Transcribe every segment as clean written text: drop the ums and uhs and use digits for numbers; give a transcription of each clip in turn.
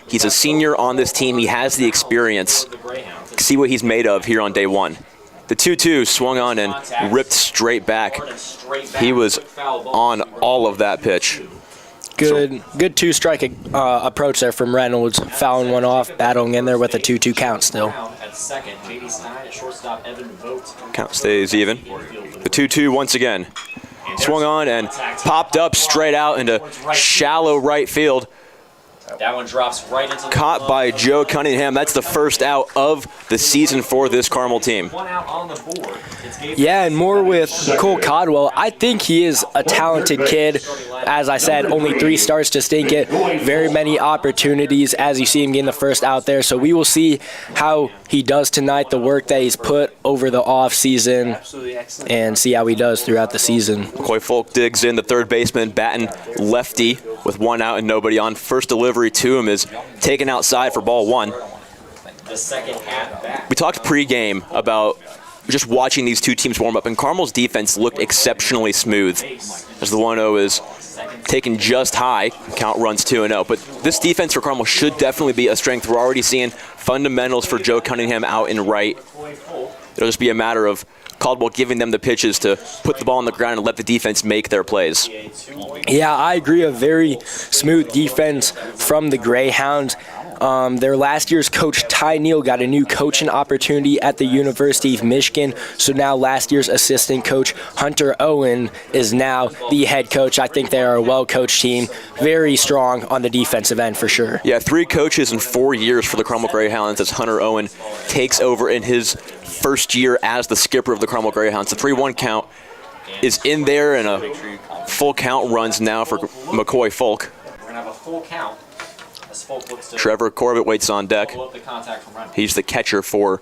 He's a senior on this team. He has the experience. See what he's made of here on day one. The 2-2 swung on and ripped straight back. He was on all of that pitch. Good two-strike approach there from Reynolds, fouling one off, battling in there with a 2-2 count still. Count stays even. The 2-2 once again. Swung on and popped up straight out into shallow right field. That one drops right into the caught by Joe Cunningham. That's the first out of the season for this Carmel team. Yeah, and more with Cole Caldwell. I think he is a talented kid. As I said, only 3 starts to stink it. Very many opportunities as you see him getting the first out there. So we will see how he does tonight, the work that he's put over the off season, and see how he does throughout the season. McCoy Folk digs in, the third baseman, batting lefty with 1 out and nobody on. First delivery to him is taken outside for ball 1. We talked pregame about just watching these two teams warm up, and Carmel's defense looked exceptionally smooth as the 1-0 is taken just high. Count runs 2-0. But this defense for Carmel should definitely be a strength. We're already seeing fundamentals for Joe Cunningham out in right. It'll just be a matter of Caldwell giving them the pitches to put the ball on the ground and let the defense make their plays. Yeah, I agree. A very smooth defense from the Greyhounds. Their last year's coach, Ty Neal, got a new coaching opportunity at the University of Michigan. So now last year's assistant coach, Hunter Owen, is now the head coach. I think they are a well-coached team, very strong on the defensive end for sure. Yeah, 3 coaches in 4 years for the Carmel Greyhounds as Hunter Owen takes over in his first year as the skipper of the Carmel Greyhounds. The 3-1 count is in there, and a full count runs now for McCoy Folk. We're going to have a full count. Trevor Corbett waits on deck. He's the catcher for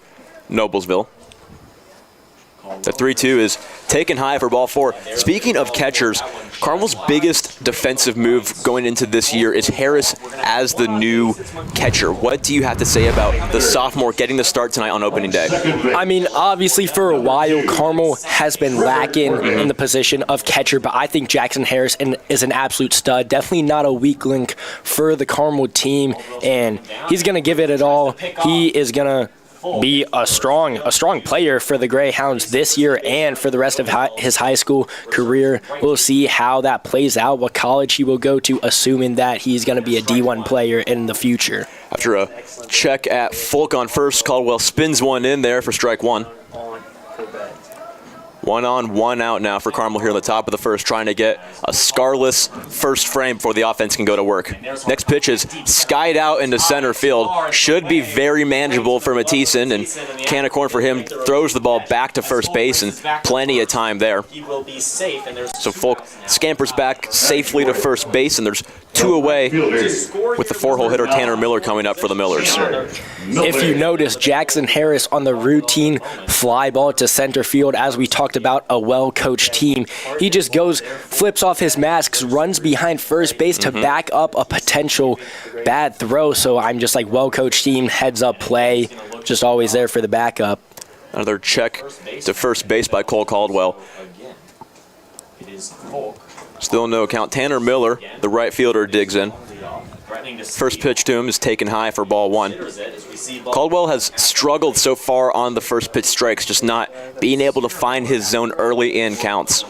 Noblesville. The 3-2 is taken high for ball 4. Speaking of catchers, Carmel's biggest defensive move going into this year is Harris as the new catcher. What do you have to say about the sophomore getting the start tonight on opening day? I mean, obviously for a while, Carmel has been lacking in the position of catcher, but I think Jackson Harris is an absolute stud. Definitely not a weak link for the Carmel team, and he's going to give it all. He is going to be a strong player for the Greyhounds this year and for the rest of his high school career. We'll see how that plays out, what college he will go to, assuming that he's going to be a D1 player in the future. After a check at Folk on first, Caldwell spins one in there for strike 1. 1 on, 1 out now for Carmel here in the top of the first, trying to get a scarless first frame before the offense can go to work. Next pitch is skied out into center field. Should be very manageable for Mathieson, and can of corn for him. Throws the ball back to first base, and plenty of time there. So Folk scampers back safely to first base, and there's 2 away with the 4-hole hitter Tanner Miller coming up for the Millers. If you notice, Jackson Harris on the routine fly ball to center field, as we talked about, a well-coached team. He just goes, flips off his masks, runs behind first base to back up a potential bad throw. So I'm just like, well-coached team, heads-up play, just always there for the backup. Another check to first base by Cole Caldwell. Still no count. Tanner Miller, the right fielder, digs in. First pitch to him is taken high for ball 1. Caldwell has struggled so far on the first pitch strikes, just not being able to find his zone early in counts.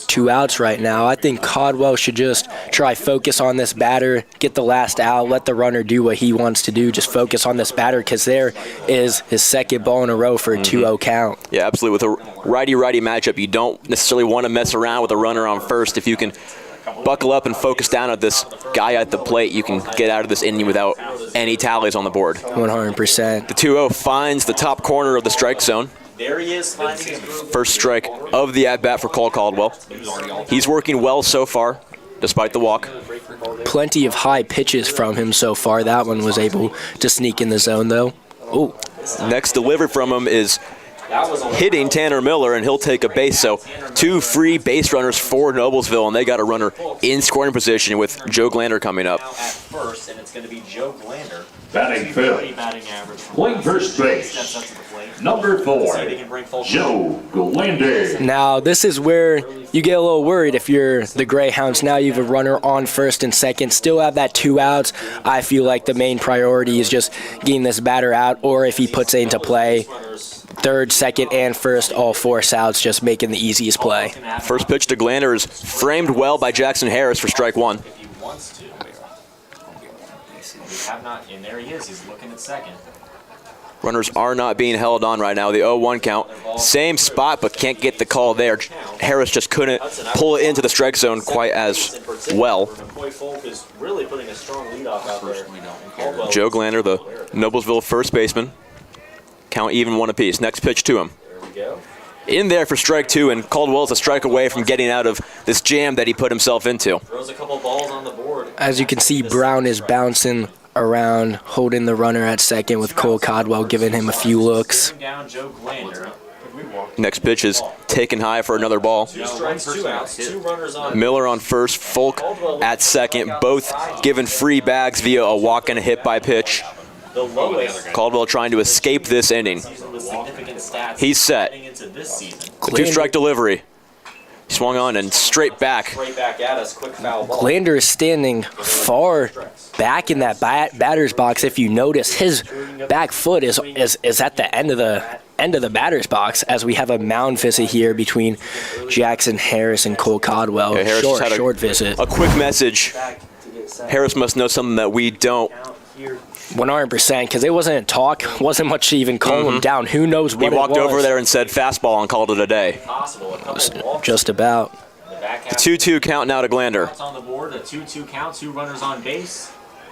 2 outs right now. I think Caldwell should just try focus on this batter, get the last out, let the runner do what he wants to do, just focus on this batter, because there is his second ball in a row for a 2-0 count. Yeah, absolutely. With a righty-righty matchup, you don't necessarily want to mess around with a runner on first. If you can buckle up and focus down at this guy at the plate, you can get out of this inning without any tallies on the board. 100%. The 2-0 finds the top corner of the strike zone. There he is. First strike of the at-bat for Cole Caldwell. He's working well so far, despite the walk. Plenty of high pitches from him so far. That one was able to sneak in the zone, though. Ooh. Next delivery from him is hitting Tanner Miller, and he'll take a base. So 2 free base runners for Noblesville, and they got a runner in scoring position with Joe Glander coming up. At first, and it's going to be Joe Glander. Batting fifth. Playing first base. Number 4, Joe Glander. Now, this is where you get a little worried if you're the Greyhounds. Now you have a runner on first and second, still have that 2 outs. I feel like the main priority is just getting this batter out, or if he puts it into play, third, second, and first, all 4 outs, just making the easiest play. First pitch to Glander is framed well by Jackson Harris for strike 1. If he wants to. We have not, and there he is. He's looking at second. Runners are not being held on right now. The 0-1 count. Same spot, but can't get the call there. Harris just couldn't pull it into the strike zone quite as well. Joe Glander, the Noblesville first baseman. Count even 1 apiece. Next pitch to him. In there for strike 2, and Caldwell's a strike away from getting out of this jam that he put himself into. As you can see, Brown is bouncing around, holding the runner at second with Cole Caldwell giving him a few looks. Next pitch is taken high for another ball. 2 strikes, 2 outs, 2 runners on. Miller on first, Folk at second, both given free bags via a walk and a hit by pitch. The lowest Caldwell trying to escape this inning. He's set. 2-strike delivery. Swung on and straight back. Right back at us, quick foul ball. Glander is standing far back in that batter's box. If you notice, his back foot is at the end of the batter's box, as we have a mound visit here between Jackson Harris and Cole Caldwell. Okay, Harris just had short visit. A quick message. Harris must know something that we don't. 100%, because it wasn't a talk, wasn't much to even calm him down. Who knows what He walked it was. over there and said fastball and called it a day. Just about. The 2-2 count now to Glander. On the board, a 2-2 count, 2 runners on base.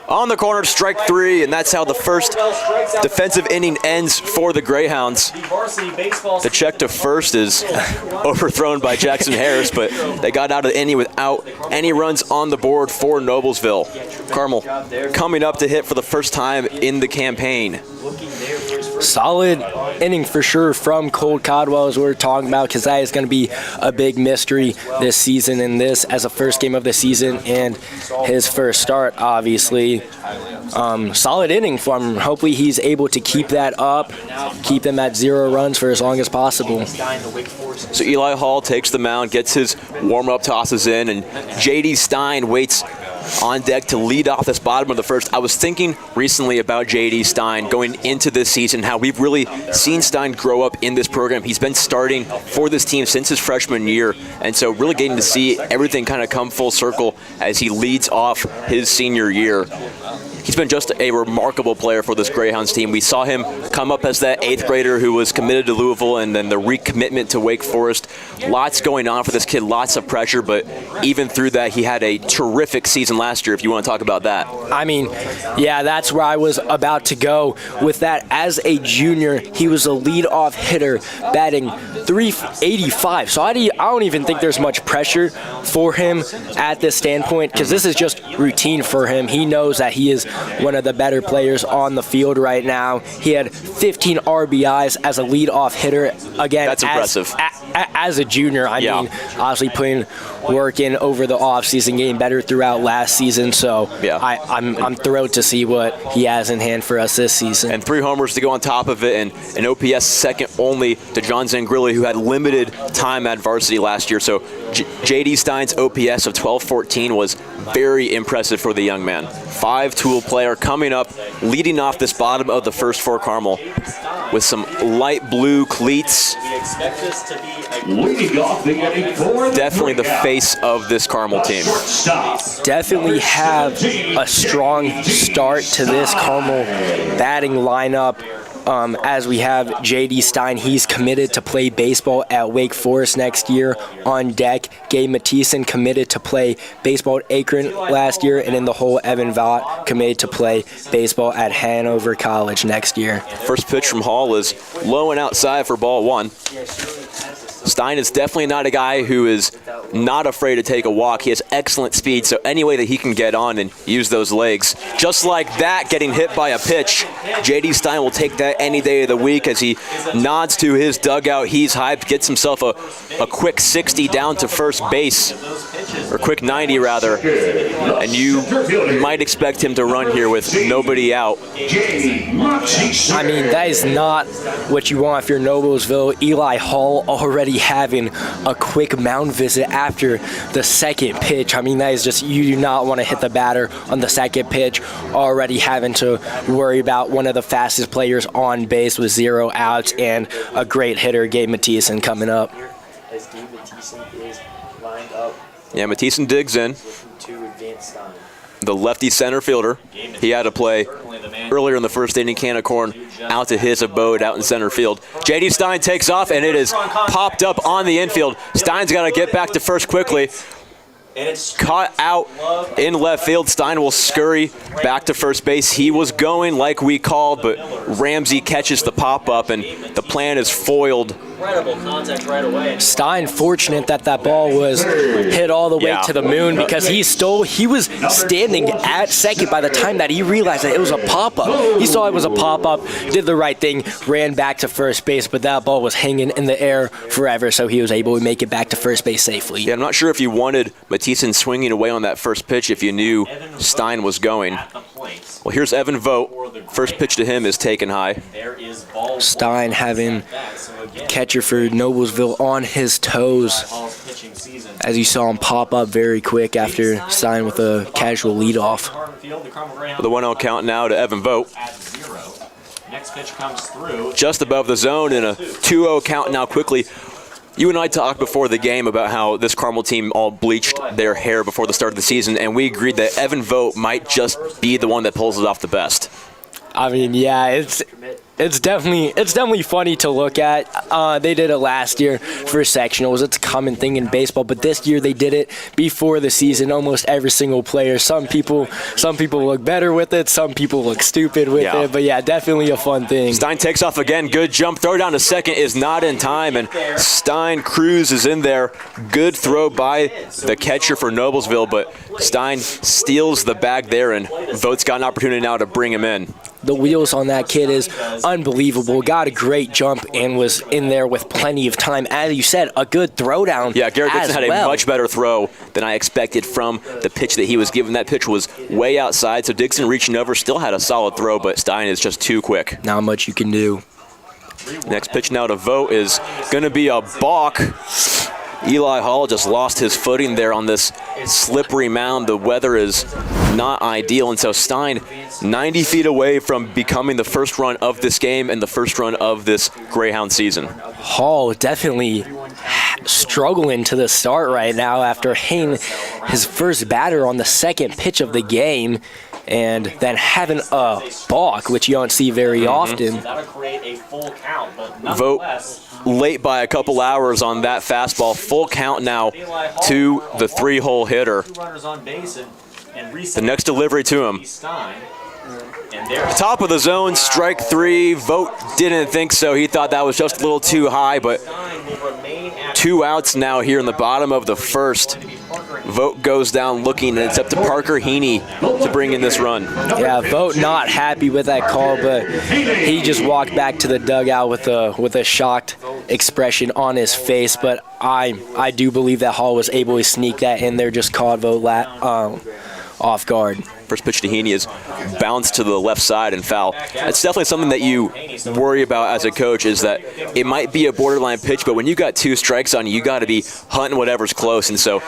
On the corner, strike 3, and that's how the first defensive inning ends for the Greyhounds. The check to first is overthrown by Jackson Harris, but they got out of the inning without any runs on the board for Noblesville. Carmel coming up to hit for the first time in the campaign. Solid inning for sure from Cole Caldwell, as we're talking about, because that is going to be a big mystery this season, and this as a first game of the season and his first start, obviously. Solid inning from him. Hopefully he's able to keep that up, keep them at 0 runs for as long as possible. So Eli Hall takes the mound, gets his warm-up tosses in, and J.D. Stein waits on deck to lead off this bottom of the first. I was thinking recently about J.D. Stein going into this season, how we've really seen Stein grow up in this program. He's been starting for this team since his freshman year, and so really getting to see everything kind of come full circle as he leads off his senior year. He's been just a remarkable player for this Greyhounds team. We saw him come up as that 8th grader who was committed to Louisville, and then the recommitment to Wake Forest. Lots going on for this kid, lots of pressure, but even through that, he had a terrific season last year, if you want to talk about that. I mean, yeah, that's where I was about to go with that. As a junior, he was a leadoff hitter, batting .385. So I don't even think there's much pressure for him at this standpoint, because this is just routine for him. He knows that he is one of the better players on the field right now. He had 15 RBIs as a leadoff hitter. Again, that's impressive. As a junior, I mean, obviously putting work in over the offseason, getting better throughout last season. So yeah. I'm thrilled to see what he has in hand for us this season. And 3 homers to go on top of it, and an OPS second only to John Zangrilli, who had limited time at varsity last year. So J.D. Stein's OPS of 1214 was very impressive for the young man. 5-tool player coming up, leading off this bottom of the first for Carmel with some light blue cleats. Leading off the inning for Definitely the face of this Carmel team. Definitely have a strong start to this Carmel batting lineup. As we have J.D. Stein, he's committed to play baseball at Wake Forest next year. On deck, Gabe Mathieson committed to play baseball at Akron last year, and in the hole, Evan Vaught committed to play baseball at Hanover College next year. First pitch from Hall is low and outside for ball 1. Stein is definitely not a guy who is not afraid to take a walk. He has excellent speed, so any way that he can get on and use those legs. Just like that, getting hit by a pitch. J.D. Stein will take that any day of the week as he nods to his dugout. He's hyped, gets himself a quick 60 down to first base, or quick 90 rather, and you might expect him to run here with nobody out. I mean, that is not what you want if you're Noblesville. Eli Hall already having a quick mound visit after the second pitch. I mean, that is just, you do not want to hit the batter on the second pitch, already having to worry about one of the fastest players on base with 0 outs and a great hitter, Gabe Mathieson, coming up. As Gabe Mathieson is lined up. Yeah, Mathieson digs in. To advance Stein. The lefty center fielder. He had to play earlier in the first inning, can of corn out to his abode out in center field. J.D. Stein takes off, and it is popped up on the infield. Stein's got to get back to first quickly. Caught out in left field. Stein will scurry back to first base. He was going like we called, but Ramsey catches the pop-up, and the plan is foiled. Incredible contact right away. Stein fortunate that ball was hit all the way to the moon, because he was standing at second by the time that he realized that it was a pop-up. He saw it was a pop-up, did the right thing, ran back to first base, but that ball was hanging in the air forever, so he was able to make it back to first base safely. Yeah, I'm not sure if you wanted Mathieson swinging away on that first pitch if you knew Stein was going. Well, here's Evan Vogt. First pitch to him is taken high. Stein having catcher for Noblesville on his toes, as you saw him pop up very quick after Stein with a casual leadoff. The 1-0 count now to Evan Vogt. Next pitch comes through. Just above the zone, and a 2-0 count now quickly. You and I talked before the game about how this Carmel team all bleached their hair before the start of the season, and we agreed that Evan Vogt might just be the one that pulls it off the best. I mean, yeah, it's definitely funny to look at. They did it last year for sectionals. It's a common thing in baseball, but this year they did it before the season. Almost every single player. Some people look better with it. Some people look stupid with it. But yeah, definitely a fun thing. Stein takes off again. Good jump. Throw down to second is not in time, and Stein cruises in there. Good throw by the catcher for Noblesville, but Stein steals the bag there, and Vogt's got an opportunity now to bring him in. The wheels on that kid is unbelievable. Got a great jump and was in there with plenty of time. As you said, a good throwdown. Yeah, Garrett Dixon had a much better throw than I expected from the pitch that he was given. That pitch was way outside, so Dixon reaching over still had a solid throw, but Stein is just too quick. Not much you can do. Next pitch now to Vogt is going to be a balk. Eli Hall just lost his footing there on this slippery mound. The weather is not ideal, and so Stein 90 feet away from becoming the first run of this game and the first run of this Greyhound season. Hall definitely struggling to the start right now after hitting his first batter on the second pitch of the game, and then having a balk, which you don't see very often. That'll create a full count, but Vogt late by a couple hours on that fastball. Full count now to the 3-hole hitter. The next delivery to him. Top of the zone, strike 3. Vogt didn't think so. He thought that was just a little too high, but 2 outs now here in the bottom of the first. Vogt goes down looking, and it's up to Parker Heaney to bring in this run. Yeah, Vogt not happy with that call, but he just walked back to the dugout with a shocked expression on his face. But I do believe that Hall was able to sneak that in there, just caught Vogt off guard. First pitch to Heaney is bounced to the left side and foul. It's definitely something that you worry about as a coach, is that it might be a borderline pitch, but when you got 2 strikes on you, you got to be hunting whatever's close. And so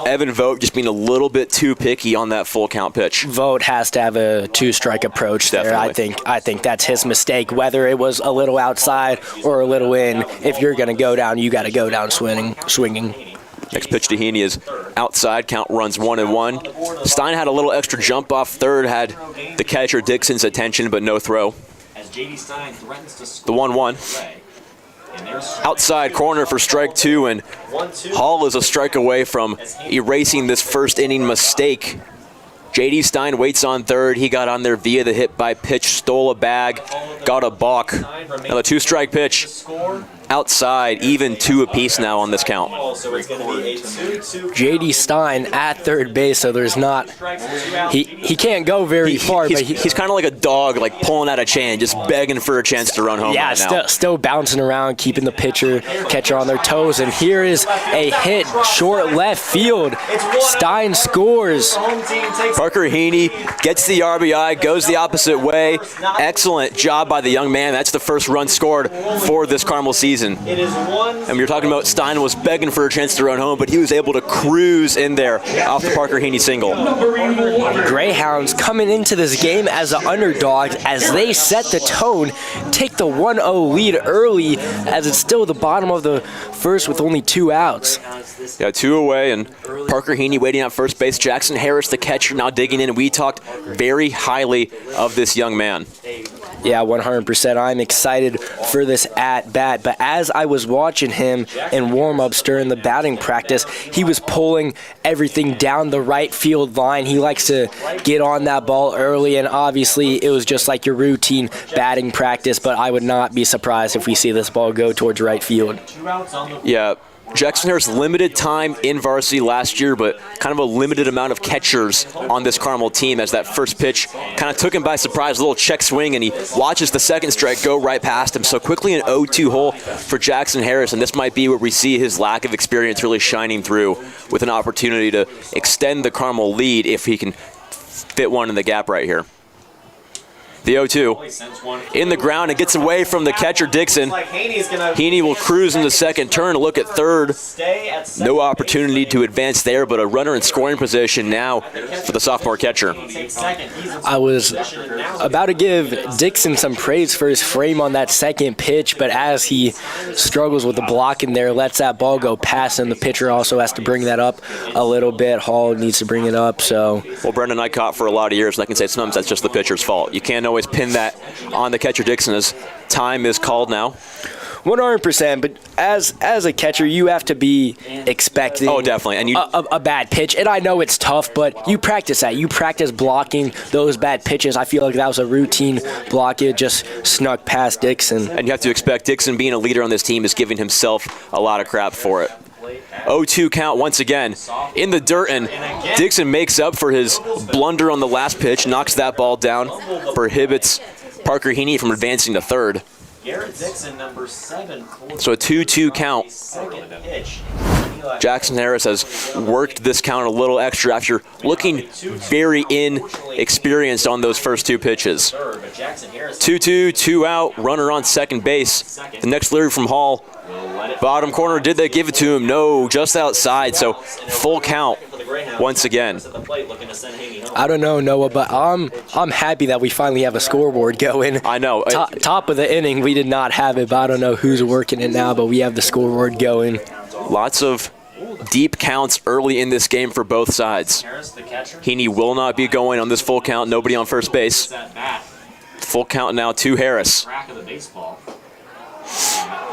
Evan Vogt just being a little bit too picky on that full count pitch. Vogt has to have a 2-strike approach there. Definitely. I think that's his mistake, whether it was a little outside or a little in. If you're going to go down, you got to go down swinging. Next pitch to Heaney is outside. Count runs 1-1. Stein had a little extra jump off third, had the catcher Dixon's attention, but no throw. The 1-1. Outside corner for strike 2, and Hall is a strike away from erasing this first inning mistake. J.D. Stein waits on third. He got on there via the hit by pitch, stole a bag, got a balk. Now the 2-strike pitch. outside, even 2 apiece now on this count. So it's going to be a 2-2. J.D. Stein at third base, so there's not he can't go very far, but He's kind of like a dog, like pulling out a chain, just begging for a chance to run home yeah, right now. still bouncing around, keeping the catcher on their toes. And here is a hit, short left field. Stein scores. Parker Heaney gets the RBI, goes the opposite way. Excellent job by the young man. That's the first run scored for this Carmel season. And we were talking about Stein was begging for a chance to run home, but he was able to cruise in there off the Parker Heaney single. Greyhounds coming into this game as the underdogs as they set the tone, take the 1-0 lead early as it's still the bottom of the first with only 2 outs. Yeah, 2 away, and Parker Heaney waiting at first base. Jackson Harris, the catcher, now digging in. We talked very highly of this young man. Yeah, 100%. I'm excited for this at-bat. But as I was watching him in warm-ups during the batting practice, he was pulling everything down the right field line. He likes to get on that ball early, and obviously it was just like your routine batting practice, but I would not be surprised if we see this ball go towards right field. Yeah. Jackson Harris limited time in varsity last year, but kind of a limited amount of catchers on this Carmel team as that first pitch kind of took him by surprise, a little check swing, and he watches the second strike go right past him. So quickly an 0-2 hole for Jackson Harris, and this might be where we see his lack of experience really shining through with an opportunity to extend the Carmel lead if he can fit one in the gap right here. The 0-2 in the ground and gets away from the catcher Dixon. Heaney will cruise into second, turn to look at third. No opportunity to advance there, but a runner in scoring position now for the sophomore catcher. I was about to give Dixon some praise for his frame on that second pitch, but as he struggles with the block in there, lets that ball go past him. The pitcher also has to bring that up a little bit. Hall needs to bring it up. So, well, Brendan, I caught for a lot of years, and I can say sometimes that's just the pitcher's fault. You can't always pin that on the catcher Dixon as time is called now. 100%, but as a catcher, you have to be expecting definitely. And a bad pitch. And I know it's tough, but you practice that. You practice blocking those bad pitches. I feel like that was a routine block. It just snuck past Dixon. And you have to expect Dixon, being a leader on this team, is giving himself a lot of crap for it. 0-2 count once again in the dirt, and Dixon makes up for his blunder on the last pitch, knocks that ball down, prohibits Parker Heaney from advancing to third. So a 2-2 count. Jackson Harris has worked this count a little extra after looking very inexperienced on those first 2 pitches. 2-2, 2 out, runner on second base. The next delivery from Hall. Bottom corner, did they give it to him? No, just outside, so full count once again. I don't know, Noah, but I'm happy that we finally have a scoreboard going. I know. Top of the inning, we did not have it, but I don't know who's working it now, but we have the scoreboard going. Lots of deep counts early in this game for both sides. Heaney will not be going on this full count. Nobody on first base. Full count now to Harris.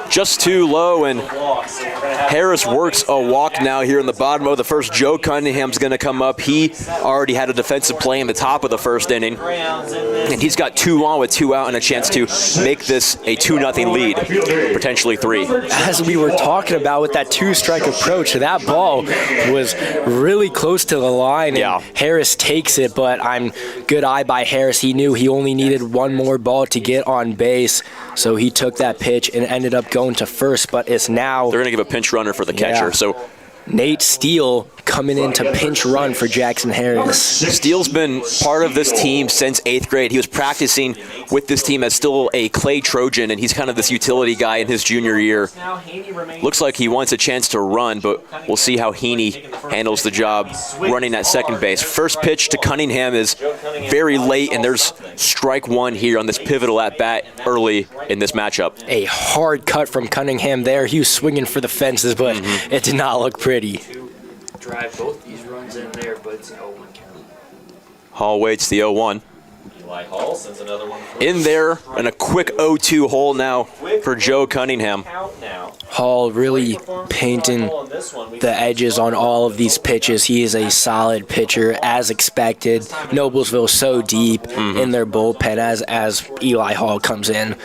Just too low, and Harris works a walk now here in the bottom of the first. Joe Cunningham's going to come up. He already had a defensive play in the top of the first inning, and he's got 2 on with 2 out and a chance to make this a 2-0 lead, potentially 3. As we were talking about with that 2-strike approach, that ball was really close to the line, and Harris takes it, but good eye by Harris. He knew he only needed 1 more ball to get on base, so he took that pitch and ended up going to first, but it's now... They're going to give a pinch runner for the catcher, so... Nate Steele coming in to pinch run for Jackson Harris. Steele's been part of this team since 8th grade. He was practicing with this team as still a Clay Trojan, and he's kind of this utility guy in his junior year. Looks like he wants a chance to run, but we'll see how Heaney handles the job running at second base. First pitch to Cunningham is very late, and there's strike 1 here on this pivotal at-bat early in this matchup. A hard cut from Cunningham there. He was swinging for the fences, but it did not look pretty. Drive both these runs in there, but it's an 0-1 count. Hall waits the 0-1. Hall sends another one in there, and a quick 0-2 hole now for Joe Cunningham. Hall really painting the edges on all of these pitches. He is a solid pitcher, as expected. Noblesville so deep in their bullpen as Eli Hall comes in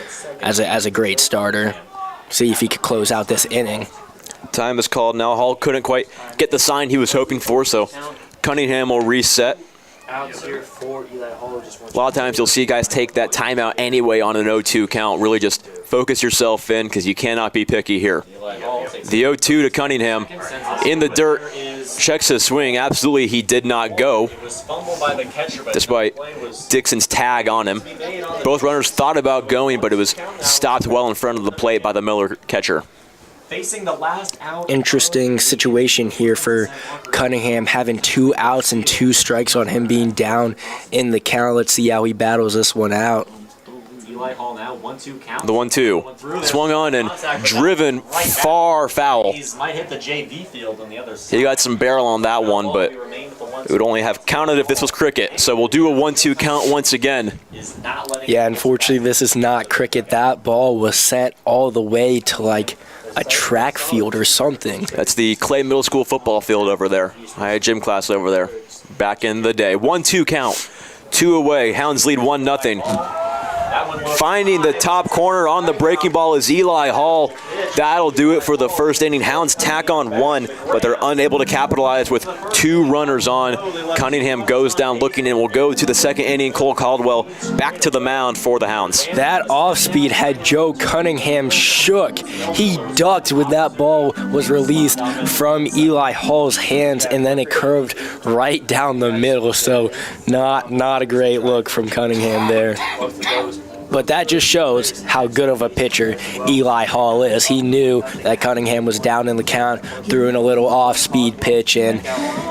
as a great starter. see if he could close out this inning. Time is called now. Hall couldn't quite get the sign he was hoping for, so Cunningham will reset. Outs here for Eli Hall. A lot of times you'll see guys take that timeout anyway on an 0-2 count. Really just focus yourself in because you cannot be picky here. The 0-2 to Cunningham in the dirt. Checks his swing. Absolutely, he did not go, despite Dixon's tag on him. Both runners thought about going, but it was stopped well in front of the plate by the Miller catcher. Facing the last out. Interesting situation here for Cunningham, having 2 outs and 2 strikes on him being down in the count. Let's see how he battles this one out. Eli Hall now, 1-2 count. The 1-2. Swung on and driven far foul. Might hit the JV field on the other side. He got some barrel on that one, but it would only have counted if this was cricket. So we'll do a 1-2 count once again. Yeah, unfortunately, this is not cricket. That ball was sent all the way to like a track field or something. That's the Clay Middle School football field over there. I had gym class over there back in the day. 1-2 count. 2 away. Hounds lead 1-0. Finding the top corner on the breaking ball is Eli Hall. That'll do it for the first inning. Hounds tack on 1, but they're unable to capitalize with 2 runners on. Cunningham goes down looking and will go to the second inning. Cole Caldwell back to the mound for the Hounds. That off-speed had Joe Cunningham shook. He ducked when that ball was released from Eli Hall's hands, and then it curved right down the middle. So not a great look from Cunningham there. But that just shows how good of a pitcher Eli Hall is. He knew that Cunningham was down in the count, threw in a little off-speed pitch, and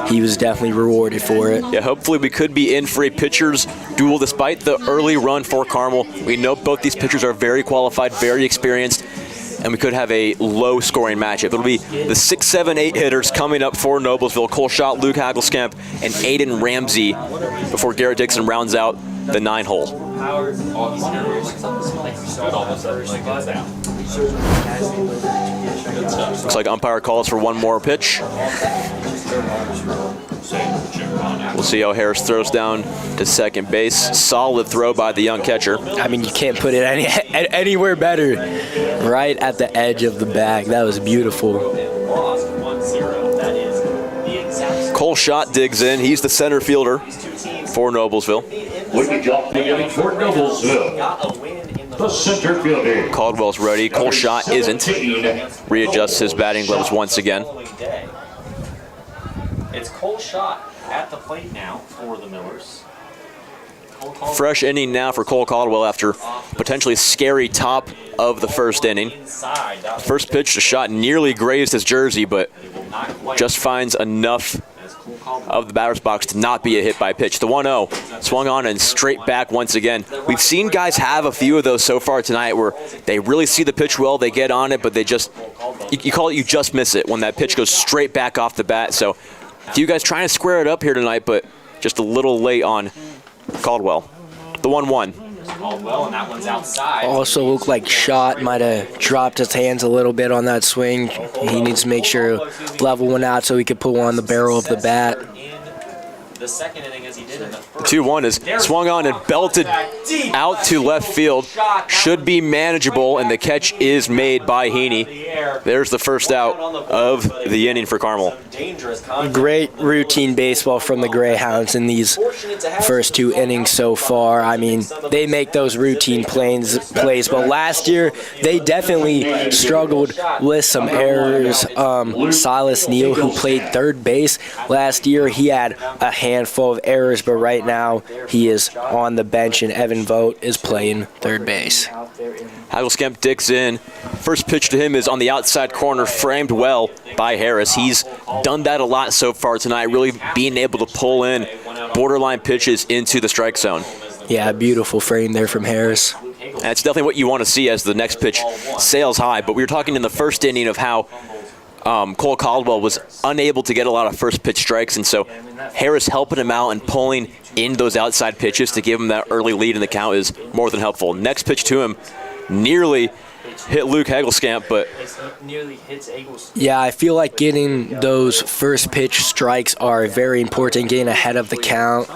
he was definitely rewarded for it. Yeah, hopefully we could be in for a pitcher's duel despite the early run for Carmel. We know both these pitchers are very qualified, very experienced, and we could have a low-scoring matchup. It'll be the 6, 7, 8 hitters coming up for Noblesville. Cole Schott, Luke Hagelskamp, and Aiden Ramsey before Garrett Dixon rounds out the 9-hole. Looks like umpire calls for one more pitch. We'll see how Harris throws down to second base. Solid throw by the young catcher. I mean, you can't put it anywhere better. Right at the edge of the bag. That was beautiful. Cole Schott digs in. He's the center fielder for Noblesville. Wicket off the inning for Noblesville. The center fielder. Caldwell's ready. Cole Schott isn't. Readjusts his batting gloves once again. It's Cole Schott at the plate now for the Millers. Fresh inning now for Cole Caldwell after potentially scary top of the first inning. First pitch to Schott nearly grazed his jersey, but just finds enough of the batter's box to not be a hit by pitch. The 1-0 swung on and straight back once again. We've seen guys have a few of those so far tonight where they really see the pitch well, they get on it, but they just, you call it you just miss it when that pitch goes straight back off the bat. So you guys trying to square it up here tonight, but just a little late on Caldwell. The 1-1. Caldwell, and that one's outside. Also looked like Schott might have dropped his hands a little bit on that swing. He needs to make sure level one out so he could pull on the barrel of the bat. The second inning as he did in the first. 2-1 is swung on and belted out to left field. Should be manageable, and the catch is made by Heaney. There's the first out of the inning for Carmel. Great routine baseball from the Greyhounds in these first 2 innings so far. I mean, they make those routine plays, but last year they definitely struggled with some errors. Silas Neal, who played third base last year, he had a handful of errors, but right now he is on the bench, and Evan Vogt is playing third base. Hagelskamp digs in. First pitch to him is on the outside corner, framed well by Harris. He's done that a lot so far tonight, really being able to pull in borderline pitches into the strike zone. Yeah, beautiful frame there from Harris. And it's definitely what you want to see as the next pitch sails high. But we were talking in the first inning of how Cole Caldwell was unable to get a lot of first pitch strikes, and so Harris helping him out and pulling in those outside pitches to give him that early lead in the count is more than helpful. Next pitch to him nearly hit Luke Hegelskamp, but nearly hits Eagles. Yeah, I feel like getting those first pitch strikes are very important, getting ahead of the count,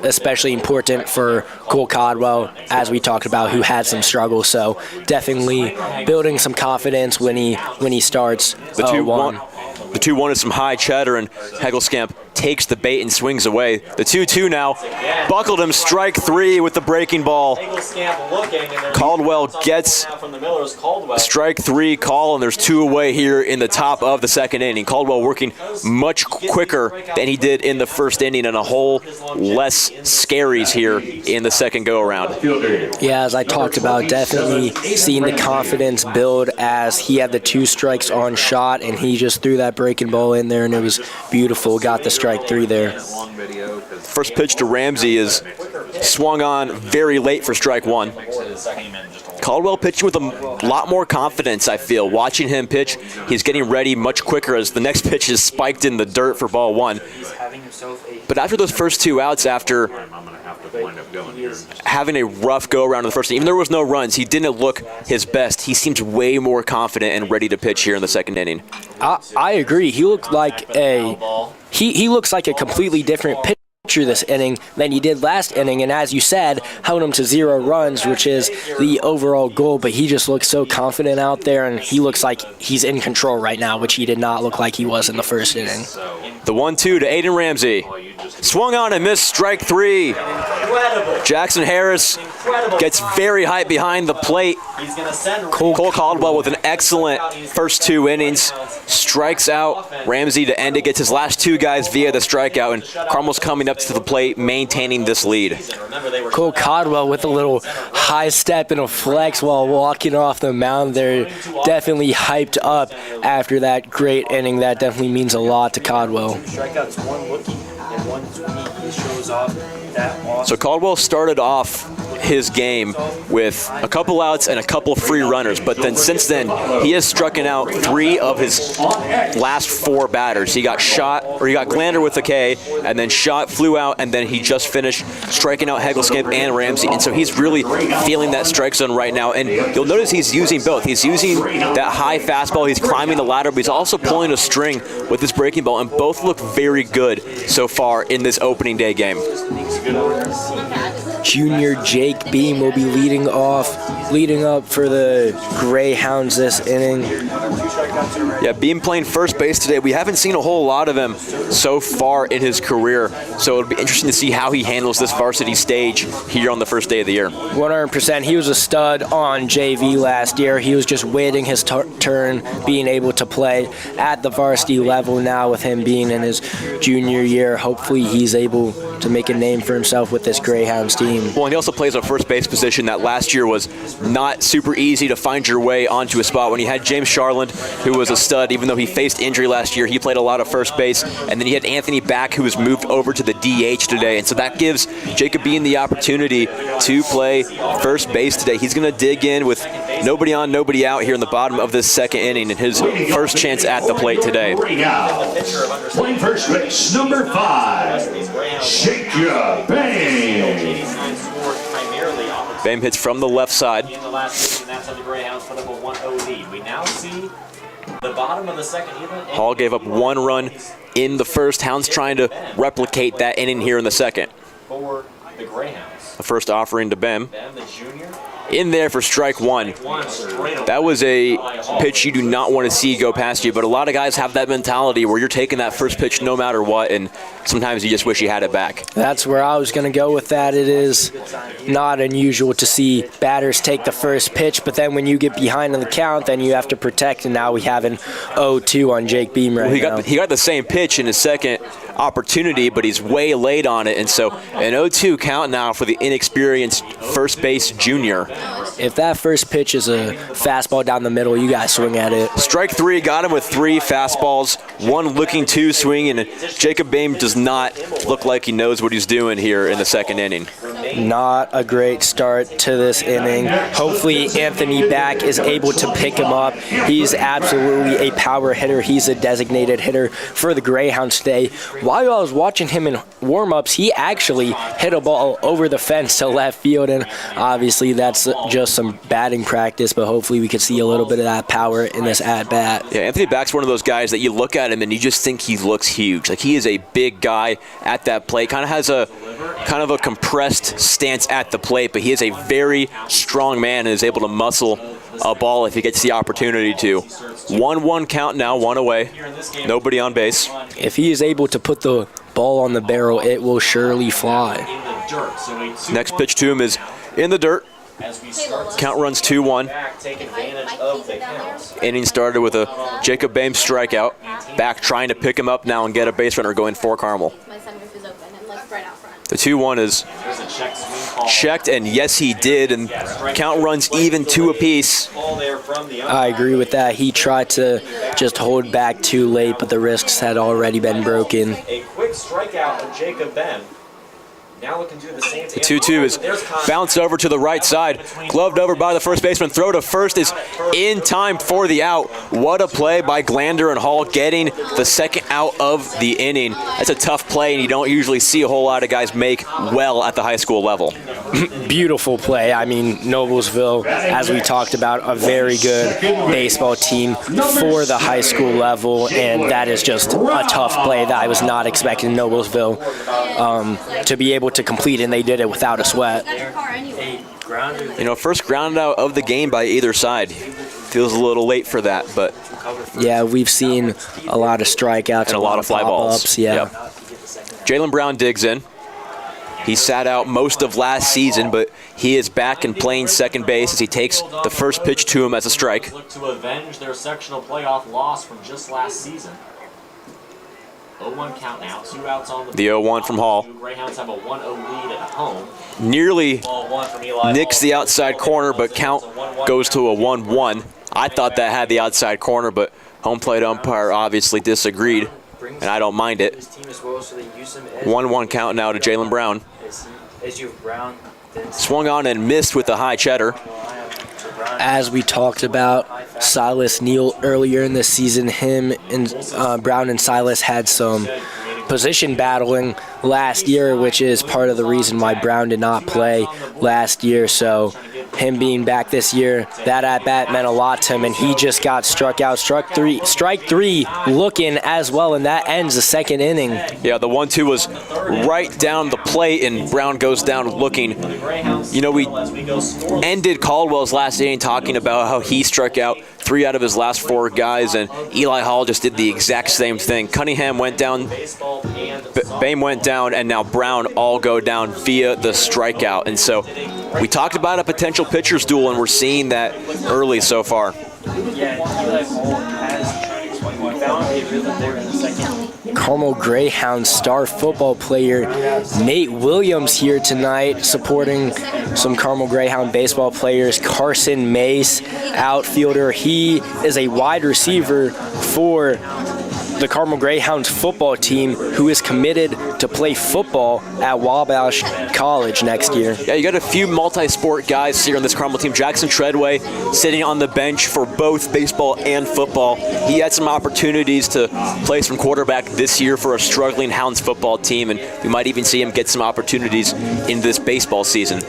especially important for Cole Caldwell, as we talked about, who had some struggles. So definitely building some confidence when he starts. The 2-1 is some high cheddar, and Hegelskamp takes the bait and swings away. The 2-2 now. Buckled him, strike 3 with the breaking ball. Caldwell gets strike 3 call, and there's 2 away here in the top of the second inning. Caldwell working much quicker than he did in the first inning, and a whole less scaries here in the second go-around. Yeah, as I talked about, definitely seeing the confidence build as he had the 2 strikes on shot, and he just threw that breaking ball in there, and it was beautiful. Got the strike 3 there. First pitch to Ramsey is swung on very late for strike 1. Caldwell pitching with a lot more confidence, I feel. Watching him pitch, he's getting ready much quicker as the next pitch is spiked in the dirt for ball 1. But after those first 2 outs, after having a rough go-around in the first inning, even though there was no runs, he didn't look his best. He seemed way more confident and ready to pitch here in the second inning. I agree. He looked like he looks like a completely different pitcher this inning than he did last inning, and as you said, held him to 0 runs, which is the overall goal, but he just looks so confident out there, and he looks like he's in control right now, which he did not look like he was in the first inning. The 1-2 to Aiden Ramsey. Swung on and missed, strike 3. Jackson Harris gets very high behind the plate. Cole Caldwell with an excellent first 2 innings. Strikes out Ramsey to end it, gets his last 2 guys via the strikeout, and Carmel's coming up to the plate, maintaining this lead. Cole Caldwell with a little high step and a flex while walking off the mound there. Definitely hyped up after that great inning. That definitely means a lot to Caldwell. Strikeouts, 1 looking and 1 swinging. He shows off that awesome. So Caldwell started off his game with a couple outs and a couple free runners, but then since then he has struck out 3 of his last 4 batters. He got Glander with a K, and then flew out, and then he just finished striking out Hegelskamp and Ramsey, and so he's really feeling that strike zone right now, and you'll notice he's using both. He's using that high fastball, he's climbing the ladder, but he's also pulling a string with his breaking ball, and both look very good so far in this opening day game. Junior Jake Beam will be leading up for the Greyhounds this inning. Yeah, Beam playing first base today. We haven't seen a whole lot of him so far in his career, so it'll be interesting to see how he handles this varsity stage here on the first day of the year. 100%. He was a stud on JV last year. He was just waiting his turn, being able to play at the varsity level now with him being in his junior year. Hopefully he's able to make a name for himself with this Greyhounds team. Well, and he also plays a first base position that last year was not super easy to find your way onto a spot. When you had James Charland, who was a stud, even though he faced injury last year, he played a lot of first base. And then you had Anthony Back, who was moved over to the DH today. And so that gives Jacob Bean the opportunity to play first base today. He's going to dig in with nobody on, nobody out here in the bottom of this second inning, and his first chance at the plate today. Playing first base, number 5, Jacob Bain. Bame hits from the left side. In the last inning, that's on the Greyhounds put up a 1-0 lead. We now see the bottom of the second inning. Hall gave up 1 run in the first. Hounds trying to replicate that inning here in the second. For the Greyhounds. The first offering to Bem. Bem, the junior. In there for strike 1. That was a pitch you do not want to see go past you, but a lot of guys have that mentality where you're taking that first pitch no matter what, and sometimes you just wish you had it back. That's where I was going to go with that. It is not unusual to see batters take the first pitch, but then when you get behind on the count, then you have to protect, and now we have an 0-2 on Jake Beam now. He got the same pitch in his second opportunity, but he's way late on it, and so an 0-2 count now for the inexperienced first base junior. If that first pitch is a fastball down the middle, you guys swing at it. Strike 3, got him with 3 fastballs, 1 looking, 2 swinging, and Jacob Bame does not look like he knows what he's doing here in the second inning. Not a great start to this inning. Hopefully Anthony Back is able to pick him up. He's absolutely a power hitter. He's a designated hitter for the Greyhounds today. While I was watching him in warm-ups, he actually hit a ball over the fence to left field, and obviously that's just some batting practice, but hopefully we could see a little bit of that power in this at-bat. Yeah, Anthony Back's one of those guys that you look at him and you just think he looks huge. Like, he is a big guy at that plate. Kind of has a compressed stance at the plate, but he is a very strong man and is able to muscle a ball if he gets the opportunity to. 1-1 count now, one away. Nobody on base. If he is able to put the ball on the barrel, it will surely fly. Next pitch to him is in the dirt. Count runs 2-1. Inning started with a Jacob Boehm strikeout. Back trying to pick him up now and get a base runner going for Carmel. The 2-1 is checked, and yes, he did, and count runs even 2 apiece. I agree with that. He tried to just hold back too late, but the risks had already been broken. A quick strikeout of Jacob Boehm. Now looking to do the same thing. The 2-2 is bounced over to the right side. Gloved over by the first baseman. Throw to first is in time for the out. What a play by Glander and Hall, getting the second out of the inning. That's a tough play, and you don't usually see a whole lot of guys make well at the high school level. Beautiful play. I mean, Noblesville, as we talked about, a very good baseball team for the high school level, and that is just a tough play that I was not expecting Noblesville to be able to complete, and they did it without a sweat. You know, first ground out of the game by either side. Feels a little late for that, but yeah, we've seen a lot of strikeouts and a lot of fly balls. Yeah. Yep. Jalen Brown digs in. He sat out most of last season, but he is back and playing second base as he takes the first pitch to him as a strike. Look to avenge their sectional playoff loss from just last season. 0-1 count now, 2 outs on the 0-1 from Hall. Greyhounds have a 1-0 lead at home. Nearly nicks the outside corner, but count goes to a 1-1. I thought that had the outside corner, but home plate umpire obviously disagreed, and I don't mind it. 1-1 count now to Jalen Brown. Swung on and missed with the high cheddar. As we talked about Silas Neal earlier in the season, him and Brown and Silas had some position battling last year, which is part of the reason why Brown did not play last year. So him being back this year, that at-bat meant a lot to him, and he just got struck out. Strike three looking as well, and that ends the second inning. Yeah, the 1-2 was right down the plate, and Brown goes down looking. You know, we ended Caldwell's last inning talking about how he struck out 3 out of his last 4 guys, and Eli Hall just did the exact same thing. Cunningham went down, Boehm went down, and now Brown all go down via the strikeout. And so we talked about a potential pitcher's duel, and we're seeing that early so far. Carmel Greyhounds star football player Nate Williams here tonight, supporting some Carmel Greyhound baseball players. Carson Mace, outfielder. He is a wide receiver for the Carmel Greyhounds football team, who is committed to play football at Wabash College next year. Yeah, you got a few multi-sport guys here on this Carmel team. Jackson Treadway sitting on the bench for both baseball and football. He had some opportunities to play some quarterback this year for a struggling Hounds football team, and we might even see him get some opportunities in this baseball season.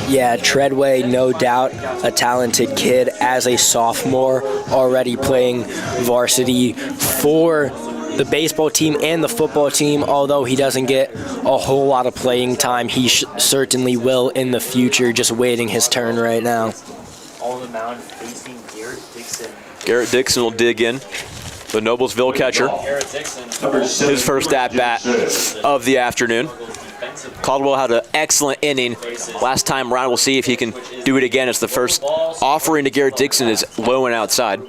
Yeah, Treadway, no doubt a talented kid as a sophomore, already playing varsity for the baseball team and the football team. Although he doesn't get a whole lot of playing time, he certainly will in the future, just waiting his turn right now. On the mound facing Garrett Dixon. Garrett Dixon will dig in, the Noblesville catcher. His first at-bat of the afternoon. Caldwell had an excellent inning last time around. We'll see if he can do it again. It's the first offering to Garrett Dixon is low and outside.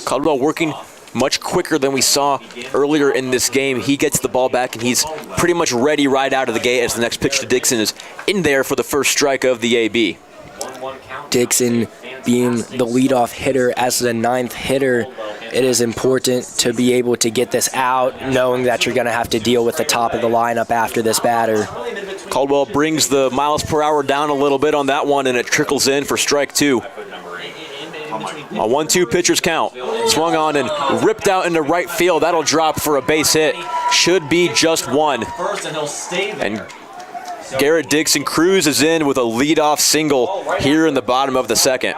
Caldwell working much quicker than we saw earlier in this game. He gets the ball back, and he's pretty much ready right out of the gate as the next pitch to Dixon is in there for the first strike of the AB. Dixon being the leadoff hitter as the 9th hitter, it is important to be able to get this out, knowing that you're going to have to deal with the top of the lineup after this batter. Caldwell brings the miles per hour down a little bit on that one, and it trickles in for strike 2. A 1-2 pitcher's count. Swung on and ripped out into right field. That'll drop for a base hit. Should be just one. And Garrett Dixon cruises in with a leadoff single here in the bottom of the second.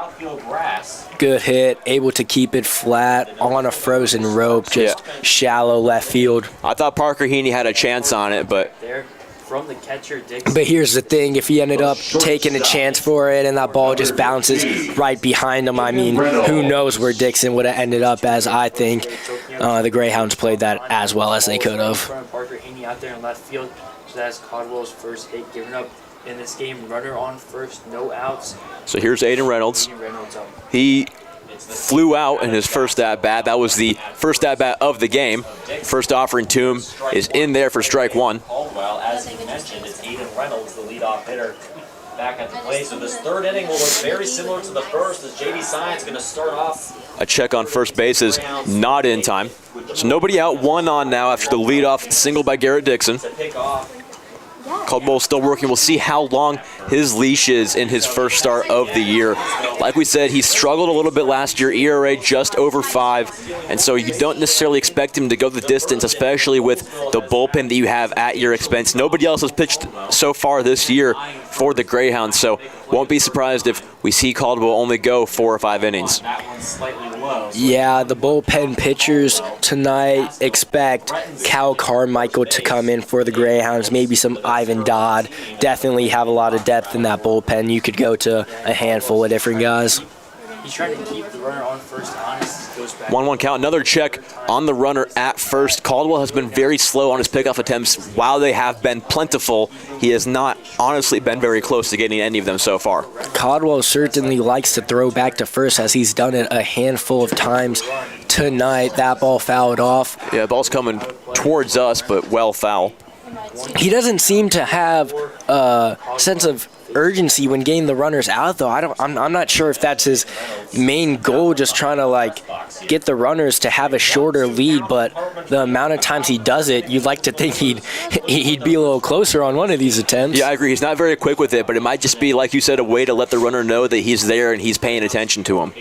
Good hit, able to keep it flat on a frozen rope, just shallow left field. I thought Parker Heaney had a chance on it, but from the catcher, Dixon. But here's the thing, if he ended up taking a chance for it and that ball just bounces right behind him, I mean, who knows where Dixon would have ended up, as I think the Greyhounds played that as well as they could have. Parker Heaney out there in left field, so that's Caldwell's first hit given up in this game. Runner on first, no outs. So here's Aiden Reynolds. He flew out in his first at-bat. That was the first at-bat of the game. First offering to him is in there for strike 1. Caldwell, as you mentioned, it's Aiden Reynolds, the leadoff hitter, back at the plate. So this third inning will look very similar to the first, as J.D. Science going to start off. A check on first base is not in time. So nobody out, 1 on now after the leadoff single by Garrett Dixon. To pick off. Caldwell still working. We'll see how long his leash is in his first start of the year. Like we said, he struggled a little bit last year, ERA just over 5, and so you don't necessarily expect him to go the distance, especially with the bullpen that you have at your expense. Nobody else has pitched so far this year for the Greyhounds, so won't be surprised if we see Caldwell only go 4 or 5 innings. Yeah, the bullpen pitchers tonight expect Cal Carmichael to come in for the Greyhounds, maybe some Ivan Dodd. Definitely have a lot of depth in that bullpen. You could go to a handful of different guys. He's trying to keep the runner on first honest. 1-1 count. Another check on the runner at first. Caldwell has been very slow on his pickoff attempts. While they have been plentiful, he has not honestly been very close to getting any of them so far. Caldwell certainly likes to throw back to first, as he's done it a handful of times tonight. That ball fouled off. Yeah, the ball's coming towards us, but well foul. He doesn't seem to have a sense of urgency when getting the runners out, though. I'm not sure if that's his main goal, just trying to get the runners to have a shorter lead, but the amount of times he does it, you'd like to think he'd be a little closer on one of these attempts. Yeah, I agree. He's not very quick with it, but it might just be, like you said, a way to let the runner know that he's there and he's paying attention to him.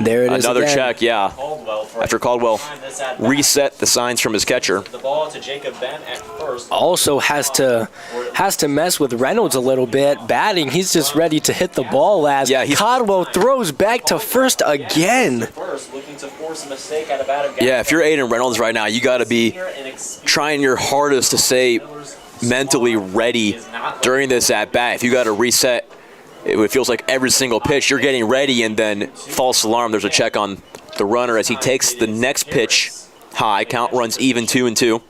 There it is. Another again. check, yeah. After Caldwell reset the signs from his catcher. The ball to Jacob Ben at first. Also has to mess with Reynolds a little bit. Batting, he's just ready to hit the ball as Caldwell throws back to first again. Yeah, if you're Aiden Reynolds right now, you got to be trying your hardest to stay mentally ready during this at-bat. If you got to reset, it feels like every single pitch you're getting ready, and then false alarm, there's a check on the runner as he takes the next pitch high. Count runs even 2-2.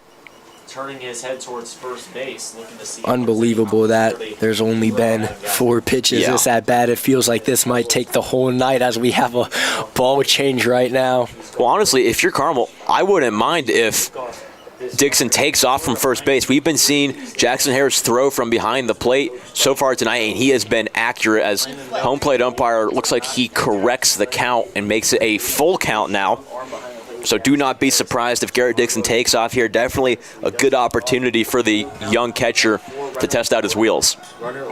Turning his head towards first base, looking to see. Unbelievable that there's only been 4 pitches this at bat. It feels like this might take the whole night, as we have a ball change right now. Well, honestly, if you're Carmel, I wouldn't mind if Dixon takes off from first base. We've been seeing Jackson Harris throw from behind the plate so far tonight, and he has been accurate, as home plate umpire looks like he corrects the count and makes it a full count now. So do not be surprised if Garrett Dixon takes off here. Definitely a good opportunity for the young catcher to test out his wheels.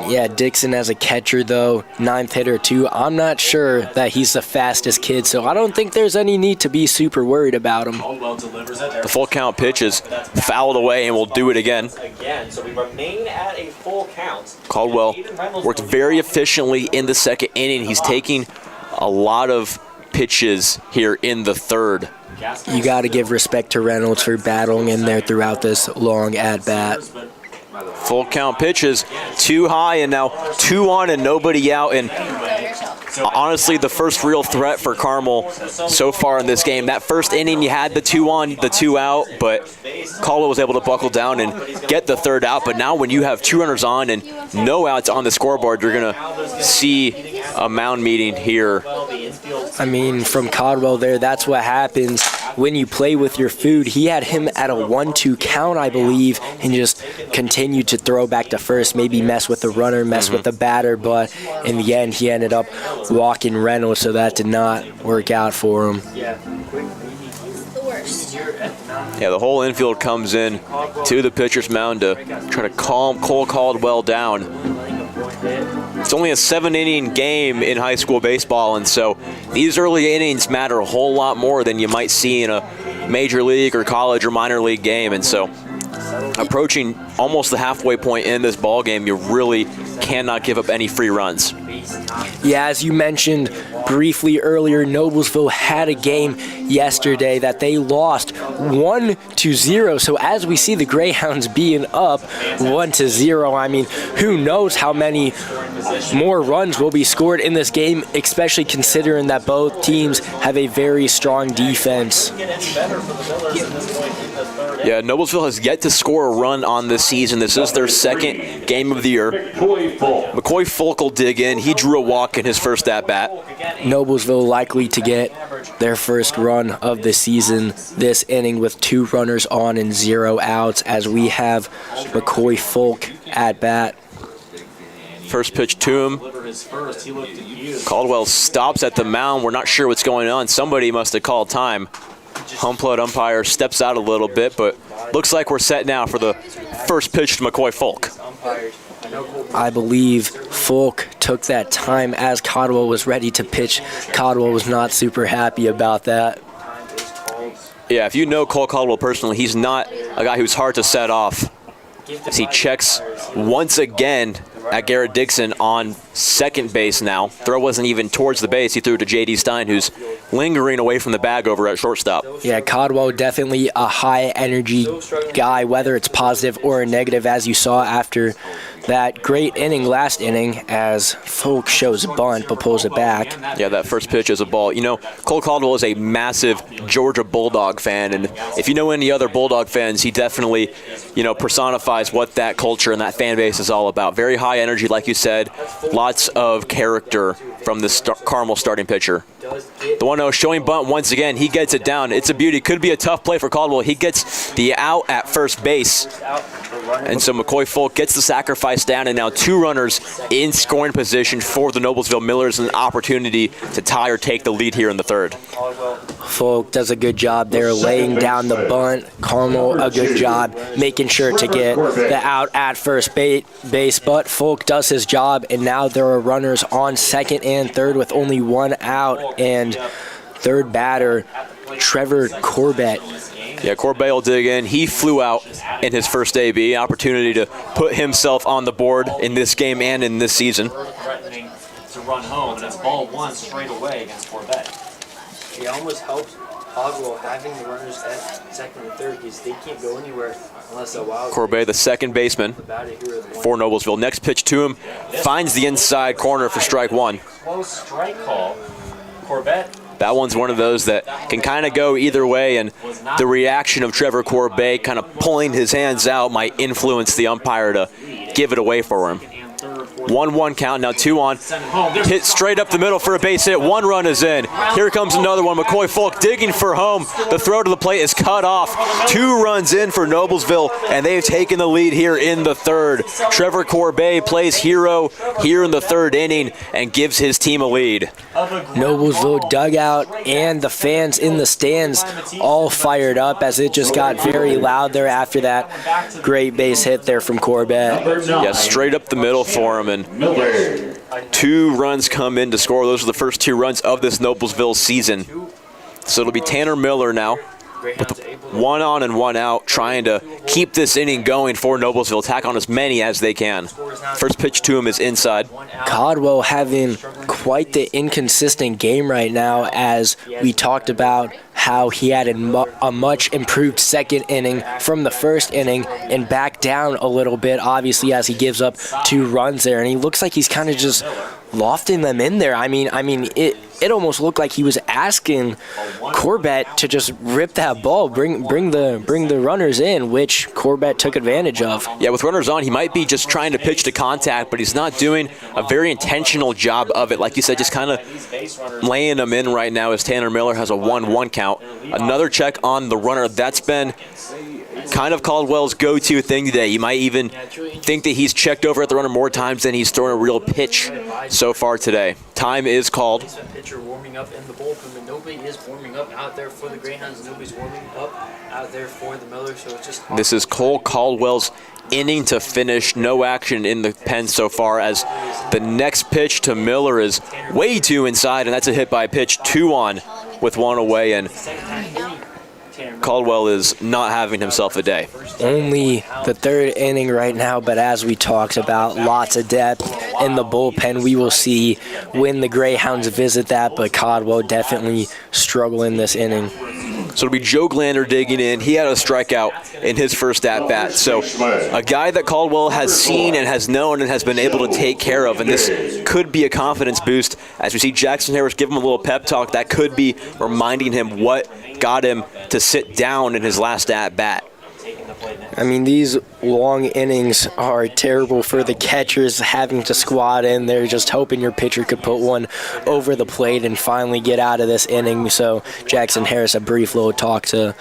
Yeah, Dixon as a catcher, though, 9th hitter too. I'm not sure that he's the fastest kid, so I don't think there's any need to be super worried about him. The full count pitch is fouled away, and we'll do it again. So we remain at a full count. Caldwell worked very efficiently in the second inning. He's taking a lot of pitches here in the third. You got to give respect to Reynolds for battling in there throughout this long at-bat. Full count pitches, too high, and now 2 on and nobody out. And honestly, the first real threat for Carmel so far in this game. That first inning, you had the 2 on, the 2 out, but Caldwell was able to buckle down and get the third out. But now when you have 2 runners on and no outs on the scoreboard, you're going to see a mound meeting here. I mean, from Caldwell there, that's what happens when you play with your food. He had him at a 1-2 count, I believe, and just continued to throw back to first, maybe mess with the runner, mess with the batter, but in the end, he ended up walking Reynolds, so that did not work out for him. here at the mound. Yeah, the whole infield comes in to the pitcher's mound to try to calm Cole Caldwell down. It's only a 7-inning game in high school baseball, and so these early innings matter a whole lot more than you might see in a major league or college or minor league game. And so approaching almost the halfway point in this ball game, you really cannot give up any free runs. Yeah, as you mentioned briefly earlier, Noblesville had a game yesterday that they lost 1-0. So as we see the Greyhounds being up 1-0, I mean, who knows how many more runs will be scored in this game, especially considering that both teams have a very strong defense. Yeah, Noblesville has yet to score a run on this season. This is their second game of the year. McCoy Folk will dig in. He drew a walk in his first at-bat. Noblesville likely to get their first run of the season this inning with 2 runners on and 0 outs as we have McCoy Folk at bat. First pitch to him. Caldwell stops at the mound. We're not sure what's going on. Somebody must have called time. Home plate umpire steps out a little bit, but looks like we're set now for the first pitch to McCoy Folk. I believe Folk took that time as Caldwell was ready to pitch. Caldwell was not super happy about that. Yeah, if you know Cole Caldwell personally, he's not a guy who's hard to set off. As he checks once again at Garrett Dixon on second base now. Throw wasn't even towards the base. He threw it to J.D. Stein, who's lingering away from the bag over at shortstop. Yeah, Caldwell definitely a high-energy guy, whether it's positive or a negative, as you saw after that great inning last inning as Folk shows a bunt but pulls it back. Yeah, that first pitch is a ball. You know, Cole Caldwell is a massive Georgia Bulldog fan, and if you know any other Bulldog fans, he definitely, personifies what that culture and that fan base is all about. Very high energy, like you said, lots of character from this Carmel starting pitcher. The 1-0 showing bunt once again. He gets it down. It's a beauty. Could be a tough play for Caldwell. He gets the out at first base. And so McCoy Folk gets the sacrifice down, and now 2 runners in scoring position for the Noblesville Millers, an opportunity to tie or take the lead here in the third. Folk does a good job there laying down the bunt. Carmel a good job making sure to get the out at first base, but Folk does his job, and now there are runners on second and third with only 1 out, and third batter, Trevor Corbett. Yeah, Corbett will dig in. He flew out in his first AB, opportunity to put himself on the board in this game and in this season. Threatening to run home, and it's ball 1 straight away against Corbett. It almost helps Caldwell having the runners at second and third because they can't go anywhere unless a wild. Corbett, the second baseman for Noblesville. Next pitch to him, finds the inside corner for strike 1. Close strike call. Corbett. That one's one of those that can kind of go either way, and the reaction of Trevor Corbett kind of pulling his hands out might influence the umpire to give it away for him. 1-1 count, now 2 on. Hit straight up the middle for a base hit. 1 run is in. Here comes another one. McCoy Folk digging for home. The throw to the plate is cut off. 2 runs in for Noblesville, and they've taken the lead here in the third. Trevor Corbett plays hero here in the third inning and gives his team a lead. Noblesville dugout and the fans in the stands all fired up as it just got very loud there after that great base hit there from Corbett. Yeah, straight up the middle for him, and 2 runs come in to score. Those are the first 2 runs of this Noblesville season. So it'll be Tanner Miller now with 1 on and 1 out, trying to keep this inning going for Noblesville, tack on as many as they can. First pitch to him is inside. Caldwell having quite the inconsistent game right now, as we talked about how he had a much improved second inning from the first inning and backed down a little bit, obviously, as he gives up 2 runs there, and he looks like he's kind of just lofting them in there. I mean, it almost looked like he was asking Corbett to just rip that ball, bring the runners in, which Corbett took advantage of. Yeah, with runners on, he might be just trying to pitch to contact, but he's not doing a very intentional job of it. Like you said, just kind of laying them in right now as Tanner Miller has a 1-1 count. Another check on the runner. That's been kind of Caldwell's go-to thing today. You might even think that he's checked over at the runner more times than he's thrown a real pitch so far today. Time is called. warming up in the bullpen, but nobody is warming up out there for the Greyhounds. Nobody's warming up out there for the Millers, so it's just hard. This is Cole Caldwell's inning to finish. No action in the pen so far, as the next pitch to Miller is way too inside, and that's a hit by pitch. 2 on with 1 away, and Caldwell is not having himself a day. Only the 3rd inning right now, but as we talked about, lots of depth in the bullpen. We will see when the Greyhounds visit that, but Caldwell definitely struggling this inning. So it'll be Joe Glander digging in. He had a strikeout in his first at-bat. So a guy that Caldwell has seen and has known and has been able to take care of, and this could be a confidence boost. As we see Jackson Harris give him a little pep talk, that could be reminding him what got him to sit down in his last at-bat. I mean, these long innings are terrible for the catchers having to squat in. They're just hoping your pitcher could put one over the plate and finally get out of this inning. So Jackson Harris, a brief little talk to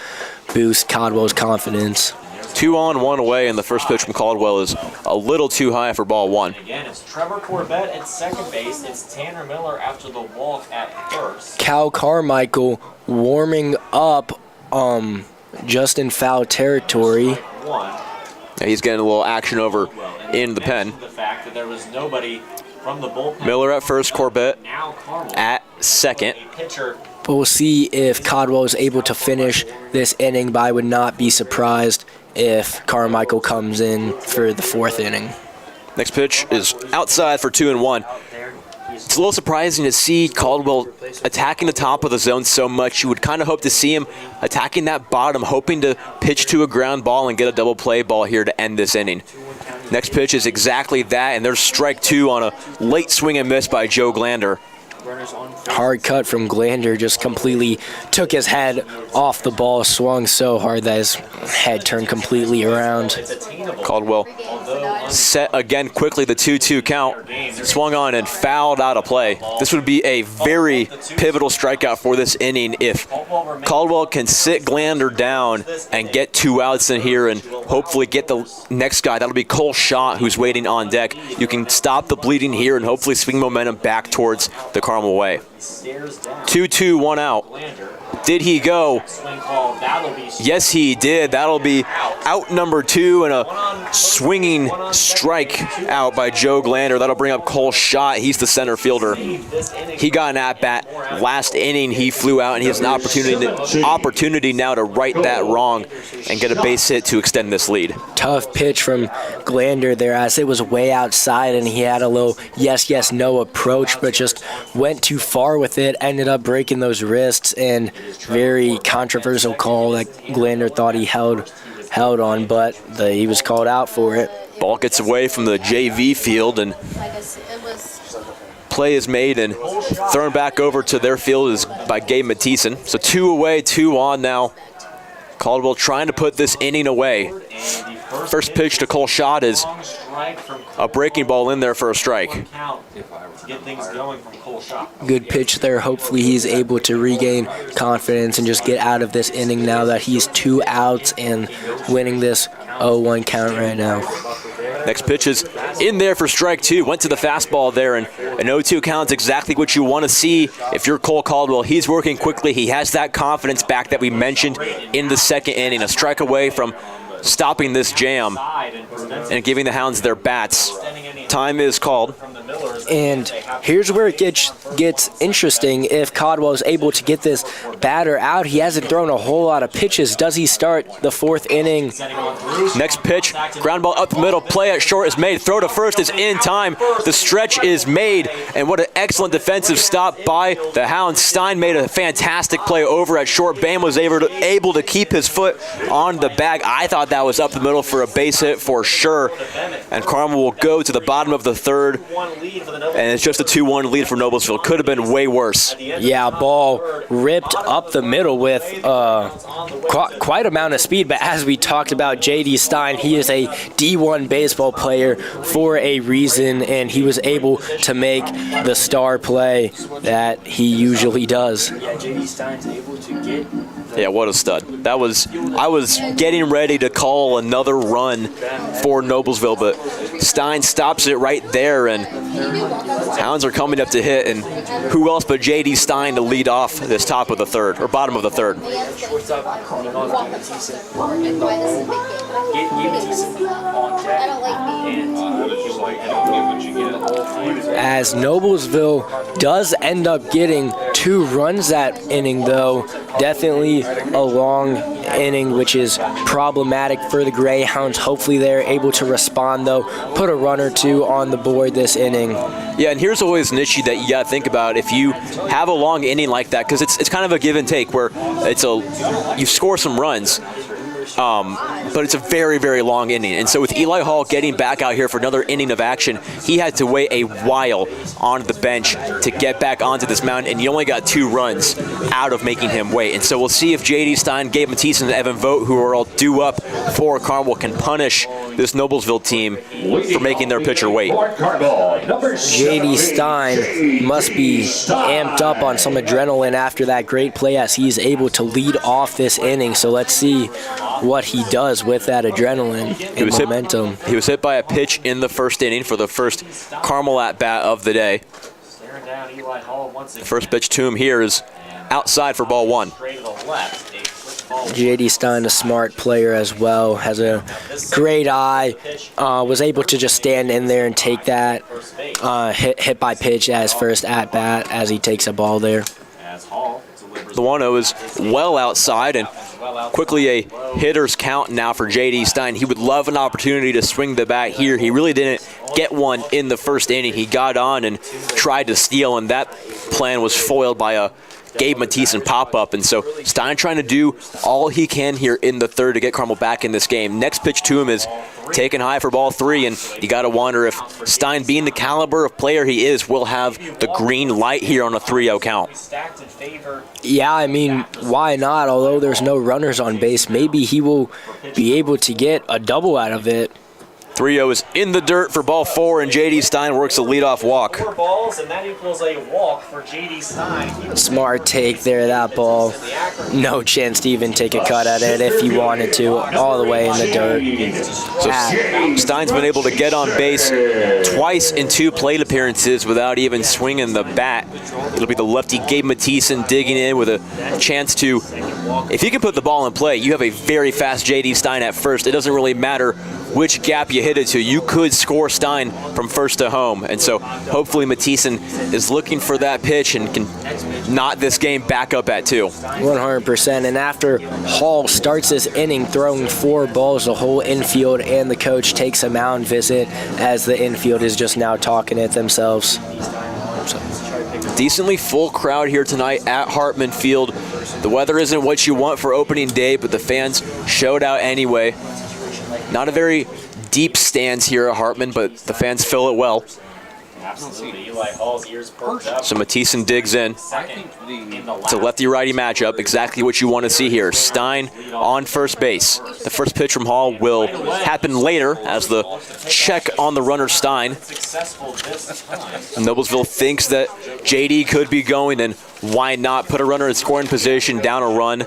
boost Caldwell's confidence. 2 on, 1 away, and the first pitch from Caldwell is a little too high for ball 1. Again, it's Trevor Corbett at second base. It's Tanner Miller after the walk at first. Cal Carmichael warming up just in foul territory. Yeah, he's getting a little action over in the pen. The fact that there was nobody from the bullpen. Miller at first, Corbett at second. But we'll see if Caldwell is able to finish this inning, but I would not be surprised if Carmichael comes in for the 4th inning. Next pitch is outside for 2-1. It's a little surprising to see Caldwell attacking the top of the zone so much. You would kind of hope to see him attacking that bottom, hoping to pitch to a ground ball and get a double play ball here to end this inning. Next pitch is exactly that, and there's strike 2 on a late swing and miss by Joe Glander. Hard cut from Glander, just completely took his head off the ball, swung so hard that his head turned completely around. Caldwell set again quickly, the 2-2 count, swung on and fouled out of play. This would be a very pivotal strikeout for this inning if Caldwell can sit Glander down and get 2 outs in here and hopefully get the next guy. That'll be Cole Schott, who's waiting on deck. You can stop the bleeding here and hopefully swing momentum back towards the Carmel way. 2-2, 1 out. Did he go? Yes, he did. That'll be out number 2 and a swinging strike out by Joe Glander. That'll bring up Cole Schott. He's the center fielder. He got an at-bat last inning. He flew out, and he has an opportunity now to right that wrong and get a base hit to extend this lead. Tough pitch from Glander there, as it was way outside, and he had a little yes, yes, no approach, but just went too far with it, ended up breaking those wrists, and very controversial call that Glander thought he held on, but he was called out for it. Ball gets away from the JV field, and play is made and thrown back over to their field is by Gabe Mathieson. So 2 away, 2 on now. Caldwell trying to put this inning away. First pitch to Cole Schott is a breaking ball in there for a strike. Good pitch there. Hopefully he's able to regain confidence and just get out of this inning now that he's 2 outs and winning this 0-1 count right now. Next pitch is in there for strike 2. Went to the fastball there, and an 0-2 count's exactly what you want to see if you're Cole Caldwell. He's working quickly. He has that confidence back that we mentioned in the 2nd inning. A strike away from stopping this jam and giving the Hounds their bats. Time is called. And here's where it gets interesting. If Caldwell is able to get this batter out, he hasn't thrown a whole lot of pitches. Does he start the 4th inning? Next pitch, ground ball up the middle, play at short is made, throw to first is in time, the stretch is made, and what an excellent defensive stop by the Hounds. Stein made a fantastic play over at short. Bam was able to keep his foot on the bag. I thought that was up the middle for a base hit for sure, and Carmel will go to the bottom of the 3rd, and it's just a 2-1 lead for Noblesville. Could have been way worse. Yeah, ball ripped up the middle with quite amount of speed, but as we talked about, J.D. Stein, he is a D1 baseball player for a reason, and he was able to make the star play that he usually does. Yeah, J.D. Stein's able to get Yeah, what a stud. I was getting ready to call another run for Noblesville, but Stein stops it right there, and Hounds are coming up to hit, and who else but J.D. Stein to lead off this top of the third, or bottom of the third. Shortstop coming off on deck. As Noblesville does end up getting 2 runs that inning, though. Definitely a long inning, which is problematic for the Greyhounds. Hopefully they're able to respond, though. Put a run or 2 on the board this inning. Yeah, and here's always an issue that you got to think about if you have a long inning like that, because it's kind of a give and take where you score some runs. But it's a very, very long inning. And so with Eli Hall getting back out here for another inning of action, he had to wait a while on the bench to get back onto this mound, and you only got 2 runs out of making him wait. And so we'll see if J.D. Stein, Gabe Matisse, and Evan Vogt, who are all due up for Carmel, can punish this Noblesville team for making their pitcher wait. J.D. Stein must be amped up on some adrenaline after that great play as he's able to lead off this inning. So let's see what he does with that adrenaline and momentum. He was hit by a pitch in the first inning for the first Carmel at-bat of the day. The first pitch to him here is outside for ball 1. J.D. Stein, a smart player as well, has a great eye, was able to just stand in there and take that hit by pitch as first at-bat as he takes a ball there. The 1-0 is well outside, and quickly a hitter's count now for J.D. Stein. He would love an opportunity to swing the bat here. He really didn't get one in the first inning. He got on and tried to steal, and that plan was foiled by a Gabe Matisse and pop-up. And so Stein trying to do all he can here in the third to get Carmel back in this game. Next pitch to him is taken high for ball 3, and you got to wonder if Stein, being the caliber of player he is, will have the green light here on a 3-0 count. Yeah, I mean, why not? Although there's no runners on base, maybe he will be able to get a double out of it. 3-0 is in the dirt for ball 4, and J.D. Stein works a leadoff walk. 4 balls, and that equals a walk for J.D. Stein. Smart take there, that ball. No chance to even take a cut at it if he wanted to, all the way in the dirt. So Stein's been able to get on base twice in 2 plate appearances without even swinging the bat. It'll be the lefty Gabe Matisse digging in with a chance to, if he can put the ball in play, you have a very fast J.D. Stein at first. It doesn't really matter which gap you hit it to. You could score Stein from first to home. And so hopefully Matisse is looking for that pitch and can knot this game back up at 2. 100%. And after Hall starts this inning throwing 4 balls, the whole infield and the coach takes a mound visit as the infield is just now talking it themselves. Decently full crowd here tonight at Hartman Field. The weather isn't what you want for opening day, but the fans showed out anyway. Not a very deep stands here at Hartman, but the fans fill it well. Absolutely. Eli Hall's ears perked up. So Matisse digs in. It's a lefty-righty matchup, exactly what you want to see here. Stein on first base. The first pitch from Hall will happen later as the check on the runner Stein. Noblesville thinks that JD could be going, and why not put a runner in scoring position, down a run. I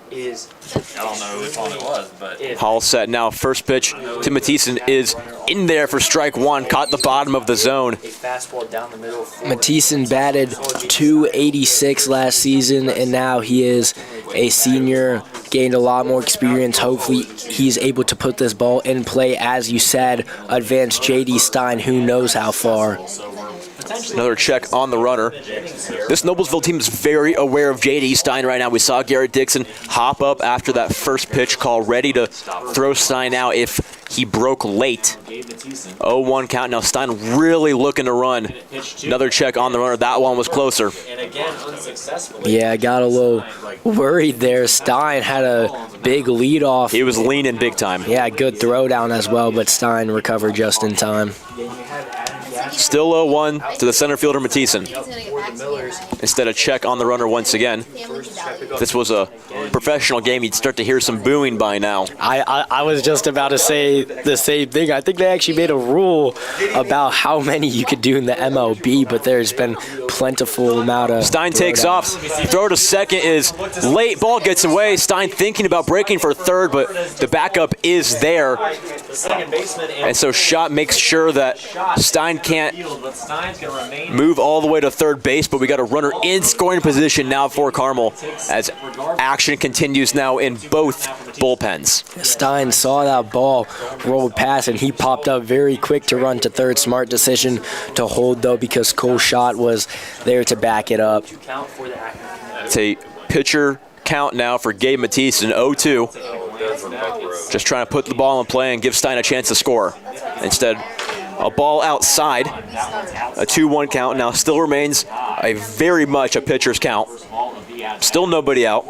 don't know which one it was, but Hall set now. First pitch to Matisse is in there for strike 1. Caught the bottom of the zone. Matisse batted .286 last season, and now he is a senior, gained a lot more experience. Hopefully he's able to put this ball in play, as you said, advance J.D. Stein, who knows how far. Another check on the runner. This Noblesville team is very aware of J.D. Stein right now. We saw Garrett Dixon hop up after that first pitch call, ready to throw Stein out if he broke late. 0-1 count. Now Stein really looking to run. Another check on the runner. That one was closer. Yeah, I got a little worried there. Stein had a big lead off. He was leaning big time. Yeah, good throw down as well, but Stein recovered just in time. Still 0-1 to the center fielder Matisse. Instead of check on the runner once again. This was a professional game, you'd start to hear some booing by now. I was just about to say the same thing. I think they actually made a rule about how many you could do in the MLB, but there's been plentiful amount of. Stein takes off. Throw to second is late. Ball gets away. Stein thinking about breaking for third, but the backup is there. And so Schott makes sure that Stein can't move all the way to third base, but we got a runner in scoring position now for Carmel as action continues now in both bullpens. Stein saw that ball roll past, and he popped up very quick to run to third. Smart decision to hold, though, because Cole Schott was there to back it up. It's a pitcher count now for Gabe Matisse, an 0-2. Just trying to put the ball in play and give Stein a chance to score. Instead, a ball outside, a 2-1 count. Now still remains a very much a pitcher's count. Still nobody out.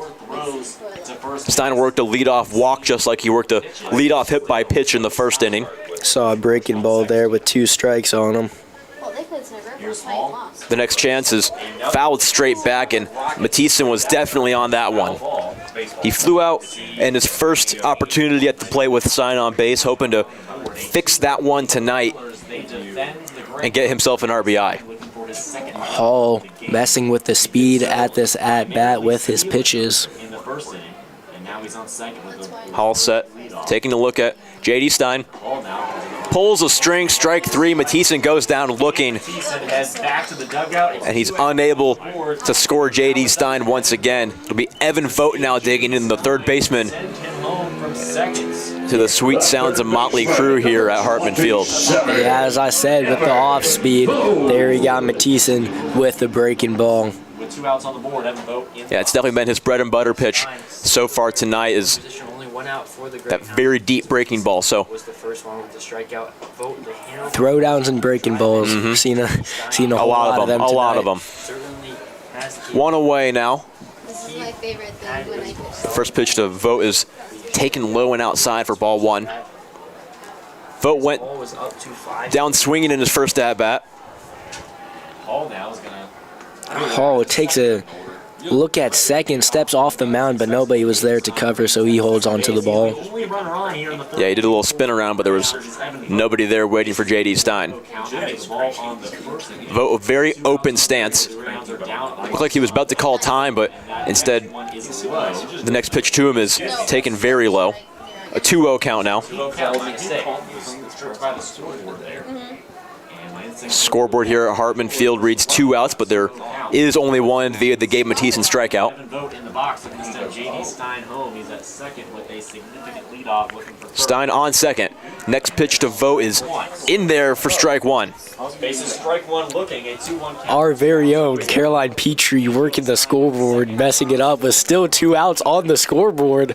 Stein worked a leadoff walk just like he worked a leadoff hit by pitch in the first inning. Saw a breaking ball there with 2 strikes on him. The next chance is fouled straight back, and Matisse was definitely on that one. He flew out in his first opportunity at the plate with Stein on base, hoping to fix that one tonight and get himself an RBI. Hall messing with the speed at this at-bat with his pitches. Hall set, taking a look at J.D. Stein. Pulls a string, strike 3. Matisse goes down looking, and he's unable to score J.D. Stein once again. It'll be Evan Vogt now digging in, the third baseman, to the sweet sounds of Motley Crue here at Hartman Field. Yeah, as I said, with the off speed, there he got Matisse with the breaking ball. Yeah, it's definitely been his bread and butter pitch so far tonight, is that very deep breaking ball. So throwdowns and breaking balls. Seen a whole lot of them tonight. A lot of them. One away now. This is my favorite thing when I pitch. First pitch to Vogt is taken low and outside for ball 1. Vogt went down swinging in his first at bat. Hall takes a look at second, steps off the mound, but nobody was there to cover, so he holds on to the ball. Yeah, he did a little spin around, but there was nobody there waiting for J.D. Stein. Vogt, a very open stance. Looked like he was about to call time, but instead the next pitch to him is taken very low. A 2-0 count now. Scoreboard here at Hartman Field reads 2 outs, but there is only one via the Gabe Matisse strikeout. Stein on second. Next pitch to Vogt is in there for strike 1. Our very own Caroline Petrie working the scoreboard, messing it up, with still 2 outs on the scoreboard.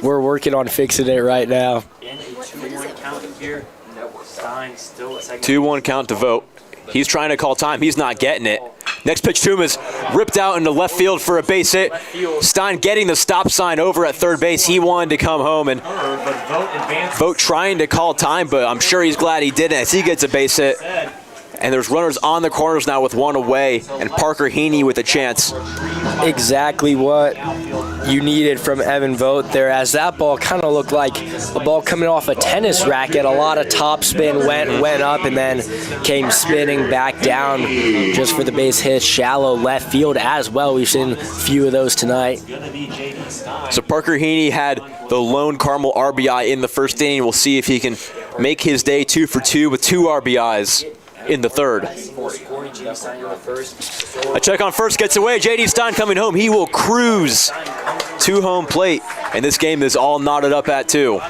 We're working on fixing it right now. 2-1 count to Vogt. He's trying to call time. He's not getting it. Next pitch to him is ripped out into left field for a base hit. Stein getting the stop sign over at third base. He wanted to come home, and Vogt trying to call time, but I'm sure he's glad he didn't as he gets a base hit. And there's runners on the corners now with 1 away, and Parker Heaney with a chance. Exactly what you needed from Evan Vogt there, as that ball kind of looked like a ball coming off a tennis racket. A lot of top spin, went up and then came spinning back down just for the base hit. Shallow left field as well. We've seen a few of those tonight. So Parker Heaney had the lone Carmel RBI in the first inning. We'll see if he can make his day 2 for 2 with 2 RBIs in the third. A check on first gets away. J.D. Stein coming home. He will cruise to home plate, and this game is all knotted up at 2.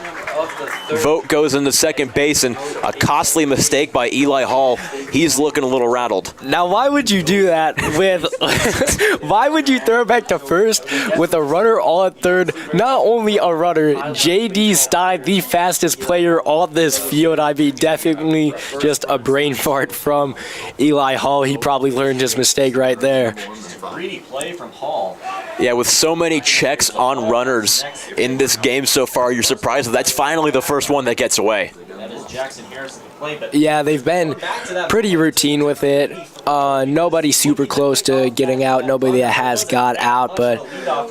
Vogt goes into second base, and a costly mistake by Eli Hall. He's looking a little rattled. Now, why would you do that with why would you throw back to first with a runner all at third? Not only a runner, J.D. Stein, the fastest player on this field. I mean, definitely just a brain fart from Eli Hall. He probably learned his mistake right there. Greedy play from Hall. Yeah, with so many checks on runners in this game so far, you're surprised that that's finally the first one that gets away. That is Jackson Harris at the plate, but Yeah, they've been pretty routine with it. Nobody super close to getting out. Nobody that has got out, but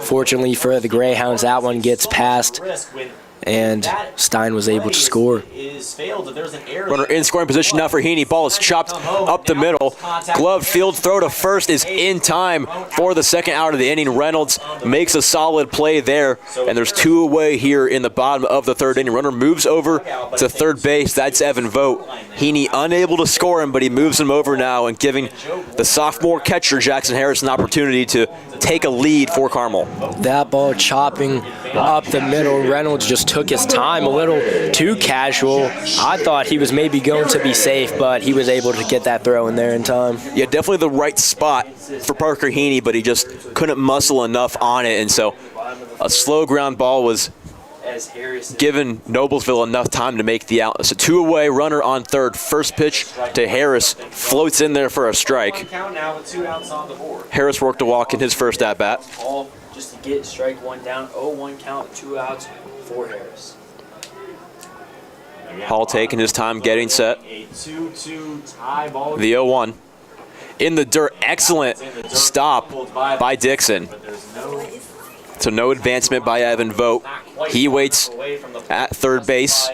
fortunately for the Greyhounds, that one gets past, and Stein was able to score. Runner in scoring position now for Heaney. Ball is chopped up the middle. Glove field throw to first is in time for the second out of the inning. Reynolds makes a solid play there, and there's 2 away here in the bottom of the third inning. Runner moves over to third base. That's Evan Vogt. Heaney unable to score him, but he moves him over now and giving the sophomore catcher Jackson Harris an opportunity to take a lead for Carmel. That ball chopping up the middle. Reynolds just took his time, a little too casual. I thought he was maybe going to be safe, but he was able to get that throw in there in time. Yeah, definitely the right spot for Parker Heaney, but he just couldn't muscle enough on it, and so a slow ground ball was given Noblesville enough time to make the out. So 2 away, runner on third. First pitch to Harris, floats in there for a strike. Harris worked a walk in his first at-bat. All just to get strike 1 down, 0-1 count, 2 outs for Harris. Hall taking his time getting set. A 2-2 tie ball. The 0-1. In the dirt, excellent stop by Dixon. So no advancement by Evan Vogt. He waits at third base.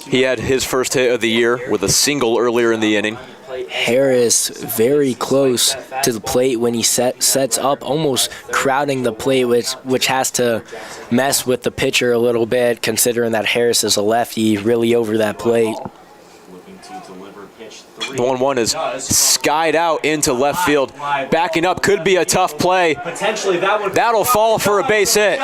He had his first hit of the year with a single earlier in the inning. Harris very close to the plate when he sets up, almost crowding the plate, which has to mess with the pitcher a little bit, considering that Harris is a lefty, really over that plate. The 1-1 is skied out into left field. Backing up could be a tough play. That'll fall for a base hit.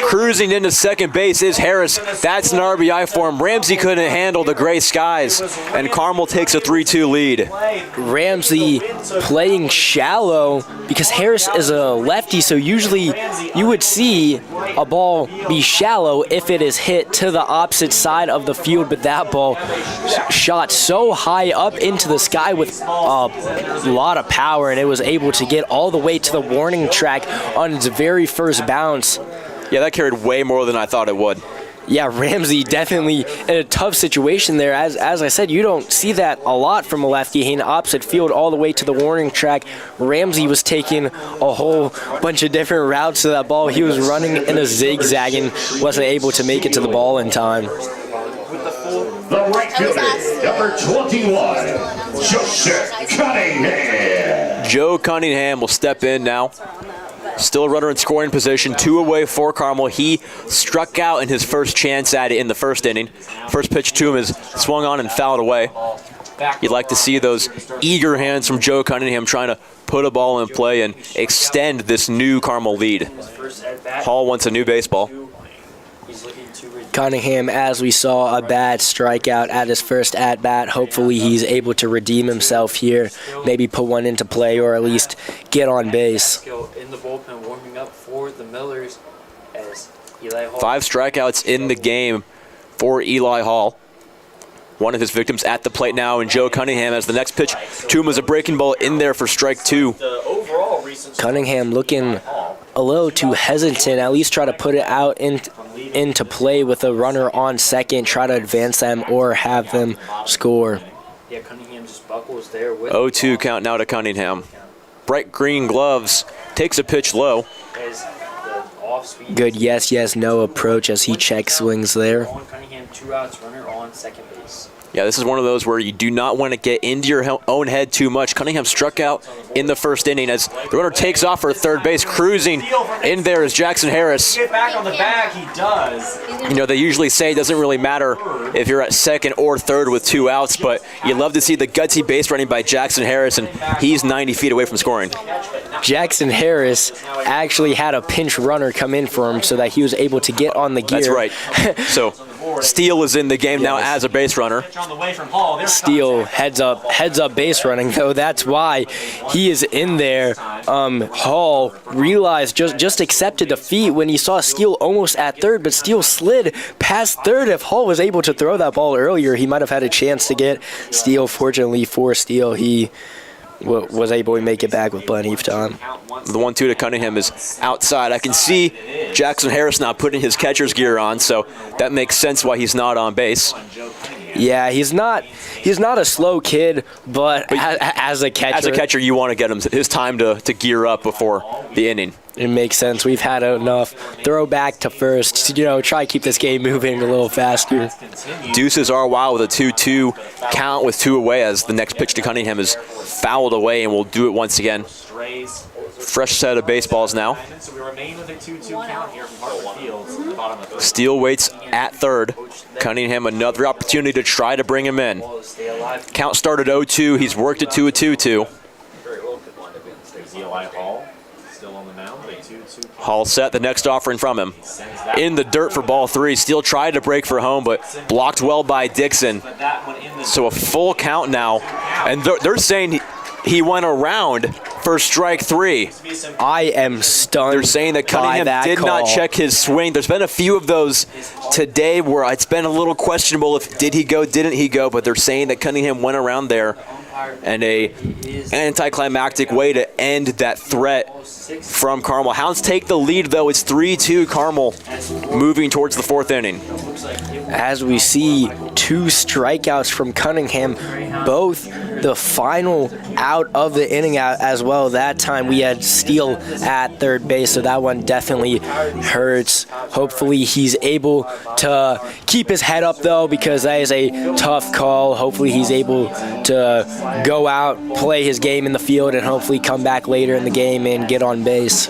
Cruising into second base is Harris. That's an RBI for him. Ramsey couldn't handle the gray skies, and Carmel takes a 3-2 lead. Ramsey playing shallow because Harris is a lefty, so usually you would see a ball be shallow if it is hit to the opposite side of the field, but that ball shot so high up into the sky with a lot of power, and it was able to get all the way to the warning track on its very first bounce. Yeah, that carried way more than I thought it would. Yeah, Ramsey definitely in a tough situation there. As I said, you don't see that a lot from a lefty in opposite field all the way to the warning track. Ramsey was taking a whole bunch of different routes to that ball. He was running in a zigzag and wasn't able to make it to the ball in time. The right fielder, number 21, Joseph Cunningham. Joe Cunningham will step in now. Still a runner in scoring position, 2 away for Carmel. He struck out in his first chance at it in the first inning. First pitch to him is swung on and fouled away. You'd like to see those eager hands from Joe Cunningham trying to put a ball in play and extend this new Carmel lead. Hall wants a new baseball. Cunningham, as we saw, a bad strikeout at his first at-bat. Hopefully he's able to redeem himself here, maybe put one into play or at least get on base. In the bullpen warming up for the Millers as Eli Hall. 5 strikeouts in the game for Eli Hall. One of his victims at the plate now, and Joe Cunningham as the next pitch to him is a breaking ball in there for strike 2. Cunningham looking a little too hesitant, at least try to put it out into play with a runner on second, try to advance them or have them score. Yeah, Cunningham just buckles there with 0-2 count now to Cunningham. Bright green gloves, takes a pitch low. as the off-speed. Good yes, no approach as he check swings there. Cunningham, 2 outs, runner on second base. Yeah, this is one of those where you do not want to get into your own head too much. Cunningham struck out in the first inning as the runner takes off for third base. Cruising in there is Jackson Harris. Get back on the bag, he does. You know, they usually say it doesn't really matter if you're at second or third with 2 outs, but you love to see the gutsy base running by Jackson Harris, and he's 90 feet away from scoring. Jackson Harris actually had a pinch runner come in for him so that he was able to get on the gear. That's right. So Steele is in the game now as a base runner. Steele heads up base running, though. That's why he is in there. Hall realized, just accepted defeat when he saw Steele almost at third, but Steele slid past third. If Hall was able to throw that ball earlier, he might have had a chance to get Steele. Fortunately for Steele, he was able to make it back with plenty of time. The 1-2 to Cunningham is outside. I can see Jackson Harris now putting his catcher's gear on, so that makes sense why he's not on base. Yeah, he's not a slow kid, but as a catcher, you want to get him his time to gear up before the inning. It makes sense. We've had enough. Throw back to first. Try to keep this game moving a little faster. Deuces are wild with a 2-2 count with 2 away as the next pitch to Cunningham is fouled away, and we'll do it once again. Fresh set of baseballs now. So we remain with a 2-2 count here from Hartman Field in the bottom of the Steele waits at third. Cunningham another opportunity to try to bring him in. Count started 0-2. He's worked it to a 2-2. Eli Hall still on the mound. A 2-2. Hall set the next offering from him. In the dirt for ball 3. Steele tried to break for home, but blocked well by Dixon. So a full count now. And they're saying he went around for strike 3. I am stunned. They're saying that Cunningham did not check his swing. There's been a few of those today where it's been a little questionable if did he go, didn't he go, but they're saying that Cunningham went around there, and an anticlimactic way to end that threat from Carmel. Hounds take the lead, though. It's 3-2 Carmel, moving towards the 4th inning. As we see 2 strikeouts from Cunningham, both the final out of the inning as well. That time we had Steele at third base, so that one definitely hurts. Hopefully he's able to keep his head up, though, because that is a tough call. Hopefully he's able to go out, play his game in the field, and hopefully come back later in the game and get on base.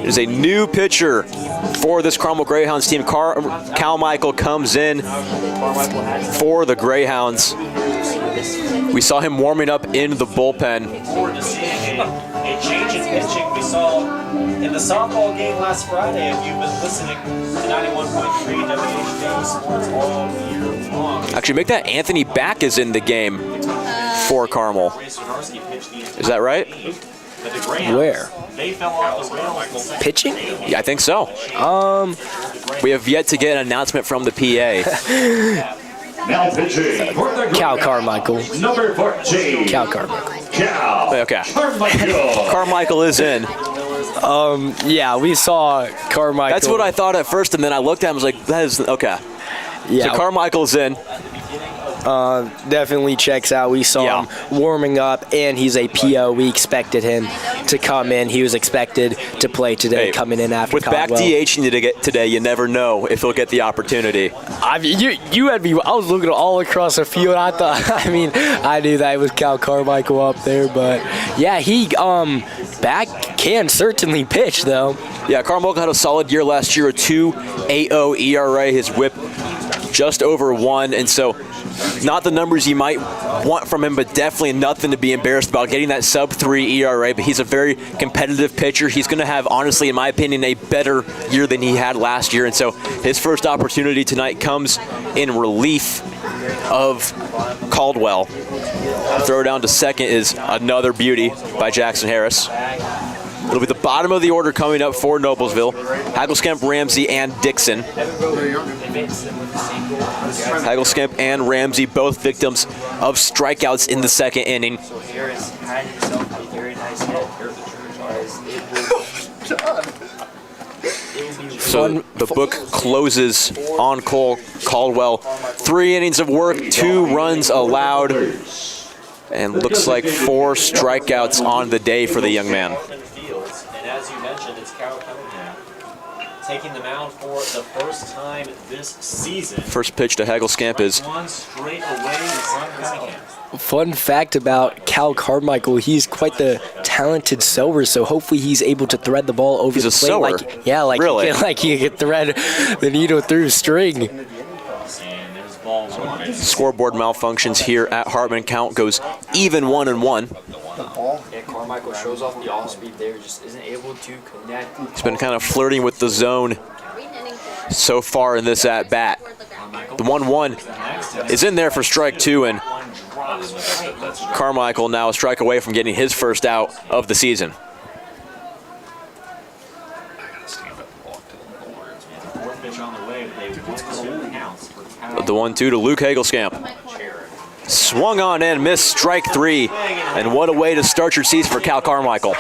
There's a new pitcher for this Carmel Greyhounds team. Cal Michael comes in for the Greyhounds. We saw him warming up in the bullpen. Forward to seeing a change in pitching we saw in the softball game last Friday. If you've been listening to 91.3 WHJ Sports all year long. Actually, make that Anthony Back is in the game for Carmel. Is that right? Where? They fell off the rails. Pitching? Yeah, I think so. We have yet to get an announcement from the PA. Now pitching for the Cal Carmichael. number 14. Cal Carmichael. Cal Okay. Carmichael. Carmichael is in. Yeah, we saw Carmichael. That's what I thought at first, and then I looked at him and was like, that is, okay. Yeah, So Carmichael's in. definitely checks out. We saw him warming up, and he's a PO. We expected him to come in. He was expected to play today, coming in after With back Caldwell. DHing to get today, you never know if he'll get the opportunity. I mean, you had me. I was looking all across the field. I thought, I knew that it was Cal Carmichael up there, but yeah, he back can certainly pitch though. Yeah, Carmel had a solid year last year, a 2.80 ERA. His whip just over 1, and so not the numbers you might want from him, but definitely nothing to be embarrassed about, getting that sub-3 ERA. But he's a very competitive pitcher. He's going to have, honestly, in my opinion, a better year than he had last year. And so his first opportunity tonight comes in relief of Caldwell. Throw down to second is another beauty by Jackson Harris. It'll be the bottom of the order coming up for Noblesville. Hagelskamp, Ramsey, and Dixon. Hagelskamp and Ramsey, both victims of strikeouts in the 2nd inning. So Harris had himself a very nice hit. So the book closes on Caldwell. 3 innings of work, 2 runs allowed, and looks like 4 strikeouts on the day for the young man. And as you mentioned, it's Cal Cunningham taking the mound for the first time this season. First pitch to Hagelskamp is One straight away from Cunningham. Fun fact about Cal Carmichael, he's quite the talented sower, so hopefully he's able to thread the ball over He's the a plate. sower? Really? He can thread the needle through string. And there's ball 1. scoreboard malfunctions here at Hartman. Count goes even 1-1. Yeah, Carmichael shows off the off-speed there, just isn't able to connect. He's been kind of flirting with the zone so far in this at-bat. The 1-1 is in there for strike 2, and Carmichael now a strike away from getting his first out of the season. The 1-2 to Luke Hagelskamp. Swung on in, missed strike 3. And what a way to start your season for Cal Carmichael.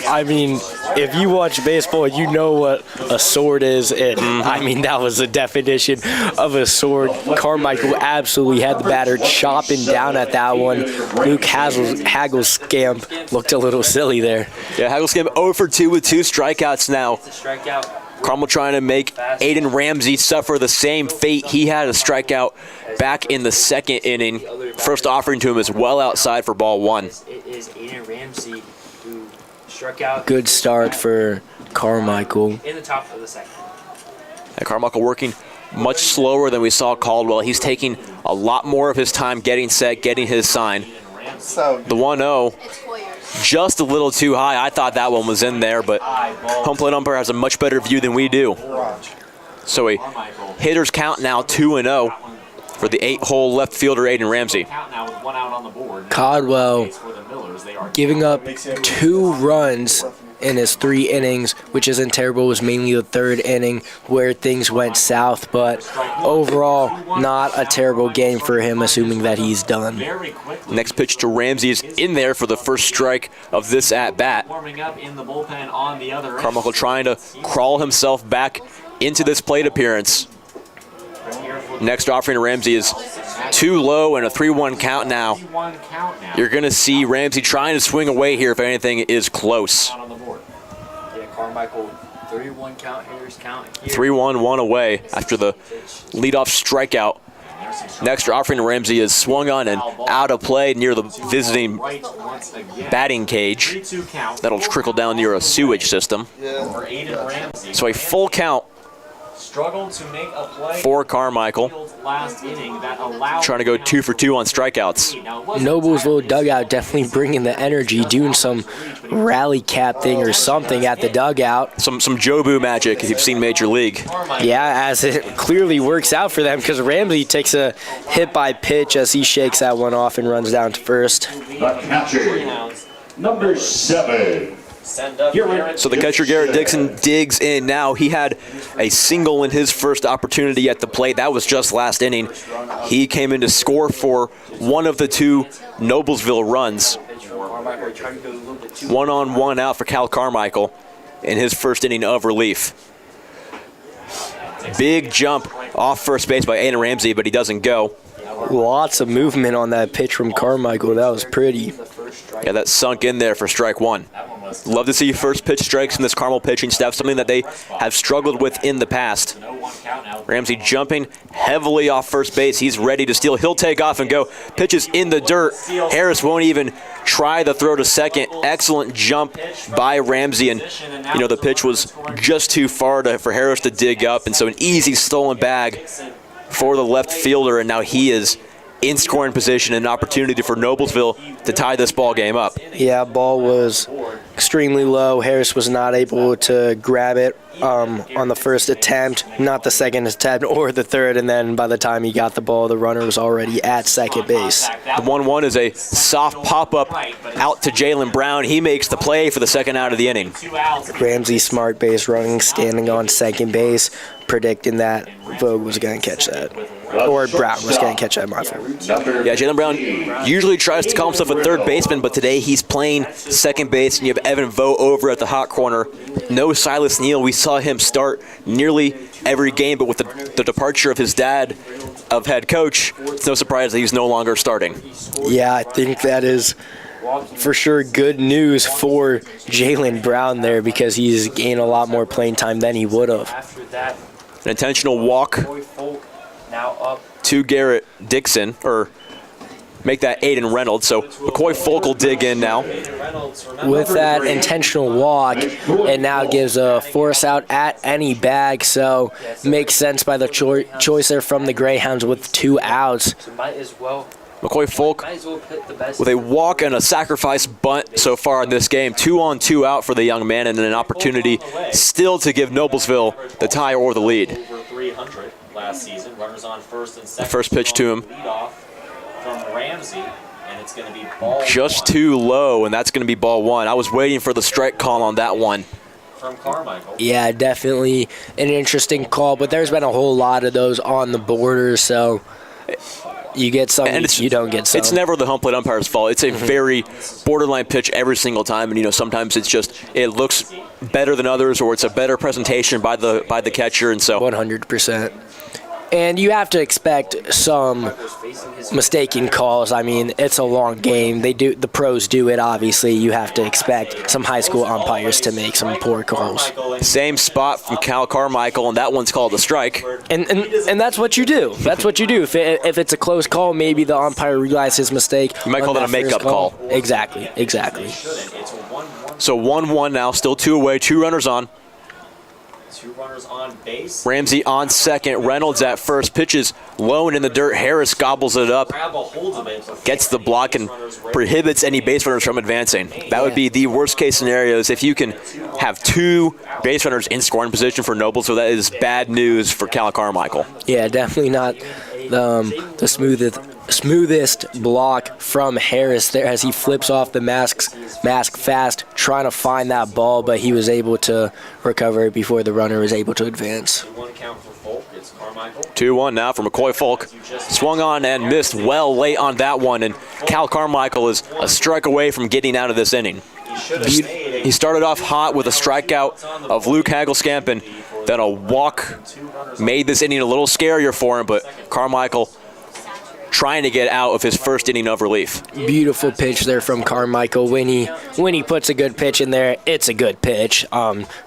I mean, if you watch baseball, you know what a sword is. And I mean, that was the definition of a sword. Carmichael absolutely had the batter chopping down at that one. Luke Hagelskamp looked a little silly there. Yeah, Hagelskamp 0 for 2 with 2 strikeouts now. Strikeout. Carmel trying to make Aiden Ramsey suffer the same fate. He had a strikeout back in the second inning. First offering to him is well outside for ball 1. It is Aiden Ramsey who struck out. Good start for Carmichael. In the top of the second. And Carmichael working much slower than we saw Caldwell. He's taking a lot more of his time getting set, getting his sign. The 1-0. It's Hoyers. Just a little too high. I thought that one was in there, but home plate umpire has a much better view than we do. So a hitter's count now 2-0 for the 8-hole left fielder Aiden Ramsey. Caldwell giving up 2 runs in his 3 innings, which isn't terrible. It was mainly the 3rd inning where things went south, but overall, not a terrible game for him, assuming that he's done. Next pitch to Ramsey is in there for the first strike of this at-bat. Carmichael trying to crawl himself back into this plate appearance. Next offering to Ramsey is too low and a 3-1 count now. You're going to see Ramsey trying to swing away here if anything is close. Yeah, Carmichael 3-1 count, hitters count here. 3-1, 1 away after the leadoff strikeout. Next offering to Ramsey is swung on and out of play near the visiting batting cage. That'll trickle down near a sewage system. So a full count for Carmichael. Trying to go 2 for 2 on strikeouts. Noblesville dugout definitely bringing the energy, doing some rally cap thing or something at the dugout. Some Jobu magic if you've seen Major League. Yeah, as it clearly works out for them because Ramsey takes a hit by pitch as he shakes that one off and runs down to first. The catcher, number 7. So the catcher Garrett Dixon digs in now. He had a single in his first opportunity at the plate. That was just last inning. He came in to score for one of the 2 Noblesville runs. 1-on-1 out for Cal Carmichael in his first inning of relief. Big jump off first base by Aiden Ramsey, but he doesn't go. Lots of movement on that pitch from Carmichael. That was pretty. Yeah, that sunk in there for strike 1. Love to see first pitch strikes from this Carmel pitching staff, something that they have struggled with in the past. Ramsey jumping heavily off first base. He's ready to steal. He'll take off and go. Pitches in the dirt. Harris won't even try the throw to second. Excellent jump by Ramsey, and the pitch was just too far for Harris to dig up, and so an easy stolen bag for the left fielder, and now he is in scoring position, an opportunity for Noblesville to tie this ball game up. Yeah, ball was extremely low. Harris was not able to grab it on the first attempt, not the second attempt or the third, and then by the time he got the ball, the runner was already at second base. The 1-1 is a soft pop-up out to Jalen Brown. He makes the play for the second out of the inning. Ramsey smart base running, standing on second base, predicting that Vogue was going to catch that. Or Brown was going to catch that, my fault. Yeah, Jalen Brown usually tries to call himself a third baseman, but today he's playing second base, and you have Evan Vogt over at the hot corner. No Silas Neal. We saw him start nearly every game, but with the departure of his dad, of head coach, it's no surprise that he's no longer starting. Yeah, I think that is for sure good news for Jalen Brown there because he's gained a lot more playing time than he would have. An intentional walk to Garrett Dixon, or make that Aiden Reynolds. So McCoy Folk will dig in now. With that intentional walk, it now gives a force out at any bag, so makes sense by the choice there from the Greyhounds with 2 outs. McCoy Folk with a walk and a sacrifice bunt so far in this game. 2 on 2 out for the young man, and an opportunity still to give Noblesville the tie or the lead. Over 300 last season. Runners on first and second. The first pitch to him. From Ramsey, and it's going to be ball just 1. Too low, and that's going to be ball 1. I was waiting for the strike call on that one. From Carmichael. Yeah, definitely an interesting call, but there's been a whole lot of those on the border, so You get some, and you don't get some. It's never the home plate umpire's fault. It's a very borderline pitch every single time, and sometimes it's just it looks better than others, or it's a better presentation by the catcher, and so 100%. And you have to expect some mistaken calls. I mean, it's a long game. The pros do it, obviously. You have to expect some high school umpires to make some poor calls. Same spot from Cal Carmichael, and that one's called a strike. And that's what you do. That's what you do. If it's a close call, maybe the umpire realizes his mistake. You might call that a makeup call. Exactly. So 1-1 now, still 2 away, 2 runners on. 2 runners on base. Ramsey on second, Reynolds at first, pitches low and in the dirt. Harris gobbles it up, Grab a hold of it. gets the block, and prohibits any base runners from advancing. That would be the worst case scenarios. If you can have 2 base runners in scoring position for Noblesville, that is bad news for Cal Carmichael. Yeah, definitely not the smoothest block from Harris there as he flips off the mask fast, trying to find that ball, but he was able to recover it before the runner was able to advance. 1 count for Folk. It's Carmichael. 2-1 now for McCoy Folk. Swung on and missed well late on that one, and Cal Carmichael is a strike away from getting out of this inning. He started off hot with a strikeout of Luke Hagelskamp, and then a walk made this inning a little scarier for him, but Carmichael trying to get out of his first inning of relief. Beautiful pitch there from Carmichael. When he puts a good pitch in there, it's a good pitch.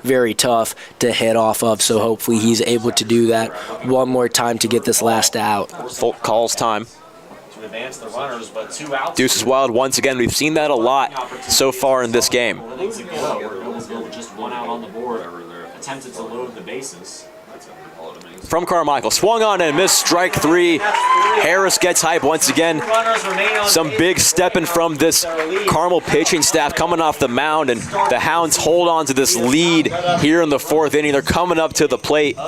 Very tough to hit off of, so hopefully he's able to do that one more time to get this last out. Folk calls time. To advance the runners, but 2 outs. Deuce is wild once again. We've seen that a lot so far in this game. Just 1 out on the board. Attempted to load the bases. From Carmichael, swung on and missed, strike 3. Harris gets hype once again. Some big stepping from this Carmel pitching staff coming off the mound, and the Hounds hold on to this lead here in the 4th inning. They're coming up to the plate,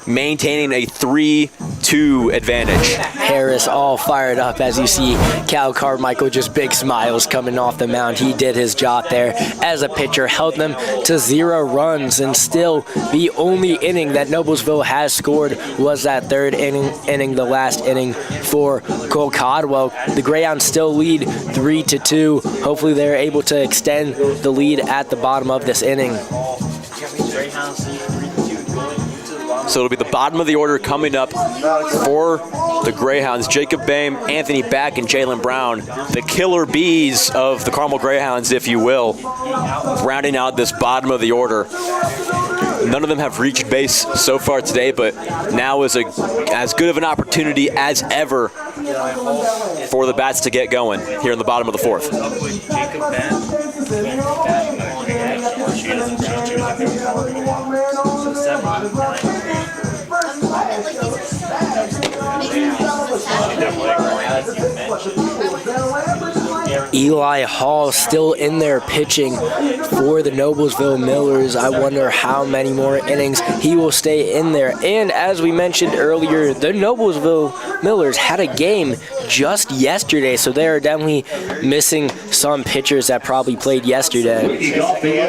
maintaining a 3-2 advantage. Harris all fired up as you see Cal Carmichael, just big smiles coming off the mound. He did his job there as a pitcher, held them to 0 runs, and still the only inning that Noblesville has scored was that 3rd inning, the last inning for Cole Codwell. The Greyhounds still lead 3-2. Hopefully they're able to extend the lead at the bottom of this inning. So it'll be the bottom of the order coming up for the Greyhounds. Jacob Boehm, Anthony Back, and Jalen Brown, the killer bees of the Carmel Greyhounds, if you will, rounding out this bottom of the order. None of them have reached base so far today, but now is as good of an opportunity as ever for the bats to get going here in the bottom of the 4th. Eli Hall still in there pitching for the Noblesville Millers. I wonder how many more innings he will stay in there. And as we mentioned earlier, the Noblesville Millers had a game just yesterday, so they are definitely missing some pitchers that probably played yesterday.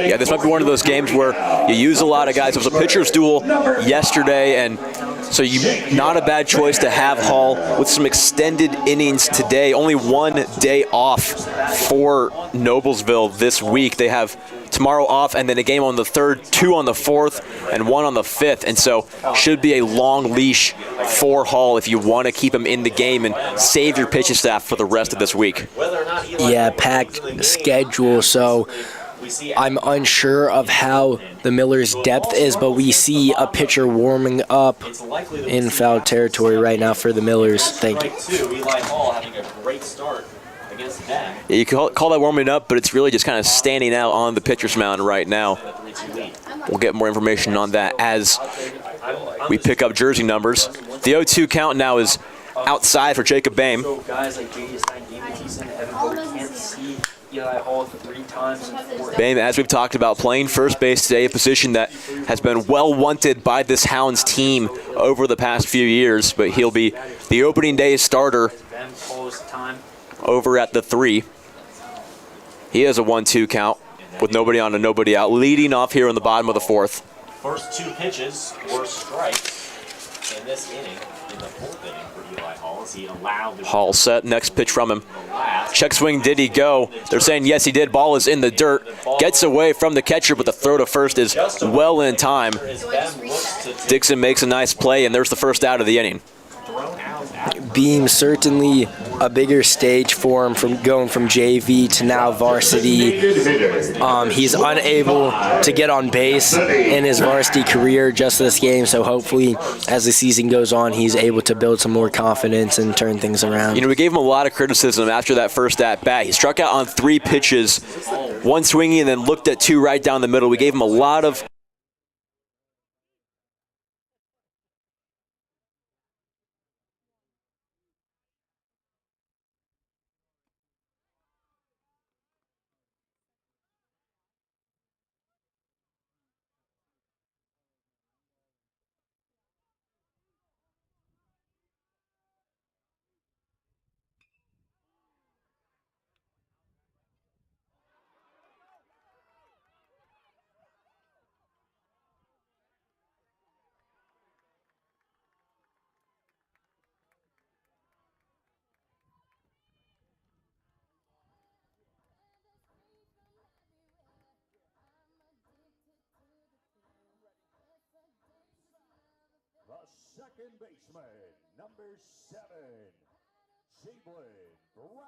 Yeah, this might be one of those games where you use a lot of guys. It was a pitcher's duel yesterday, and so not a bad choice to have Hall with some extended innings today. Only 1 day off for Noblesville this week. They have tomorrow off, and then a game on the 3rd, 2 on the 4th, and 1 on the 5th. And so should be a long leash for Hall if you want to keep him in the game and save your pitching staff for the rest of this week. Yeah, packed schedule, so I'm unsure of how the Millers' depth is, but we see a pitcher warming up in foul territory right now for the Millers. Thank you. Eli Hall having a great start against them. Yeah, you can call that warming up, but it's really just kind of standing out on the pitcher's mound right now. We'll get more information on that as we pick up jersey numbers. The 0-2 count now is outside for Jacob Boehm. So guys like J.D. Stein, David Thiessen, Evan Hope can't see Eli Hall 3 times in 4 innings. Boehm, as we've talked about, playing first base today, a position that has been well wanted by this Hounds team over the past few years, but he'll be the opening day starter over at the 3. He has a 1-2 count with nobody on and nobody out, leading off here in the bottom of the 4th. First 2 pitches were strikes. in this inning, in the fourth inning for Eli Hall, as he allowed the Hall set, next pitch from him. last. Check swing, did he go? They're saying yes, he did. Ball is in the dirt. Gets away from the catcher, but the throw to first is well in time. As Ben looks to take Dixon makes a nice play, and there's the first out of the inning. thrown out at Beam certainly a bigger stage for him from going from JV to now varsity. He's unable to get on base in his varsity career just this game, so hopefully as the season goes on, he's able to build some more confidence and turn things around. You know, we gave him a lot of criticism after that first at-bat. He struck out on 3 pitches, 1 swinging, and then looked at 2 right down the middle. We gave him a lot of The second baseman, number 7, Jalen Brown.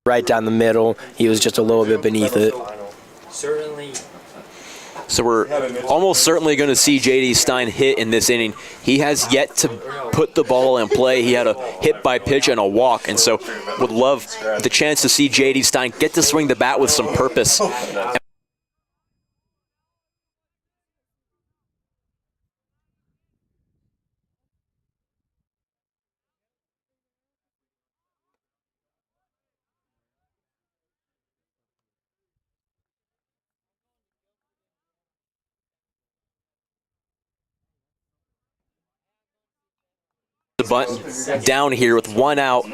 Right down the middle, he was just a little bit beneath it. Certainly, So we're almost certainly going to see J.D. Stein hit in this inning. He has yet to put the ball in play. He had a hit by pitch and a walk, and so would love the chance to see J.D. Stein get to swing the bat with some purpose. The bunt down here with 1 out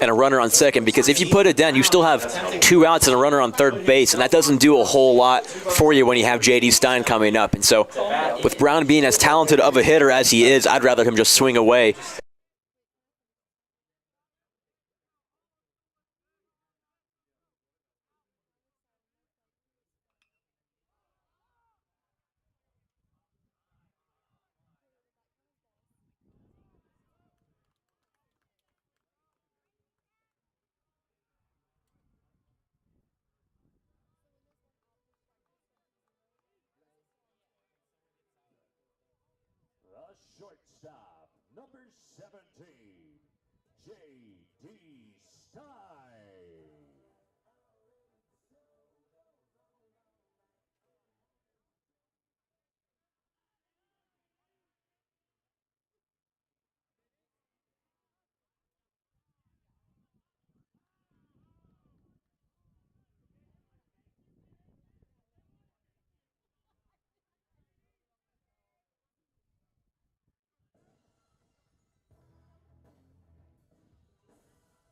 and a runner on second, because if you put it down, you still have 2 outs and a runner on third base, and that doesn't do a whole lot for you when you have J.D. Stein coming up. And so with Brown being as talented of a hitter as he is, I'd rather him just swing away. The shortstop, number 17, J.D. Stein.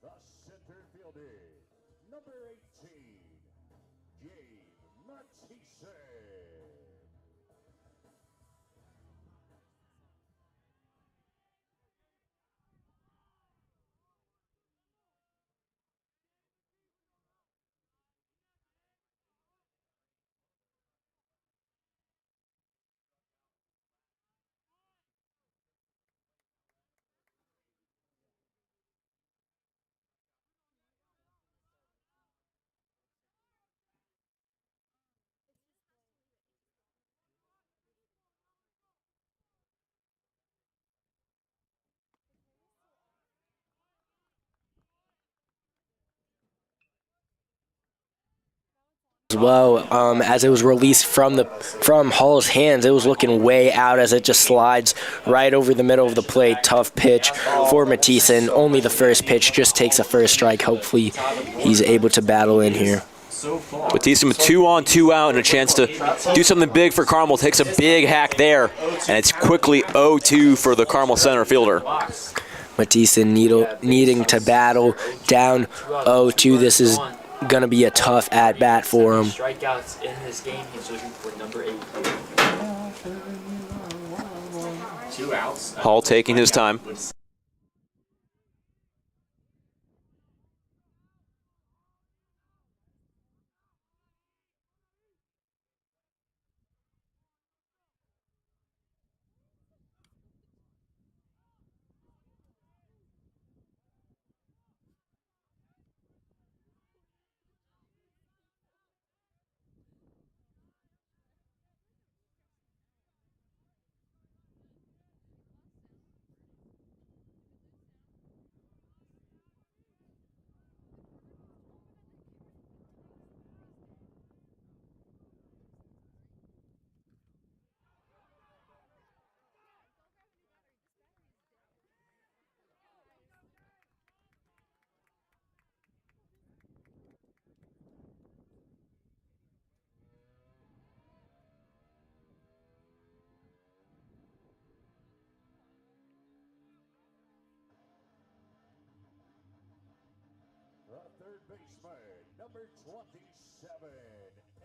The center fielder, number 18, Gabe Matisse. as well. As it was released from Hall's hands, it was looking way out as it just slides right over the middle of the plate. Tough pitch for Mathisen. Only the first pitch, just takes a first strike. Hopefully he's able to battle in here. Mathisen with 2 on, 2 out, and a chance to do something big for Carmel. Takes a big hack there, and it's quickly 0-2 for the Carmel center fielder. Mathisen needing to battle down 0-2. This is going to be a tough at-bat for him. Strikeouts in this game, he's looking for number 8. 2 outs. Hall taking his time. Third baseman, number 27,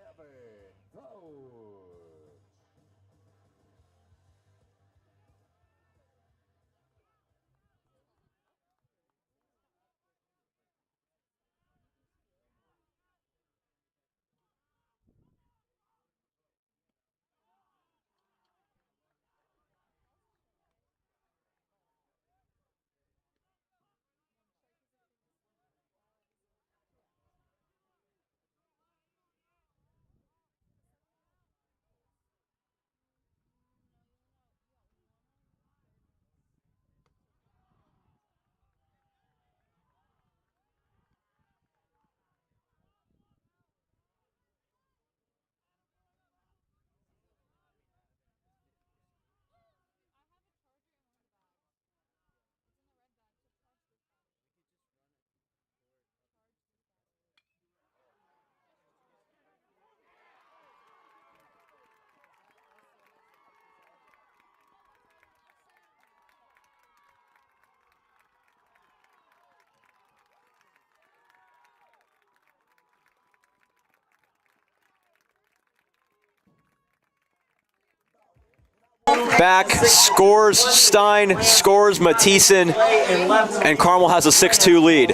Evan Vogt. Back, scores Stein, scores Mathisen, and Carmel has a 6-2 lead.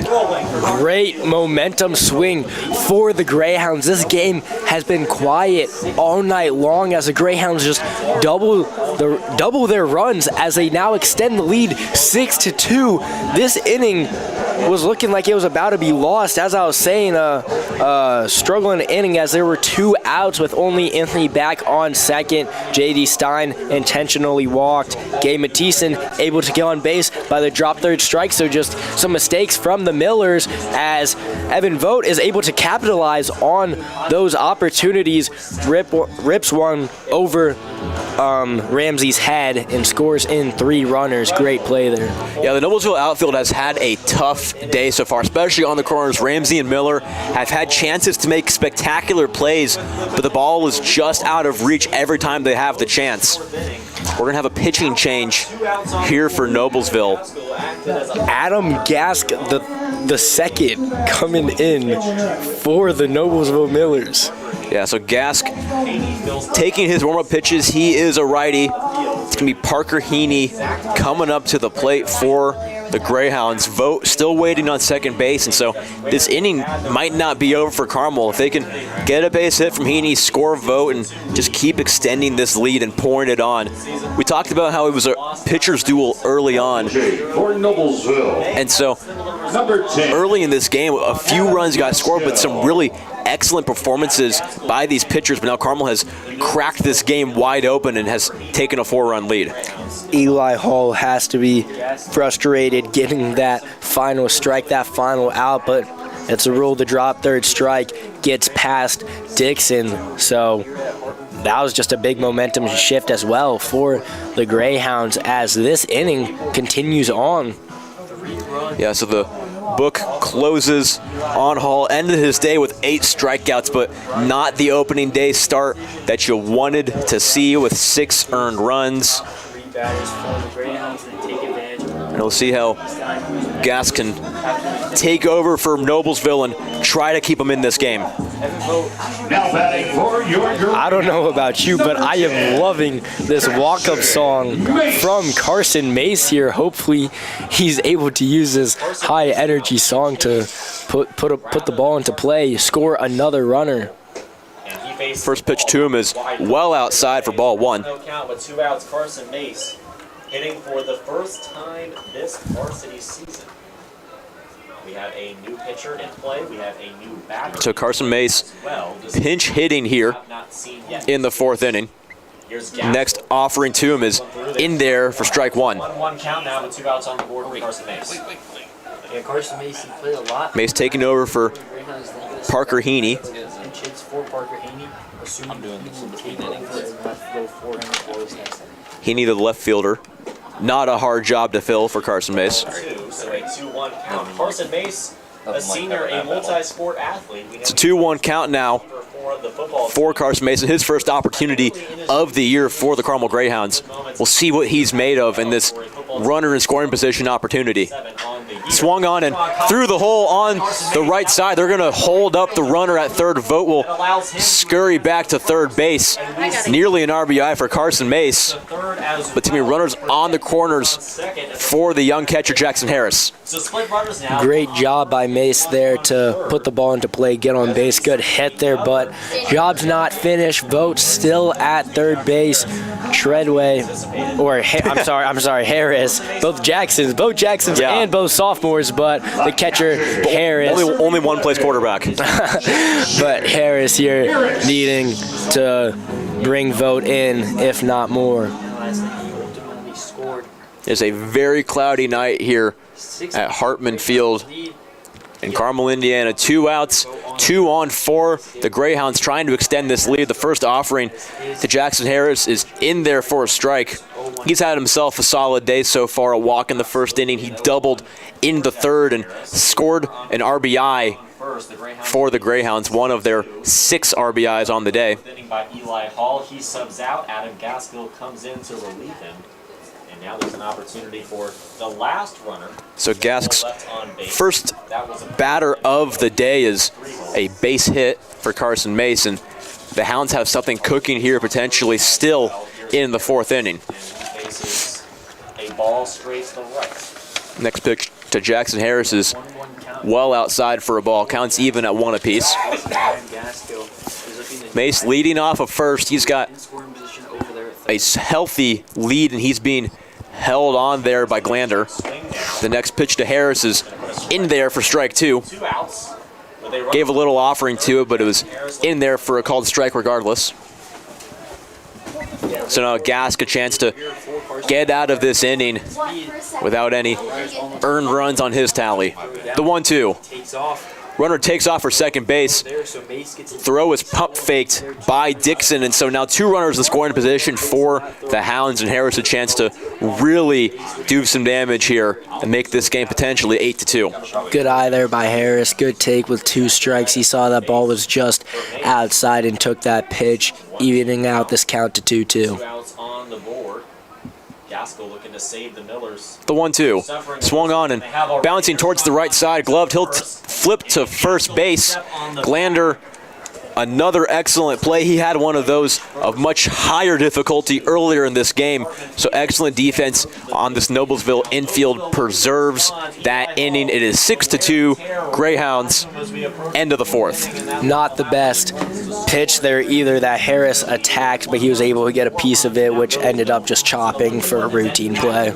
Great momentum swing for the Greyhounds. This game has been quiet all night long as the Greyhounds just double their runs as they now extend the lead 6-2. This inning was looking like it was about to be lost. As I was saying, struggling inning as there were 2 outs with only Anthony back on second. J.D. Stein intentionally walked. Gabe Mathisen able to get on base by the drop third strike, so just some mistakes from the Millers as Evan Vogt is able to capitalize on those opportunities. Rips one over Ramsey's head and scores in 3 runners. Great play there. Yeah, the Noblesville outfield has had a tough day so far, especially on the corners. Ramsey and Miller have had chances to make spectacular plays, but the ball is just out of reach every time they have the chance. We're going to have a pitching change here for Noblesville. Adam Gask, the second, coming in for the Noblesville Millers. Yeah, so Gask taking his warm-up pitches. He is a righty. It's going to be Parker Heaney coming up to the plate for the Greyhounds. Vogt still waiting on second base, and so this inning might not be over for Carmel. If they can get a base hit from Heaney, score Vogt, and just keep extending this lead and pouring it on. We talked about how it was a pitcher's duel early on. For Noblesville, And so number 10. early in this game, a few runs got scored, but some really excellent performances by these pitchers. But now Carmel has cracked this game wide open and has taken a 4-run lead. Eli Hall has to be frustrated getting that final strike, that final out, but it's a rule to drop third strike. gets past Dixon. So that was just a big momentum shift as well for the Greyhounds as this inning continues on. Yeah, so the book closes on Hall. Ended his day with 8 strikeouts, but not the opening day start that you wanted to see with 6 earned runs. And we'll see how Gas can take over for Noblesville and try to keep them in this game. Now batting for your I don't know about you, but I am loving this walk-up song from Carson Mace here. Hopefully he's able to use this high-energy song to put the ball into play, score another runner. First pitch to him is well outside for ball 1. No count with 2 outs. Carson Mace hitting for the first time this varsity season. We have a new pitcher in play. We have a new batter. So Carson Mace pinch hitting here in the 4th inning. Next offering to him is in there for strike 1. 1-1 count now with 2 outs on the board for Carson Mace. Yeah, Carson Mason played a lot. Mace taking over for Parker Heaney. Pinch hits for Parker Heaney. Assuming he will take over and left go for him for his next inning. Heaney, the left fielder. Not a hard job to fill for Carson Mace. So a 2-1 count. Carson Mace, a senior, a multi-sport athlete. It's a 2-1 count now for Carson Mason. His first opportunity of the year for the Carmel Greyhounds. We'll see what he's made of in this runner in scoring position opportunity. Swung on and through the hole on the right side. They're going to hold up the runner at third. Vogt will scurry back to third base. Nearly an RBI for Carson Mace. But to me, runners on the corners for the young catcher, Jackson Harris. Great job by Mace there to put the ball into play, get on base. Good hit there, but job's not finished. Vogt still at third base. Treadway, or I'm sorry, Harris. Both Jacksons and both sophomores, but the catcher Harris. Only one plays quarterback. But Harris here needing to bring Vogt in, if not more. It's a very cloudy night here at Hartman Field in Carmel, Indiana. 2 outs, 2 on 4. The Greyhounds trying to extend this lead. The first offering to Jackson Harris is in there for a strike. He's had himself a solid day so far. A walk in the first inning. He doubled in the third and scored an RBI for the Greyhounds, one of their 6 RBIs on the day. By Eli Hall, he subs out. Adam Gaskill comes in to relieve him. And now there's an opportunity for the last runner. So Gask's first batter of the day is a base hit for Carson Mason. The Hounds have something cooking here potentially still in the 4th inning. A ball straight to the right. Next pitch to Jackson Harris is well outside for a ball. Counts even at 1 apiece. Mace leading off of first. He's got a healthy lead, and he's being held on there by Glander. The next pitch to Harris is in there for strike 2. Gave a little offering to it, but it was in there for a called strike regardless. So now Gask a chance to get out of this inning without any earned runs on his tally. The 1-2. Runner takes off for second base. Throw is pump faked by Dixon, and so now 2 runners in scoring position for the Hounds, and Harris a chance to really do some damage here and make this game potentially 8-2. Good eye there by Harris. Good take with 2 strikes. He saw that ball was just outside and took that pitch, evening out this count to 2-2. 2 outs on the board. Gaskill looking to save the Millers. The 1-2. Swung on and bouncing towards the right side. Gloved. He'll flip to first base. Glander, another excellent play. He had one of those of much higher difficulty earlier in this game. So excellent defense on this Noblesville infield preserves that inning. It is 6-2 Greyhounds, end of the 4th. Not the best pitch there either that Harris attacked, but he was able to get a piece of it, which ended up just chopping for a routine play.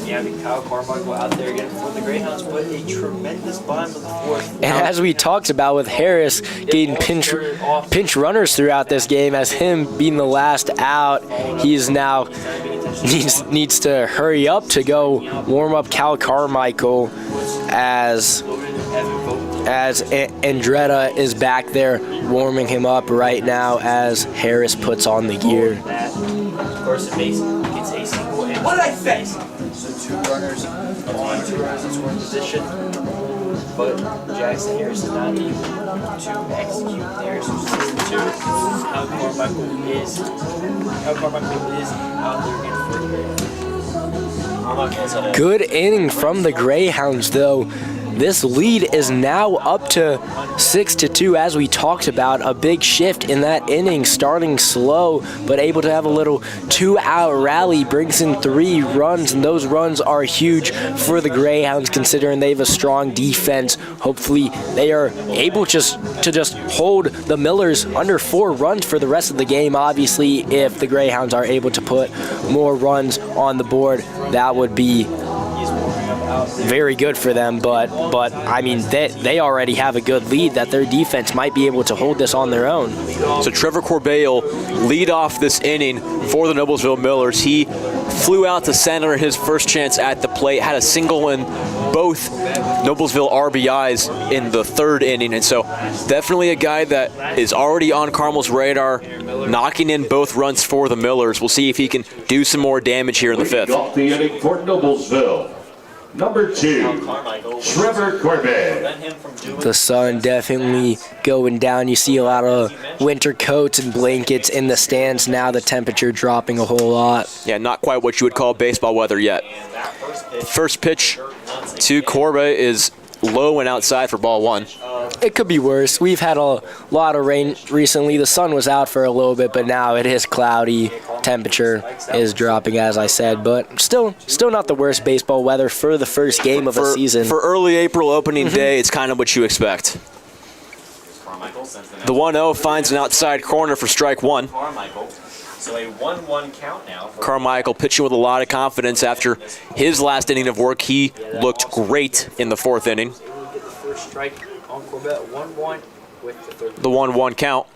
Yeah, I mean, Kyle Carmichael out there again for the Greyhounds, but a tremendous bottom of the 4th. And as we talked about with Harris getting pinch runners throughout this game, as him being the last out, he's now needs to hurry up to go warm up Cal Carmichael as as Andretta is back there warming him up right now as Harris puts on the gear. First base gets a single and what did I say? So 2 runners on 2 runners in scoring position, but Jackson Harris is not able to execute there. So 6-2. How Carmichael is out there in front. Good inning from the Greyhounds, though. This lead is now up to 6-2, as we talked about. A big shift in that inning, starting slow, but able to have a little 2-out rally, brings in 3 runs, and those runs are huge for the Greyhounds, considering they have a strong defense. Hopefully, they are able to just hold the Millers under 4 runs for the rest of the game. Obviously, if the Greyhounds are able to put more runs on the board, that would be very good for them, but I mean, they already have a good lead that their defense might be able to hold this on their own. So Trevor Corbeil lead off this inning for the Noblesville Millers. He flew out to center in his first chance at the plate, had a single in both Noblesville RBIs in the 3rd inning, and so definitely a guy that is already on Carmel's radar, knocking in both runs for the Millers. We'll see if he can do some more damage here in the 5th. Off the inning for Noblesville, number 2, Trevor Corbett. The sun definitely going down. You see a lot of winter coats and blankets in the stands now, the temperature dropping a whole lot. Yeah, not quite what you would call baseball weather yet. First pitch to Corbett is low and outside for ball 1. It could be worse. We've had a lot of rain recently. The sun was out for a little bit, but now it is cloudy. Temperature is dropping, as I said, but still not the worst baseball weather for the first game of a season. For early April opening day, it's kind of what you expect. The 1-0 finds an outside corner for strike 1. So a 1-1 count now. Carmichael pitching with a lot of confidence after his last inning of work. He looked great in the 4th inning. Get the first strike on Corbett, 1-1 with the 3rd. The 1-1 count.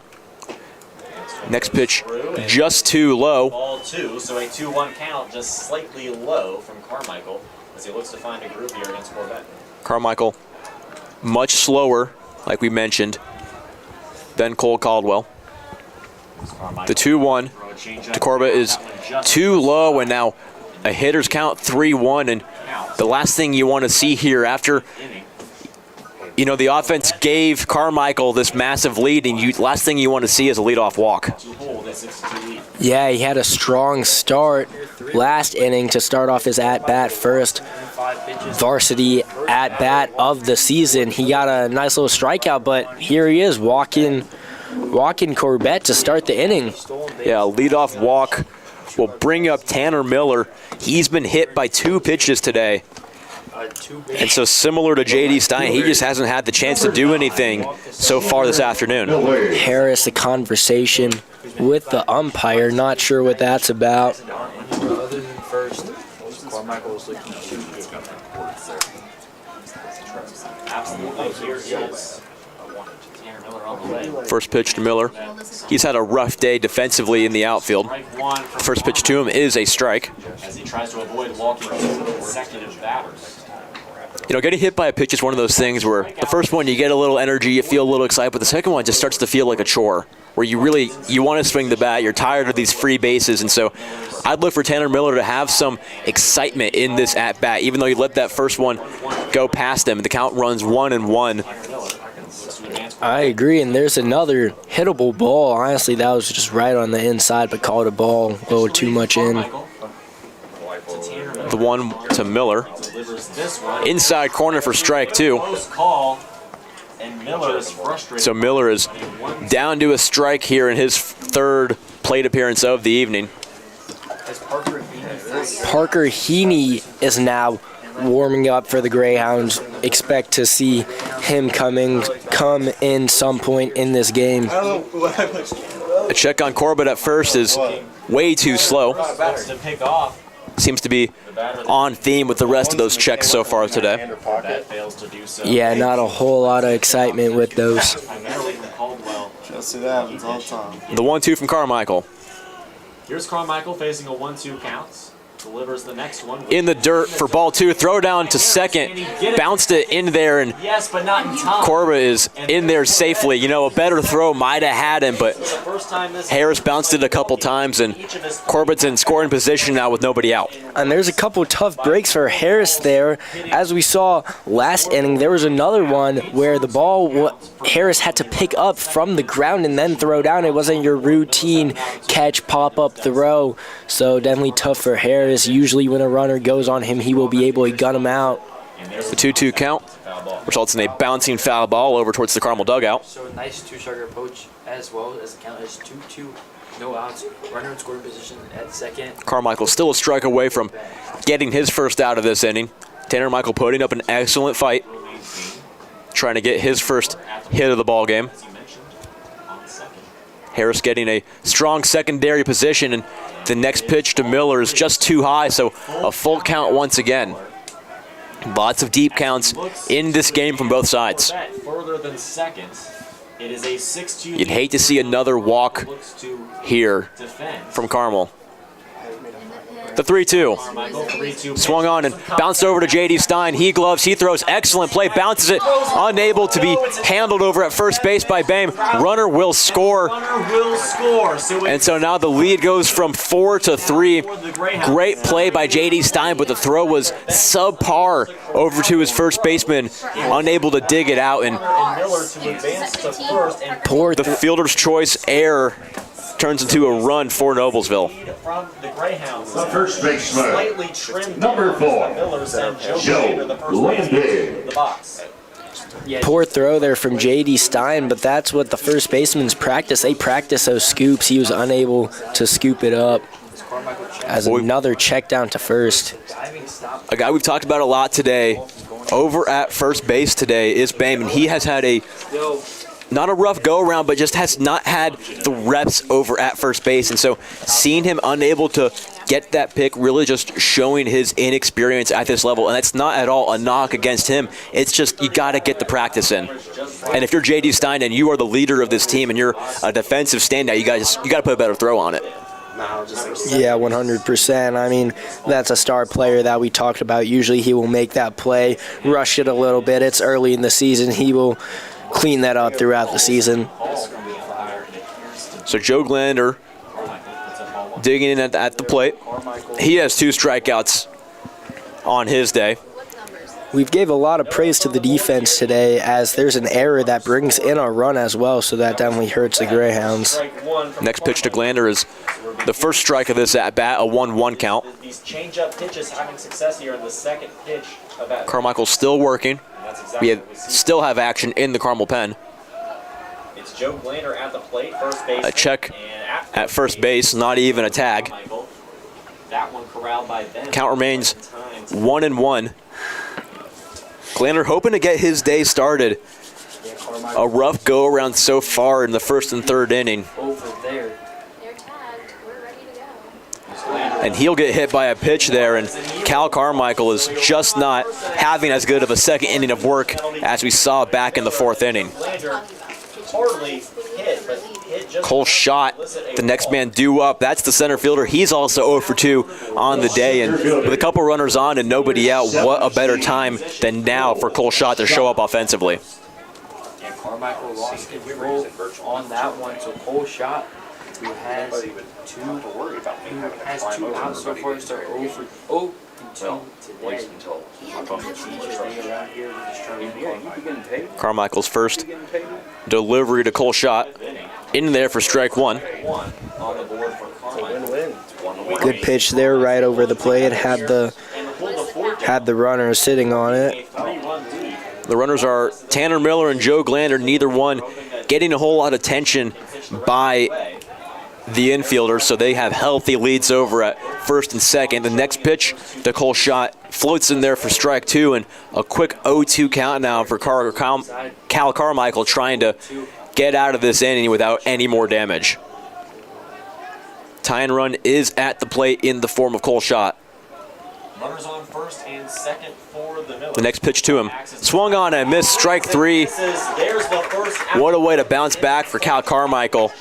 Next pitch just too low. Ball 2, so a 2-1 count, just slightly low from Carmichael as he looks to find a groove here against Corbett. Carmichael much slower, like we mentioned, than Cole Caldwell. The 2-1 to Corbett is too low, and now a hitter's count 3-1. And the last thing you want to see here after, you know, the offense gave Carmichael this massive lead, and last thing you want to see is a leadoff walk. Yeah, he had a strong start last inning to start off his at-bat, first varsity at-bat of the season. He got a nice little strikeout, but here he is walking Corbett to start the inning. Yeah, a leadoff walk will bring up Tanner Miller. He's been hit by 2 pitches today. And so similar to J.D. Stein, he just hasn't had the chance to do anything so far this afternoon. Harris, a conversation with the umpire. Not sure what that's about. Other than first, Carmichael was looking to absolutely. Here is Tanner Miller on the way. First pitch to Miller. He's had a rough day defensively in the outfield. First pitch to him is a strike. As he tries to avoid walking 2 consecutive batters. You know, getting hit by a pitch is one of those things where the first one you get a little energy, you feel a little excited, but the second one just starts to feel like a chore, where you want to swing the bat, you're tired of these free bases, and so I'd look for Tanner Miller to have some excitement in this at-bat, even though he let that first one go past him. The count runs 1-1. I agree, and there's another hittable ball. Honestly, that was just right on the inside, but called a ball a little too much in. The 1 to Miller. Inside corner for strike 2. So Miller is down to a strike here in his 3rd plate appearance of the evening. Parker Heaney is now warming up for the Greyhounds. Expect to see him come in some point in this game. A check on Corbett at first is way too slow. Seems to be on theme with the rest of those checks so far today. Yeah, not a whole lot of excitement with those. The 1-2 from Carmichael. Here's Carmichael facing a 1-2 count. delivers the next one. in the dirt for ball 2. Throw down to second. Bounced it in there, and Yes, but not in time. Corbett is in there safely. You know, a better throw might have had him, but The first time this Harris bounced it a couple times, and Corbett's in scoring position now with nobody out. And there's a couple tough breaks for Harris there. As we saw last inning, there was another one where the ball Harris had to pick up from the ground and then throw down. It wasn't your routine catch, pop up, throw. So definitely tough for Harris. Usually when a runner goes on him, he will be able to gun him out. The 2-2 count results in a bouncing foul ball over towards the Carmel dugout. So a nice two-strike approach as well as the count is 2-2. No outs. Runner in scoring position at second. Carmichael still a strike away from getting his first out of this inning. Tanner Michael putting up an excellent fight, trying to get his first hit of the ball game. Harris getting a strong secondary position, and the next pitch to Miller is just too high, so a full count once again. Lots of deep counts in this game from both sides. Further than second. It is a 6-2. You'd hate to see another walk Looks to here defend. from Carmel. The 3-2. Carmichael 3-2. Swung on and bounced over to J.D. Stein. He gloves, he throws, excellent play, bounces it, unable to be handled over at first base by Bame. Runner will score. Runner will score. And so now the lead goes from 4 to 3. Great play by J.D. Stein, but the throw was subpar over to his first baseman, unable to dig it out. And Miller to advance to first and the fielder's choice error turns into a run for Noblesville. from the Greyhounds. The first baseman, Slightly trimmed number down 4, by Millers and Joe Glander, the first baseman, Landy. in the box. Poor throw there from J.D. Stein, but that's what the first baseman's practice. They practice those scoops. He was unable to scoop it up as another check down to first. A guy we've talked about a lot today, over at first base today, is Bame, and he has had not a rough go-around, but just has not had the reps over at first base. And so seeing him unable to get that pick really just showing his inexperience at this level. And that's not at all a knock against him. It's just you got to get the practice in. And if you're J.D. Stein and you are the leader of this team and you're a defensive standout, you got to put a better throw on it. Yeah, 100%. I mean, that's a star player that we talked about. Usually he will make that play, rush it a little bit. It's early in the season. He will clean that up throughout the season. So Joe Glander digging in at the plate. He has 2 strikeouts on his day. We've gave a lot of praise to the defense today, as there's an error that brings in a run as well, so that definitely hurts the Greyhounds. Next pitch to Glander is the first strike of this at-bat, a 1-1 count. These change-up pitches having success here in the second pitch of that. Carmichael's still working. We still have action in the Carmel pen. It's Joe Glander at the plate, first base. A check at first base, not even a tag. That one corralled by Ben. Count remains 1-1. Glander hoping to get his day started. A rough go-around so far in the first and third inning. Over there. They're tagged. We're ready to go. And he'll get hit by a pitch there, and Cal Carmichael is just not having as good of a second inning of work as we saw back in the 4th inning. Hardly hit, but hit just Cole shot, the next man due up. That's the center fielder. He's also 0 for 2 on the day, and with a couple runners on and nobody out, what a better time than now for Cole Shot to show up offensively. And Carmichael lost control on that one, so Cole Shot, who has 2 outs so far, so 0 for 2 today. Carmichael's first delivery to Cole Shot, in there for strike 1. Good pitch there, right over the plate. Had the runner sitting on it. The runners are Tanner Miller and Joe Glander, neither one getting a whole lot of attention by the infielders, so they have healthy leads over at first and second. The next pitch to Cole Shot floats in there for strike 2, and a quick 0-2 count now for Cal Carmichael, trying to get out of this inning without any more damage. Tie and run is at the plate in the form of Cole Shot. Runners on first and second for the Millers. The next pitch to him. Swung on and missed, strike 3. There's the first out. What a way to bounce back for Cal Carmichael.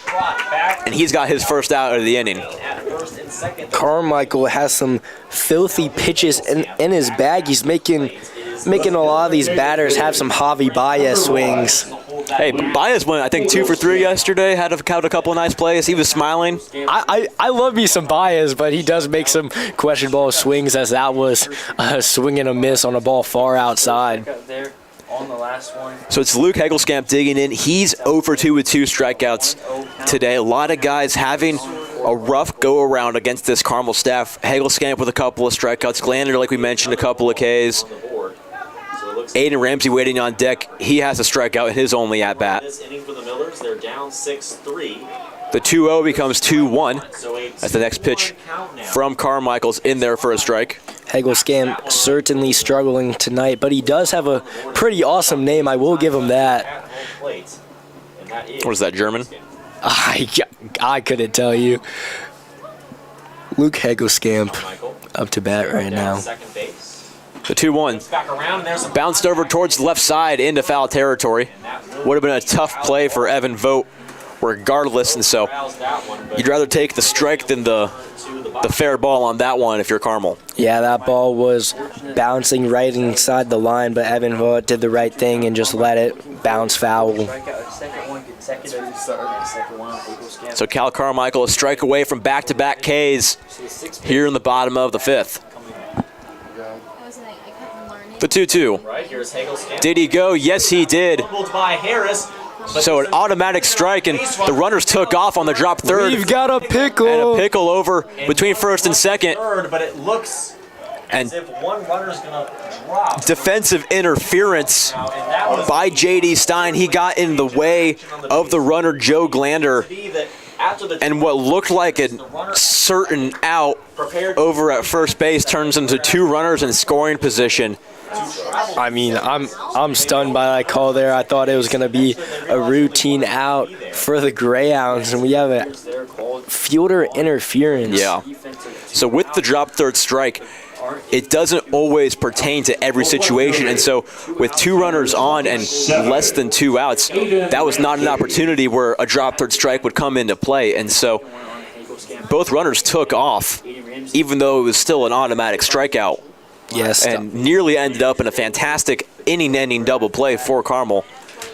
And he's got his first out of the inning. At first and second. Carmichael has some filthy pitches in his bag. He's making a lot of these batters have some Javi Baez swings. Hey, Baez went, I think, 2 for 3 yesterday. Had a couple of nice plays. He was smiling. I love me some Baez, but he does make some questionable swings, as that was a swing and a miss on a ball far outside. There on the last one. So it's Luke Hegelskamp digging in. He's 0 for 2 with 2 strikeouts today. A lot of guys having a rough go-around against this Carmel staff. Hegelskamp with a couple of strikeouts. Glander, like we mentioned, a couple of Ks. Aiden Ramsey waiting on deck. He has a strikeout in his only at-bat. This inning for the Millers, they're down 6-3. The 2-0 becomes 2-1. That's the next pitch from Carmichael's in there for a strike. Hegelskamp certainly struggling tonight, but he does have a pretty awesome name. I will give him that. What is that, German? I couldn't tell you. Luke Hegelskamp up to bat right now. The 2-1 bounced over towards the left side into foul territory. Would have been a tough play for Evan Vogt regardless, and so you'd rather take the strike than the fair ball on that one if you're Carmel. Yeah, that ball was bouncing right inside the line, but Evan Vogt did the right thing and just let it bounce foul. So Cal Carmichael a strike away from back-to-back Ks here in the bottom of the 5th. The 2-2. Did he go? Yes, he did. So an automatic strike, and the runners took off on the drop third. We've got a pickle. And a pickle over between first and second. But it looks as if one runner's going to drop. Defensive interference by J.D. Stein. He got in the way of the runner, Joe Glander. And what looked like a certain out over at first base turns into 2 runners in scoring position. I mean, I'm stunned by that call there. I thought it was going to be a routine out for the Greyhounds, and we have a fielder interference. Yeah. So with the drop third strike, it doesn't always pertain to every situation, and so with 2 runners on and less than 2 outs, that was not an opportunity where a drop third strike would come into play, and so both runners took off, even though it was still an automatic strikeout. Yes. And nearly ended up in a fantastic inning-ending double play for Carmel.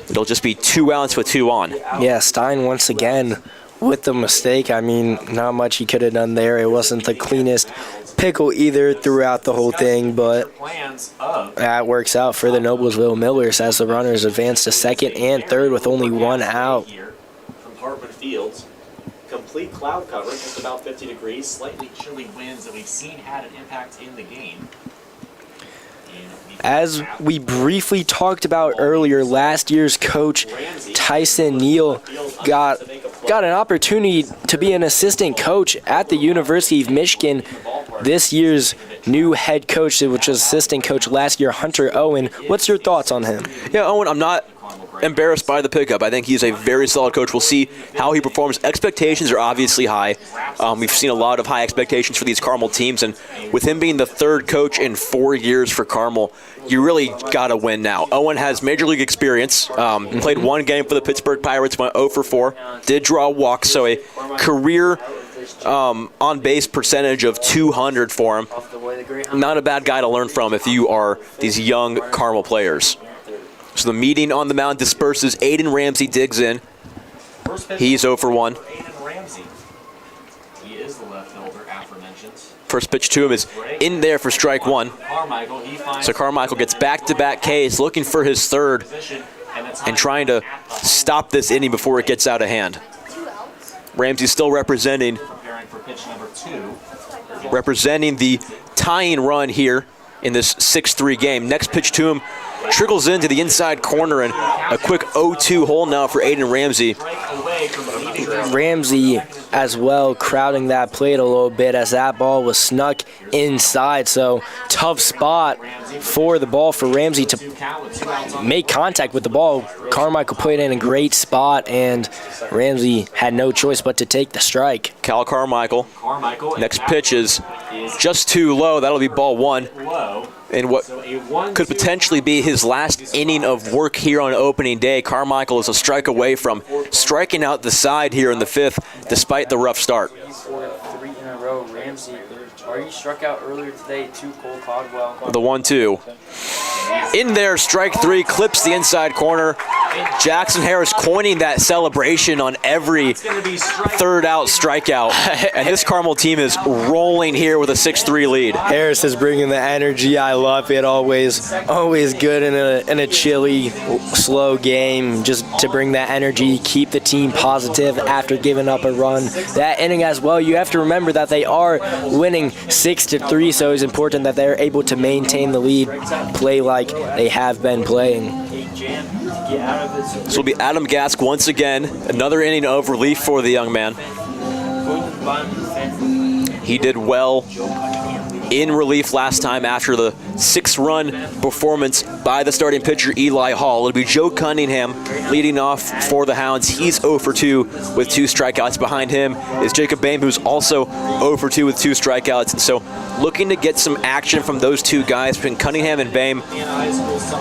It'll just be 2 outs with 2 on. Yeah, Stein once again with the mistake. I mean, not much he could have done there. It wasn't the cleanest pickle either throughout the whole thing, but that works out for the Noblesville Millers as the runners advance to second and third with only 1 out. From Hartman Field. Complete cloud cover, just about 50 degrees, slightly chilly winds that we've seen had an impact in the game. As we briefly talked about earlier, last year's coach Tyson Neal got an opportunity to be an assistant coach at the University of Michigan. This year's new head coach, which was assistant coach last year, Hunter Owen. What's your thoughts on him? Yeah, Owen, I'm not embarrassed by the pickup. I think he's a very solid coach. We'll see how he performs. Expectations are obviously high. We've seen a lot of high expectations for these Carmel teams, and with him being the 3rd coach in 4 years for Carmel, you really got to win now. Owen has Major League experience. Played 1 game for the Pittsburgh Pirates, went 0 for 4. Did draw a walk, so a career on-base percentage of 200 for him. Not a bad guy to learn from if you are these young Carmel players. So the meeting on the mound disperses. Aiden Ramsey digs in. He's 0 for 1. Aiden Ramsey. He is the left fielder, aforementioned. First pitch to him is in there for strike 1. So Carmichael gets back-to-back Ks, looking for his 3rd and trying to stop this inning before it gets out of hand. Ramsey's still representing the tying run here in this 6-3 game. Next pitch to him trickles into the inside corner, and a quick 0-2 hole now for Aiden Ramsey. Ramsey as well crowding that plate a little bit as that ball was snuck inside. So tough spot for the ball for Ramsey to make contact with the ball. Carmichael put it in a great spot, and Ramsey had no choice but to take the strike. Cal Carmichael. Next pitch is just too low. That'll be ball 1. Low. In what So a 1-2. could potentially be his last inning of work here on opening day. Carmichael is a strike away from striking out the side here in the 5th, despite the rough start. He scored 3 in a row. Ramsey, you struck out earlier today too. Cole Caldwell. The 1-2. In there, strike 3, clips the inside corner. Jackson Harris coining that celebration on every third out strikeout. And this Carmel team is rolling here with a 6-3 lead. Harris is bringing the energy. I love it. Always good in a chilly, slow game. Just to bring that energy, keep the team positive after giving up a run. That inning as well, you have to remember that they are winning 6-3, so it's important that they're able to maintain the lead, play like they have been playing. This will be Adam Gask once again. Another inning of relief for the young man. He did well in relief last time after the 6-run performance by the starting pitcher Eli Hall. It'll be Joe Cunningham leading off for the Hounds. He's 0 for 2 with 2 strikeouts. Behind him is Jacob Boehm, who's also 0 for 2 with 2 strikeouts. So looking to get some action from those 2 guys, between Cunningham and Boehm.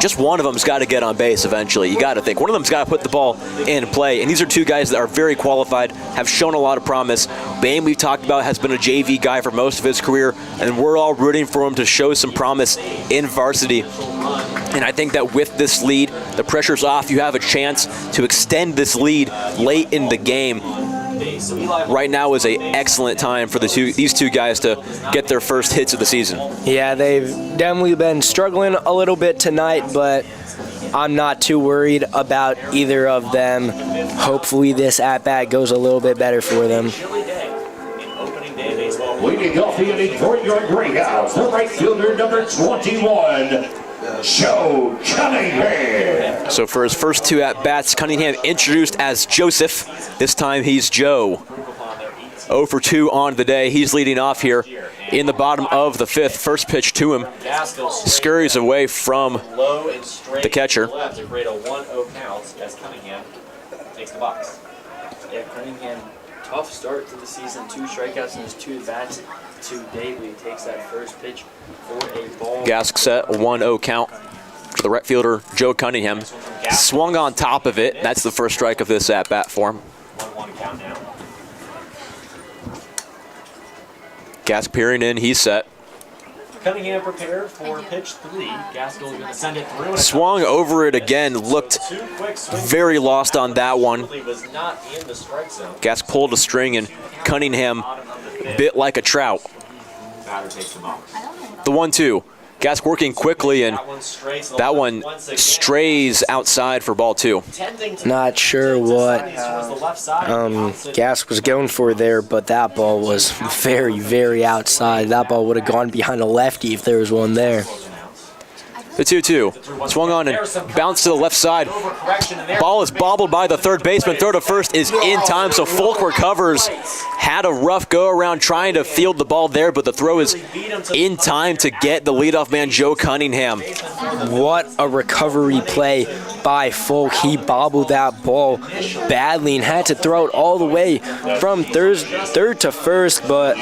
Just one of them's got to get on base eventually. You got to think. One of them's got to put the ball in play. And these are 2 guys that are very qualified, have shown a lot of promise. Boehm, we've talked about, has been a JV guy for most of his career, and we're all rooting for him to show some promise in varsity. And I think that with this lead, the pressure's off. You have a chance to extend this lead late in the game. Right now is an excellent time for these 2 guys to get their first hits of the season. Yeah, they've definitely been struggling a little bit tonight, but I'm not too worried about either of them. Hopefully this at-bat goes a little bit better for them. Leading off the inning for your Greyhounds, the right fielder, number 21, Joe Cunningham. So for his first 2 at-bats, Cunningham introduced as Joseph. This time he's Joe. 0 for 2 on the day. He's leading off here in the bottom of the 5th. First pitch to him. Scurries away from the catcher. Left to create a 1-0 count as Cunningham takes the box. Yeah, Cunningham, tough start to the season. 2 strikeouts in his 2 at-bats today, but he takes that first pitch for a ball. Gask set, a 1-0 count for the right fielder, Joe Cunningham. Swung on top of it. That's the first strike of this at-bat for him. 1-1 count now. Gask peering in, he's set. Cunningham prepared for pitch 3. Gaskell's going to send it through. Swung over it again, looked very lost on that one. Was not in the strike zone. Gask pulled a string and Cunningham bit like a trout. Batter takes the box. The 1-2. Gask working quickly, and that one strays outside for ball 2. Not sure what Gask was going for there, but that ball was very, very outside. That ball would have gone behind a lefty if there was one there. The 2-2. Swung on and bounced to the left side. Ball is bobbled by the third baseman. Throw to first is in time, so Folk recovers. Had a rough go around trying to field the ball there, but the throw is in time to get the leadoff man, Joe Cunningham. What a recovery play by Folk. He bobbled that ball badly and had to throw it all the way from third to first, but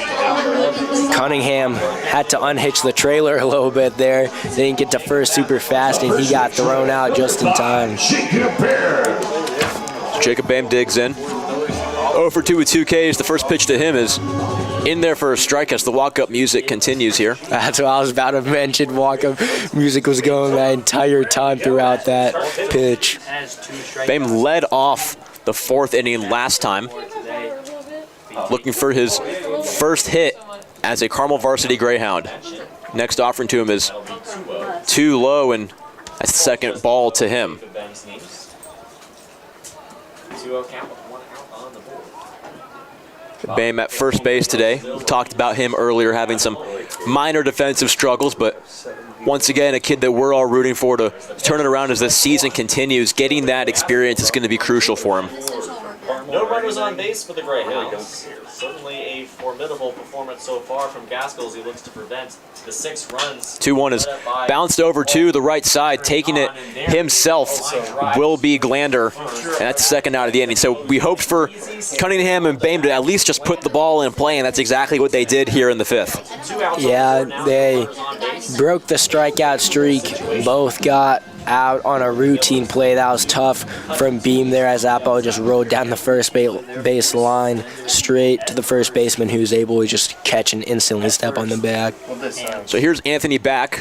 Cunningham had to unhitch the trailer a little bit there. They didn't get to first super fast, and he got thrown out just in time. Jacob Boehm digs in. 0 for 2 with 2 Ks. The first pitch to him is in there for a strike as the walk-up music continues here. That's what I was about to mention. Walk-up music was going that entire time throughout that pitch. Boehm led off the 4th inning last time, looking for his first hit as a Carmel varsity Greyhound. Next offering to him is too low, and that's the second ball to him. 2-0 count with 1 out on the board. Boehm at first base today. We talked about him earlier having some minor defensive struggles, but once again, a kid that we're all rooting for to turn it around as this season continues. Getting that experience is going to be crucial for him. No runners on base for the Greyhounds. Certainly a formidable performance so far from Gaskell as he looks to prevent the 6 runs. 2-1 is bounced over to the right side. Taking it himself will be Glander, and that's the second out of the inning. So we hoped for Cunningham and Bame to at least just put the ball in play, and that's exactly what they did here in the 5th. Yeah, they broke the strikeout streak. Both got out on a routine play. That was tough from Beam there as that ball just rolled down the first base line straight to the first baseman, who was able to just catch and instantly step on the back. So here's Anthony back.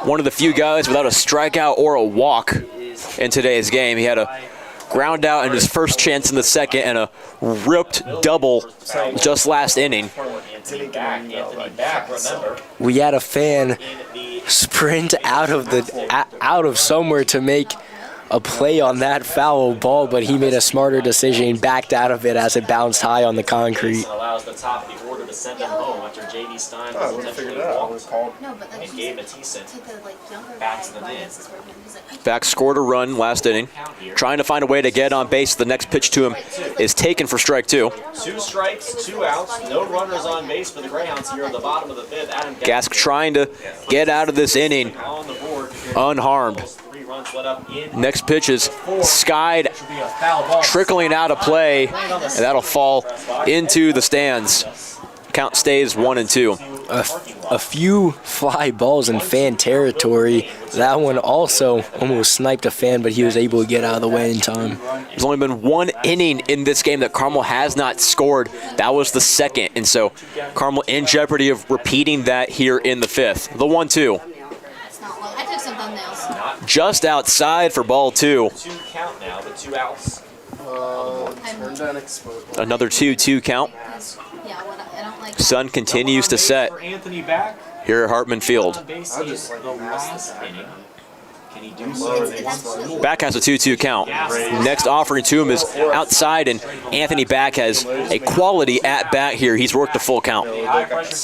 One of the few guys without a strikeout or a walk in today's game. He had a ground out in his first chance in the second and a ripped double just last inning. We had a fan sprint out of somewhere to make a play on that foul ball, but he made a smarter decision, backed out of it as it bounced high on the concrete. Allows the top of the order to send him home after J.D. Stein was intentionally walked and gave Matisse back to the man. Back scored a run last inning, trying to find a way to get on base. The next pitch to him is taken for strike 2. 2 strikes, 2 outs, no runners on base for the Greyhounds here at the bottom of the 5th. Adam Gask trying to get out of this inning on the board, unharmed. 3 runs let up in. Next pitch is skied, trickling out of play, and that'll fall into the stands. Count stays 1-2. A few fly balls in fan territory. That one also almost sniped a fan, but he was able to get out of the way in time. There's only been 1 inning in this game that Carmel has not scored. That was the second, and so Carmel in jeopardy of repeating that here in the 5th. The 1-2. I took some thumbnails. Just outside for ball 2. 2 count now, the 2 outs. Another 2-2 count. Yeah, what I don't like. Sun continues to set For Anthony back. here at Hartman Field. On base is the last inning. Can he do so? Back has a 2-2 count. Next offering to him is outside, and Anthony Back has a quality at-bat here. He's worked the full count.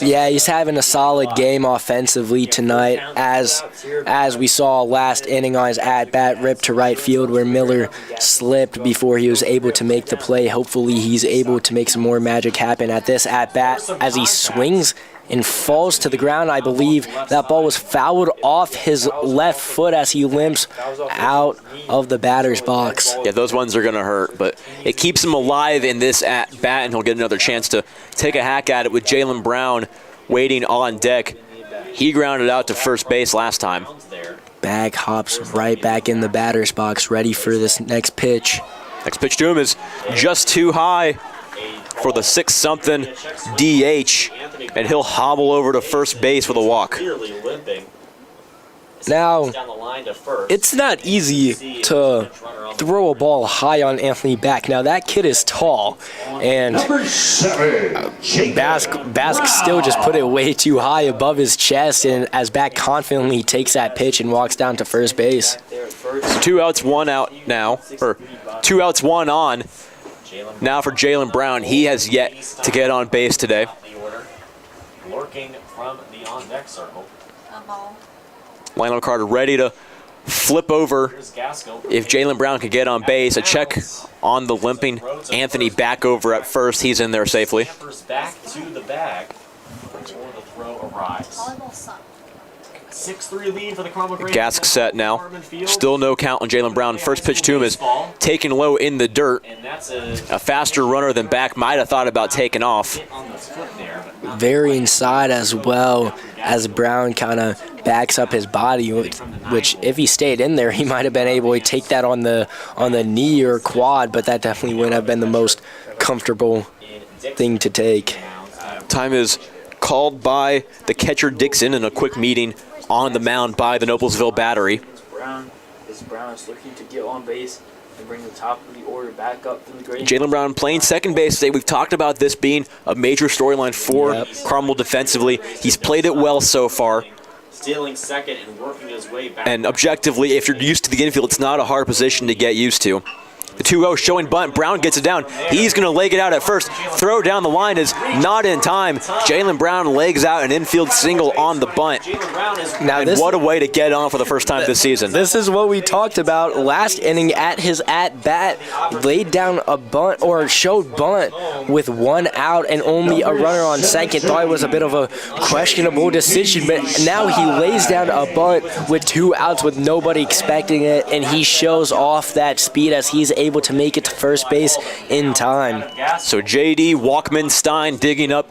Yeah, he's having a solid game offensively tonight, as we saw last inning on his at-bat ripped to right field where Miller slipped before he was able to make the play. Hopefully he's able to make some more magic happen at this at-bat as he swings and falls to the ground. I believe that ball was fouled off his left foot as he limps out of the batter's box. Yeah, those ones are going to hurt, but it keeps him alive in this at-bat, and he'll get another chance to take a hack at it with Jalen Brown waiting on deck. He grounded out to first base last time. Bag hops right back in the batter's box, ready for this next pitch. Next pitch to him is just too high for the 6-something DH, and he'll hobble over to first base with a walk. Now, it's not easy to throw a ball high on Anthony Back. Now, that kid is tall, and Bask still just put it way too high above his chest, and as Back confidently takes that pitch and walks down to first base. So 2 outs, 1 out now, or 2 outs, 1 on. Now for Jalen Brown, he has yet to get on base today. Lurking from the on-deck circle. Lionel Carter ready to flip over if Jalen Brown can get on base. A check on the limping Anthony Back over at first. He's in there safely. Back to the bag before the throw arrives. 6-3 lead for the Carmel Greyhounds. Gask set now. Still no count on Jalen Brown. First pitch to him is taken low in the dirt. A faster runner than Back might have thought about taking off. Very inside as well, as Brown kind of backs up his body, which if he stayed in there, he might have been able to take that on the knee or quad, but that definitely wouldn't have been the most comfortable thing to take. Time is called by the catcher Dixon in a quick meeting on the mound by the Noblesville battery. Brown is looking to get on base and bring the top of the order back up through the Greyhounds. Jalen Brown playing second base today. We've talked about this being a major storyline for Carmel defensively. He's played it well so far. Stealing second and working his way back. And objectively, if you're used to the infield, it's not a hard position to get used to. The 2-0 showing bunt. Brown gets it down. He's going to leg it out at first. Throw down the line is not in time. Jalen Brown legs out an infield single on the bunt. Now And what a way to get on for the first time this season. This is what we talked about last inning at his at-bat. Laid down a bunt, or showed bunt with 1 out and only a runner on second. Thought it was a bit of a questionable decision, but now he lays down a bunt with 2 outs with nobody expecting it, and he shows off that speed as he's able to make it to first base in time. So J.D. Walkman-Stein digging up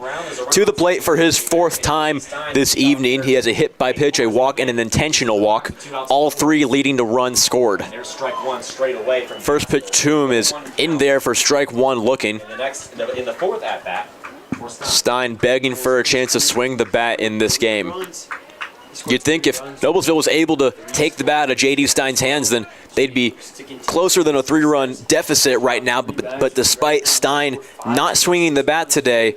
to the plate for his 4th time this evening. He has a hit by pitch, a walk, and an intentional walk. All 3 leading to runs scored. There's strike 1 straight away from First pitch to him is in there for strike 1 looking. in the 4th at bat. Stein begging for a chance to swing the bat in this game. You'd think if Noblesville was able to take the bat out of J.D. Stein's hands, then they'd be closer than a 3-run deficit right now. But despite Stein not swinging the bat today,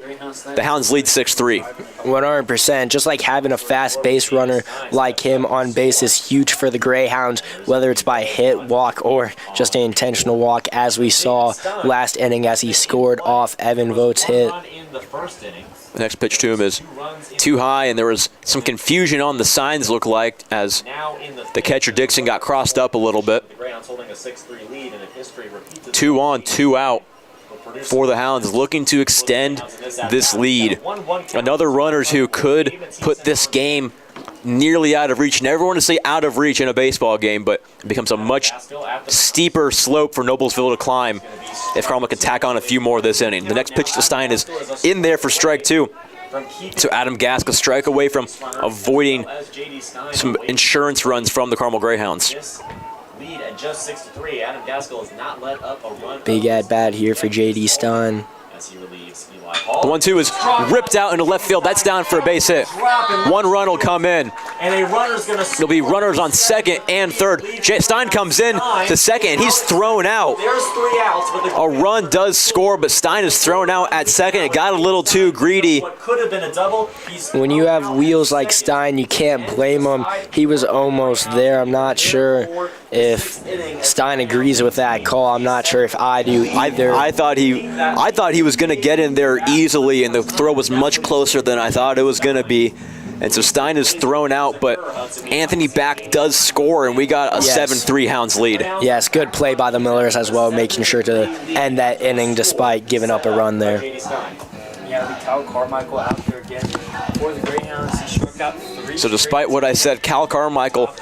the Hounds lead 6-3. 100%. Just like having a fast base runner like him on base is huge for the Greyhounds, whether it's by hit, walk, or just an intentional walk, as we saw last inning as he scored off Evan Vogt's hit. In the 1st inning. The next pitch to him is too high, and there was some confusion on the signs, look like, as the catcher Dixon got crossed up a little bit. The Greyhounds holding a 6-3 lead, and if history repeats 2 on, 2 out for the Hounds, looking to extend this lead. Another runners who could put this game nearly out of reach. Never want to say out of reach in a baseball game, but it becomes a much steeper slope for Noblesville to climb if Carmel can tack on a few more this inning. The next pitch to Stein is in there for strike 2. So Adam Gask a strike away from avoiding some insurance runs from the Carmel Greyhounds. lead at just 6-3. Adam Gaskell has not let up a run. Big at bat here for J.D. Stein. As he relieves Eli The Hall. 1-2 is ripped out into left field. That's down for a base hit. 1 run will come in. And a runner's going to There'll be runners on second and third. Stein comes in to second, and he's thrown out. There's 3 outs, but the A run does score, but Stein is thrown out at second. It got a little too greedy. what could have been a double. He's When you have wheels like Stein, you can't blame him. He was almost there. I'm not sure if Stein agrees with that call. I'm not sure if I do either. I thought he was going to get in there easily, and the throw was much closer than I thought it was going to be. And so Stein is thrown out, but Anthony Back does score, and we got a 7-3 Hounds lead. Yes, good play by the Millers as well, making sure to end that inning despite giving up a run there. J.D. Stein. Yeah, we Cal Carmichael out there again for the Greyhounds. He struck out 3. So despite what I said, Cal Carmichael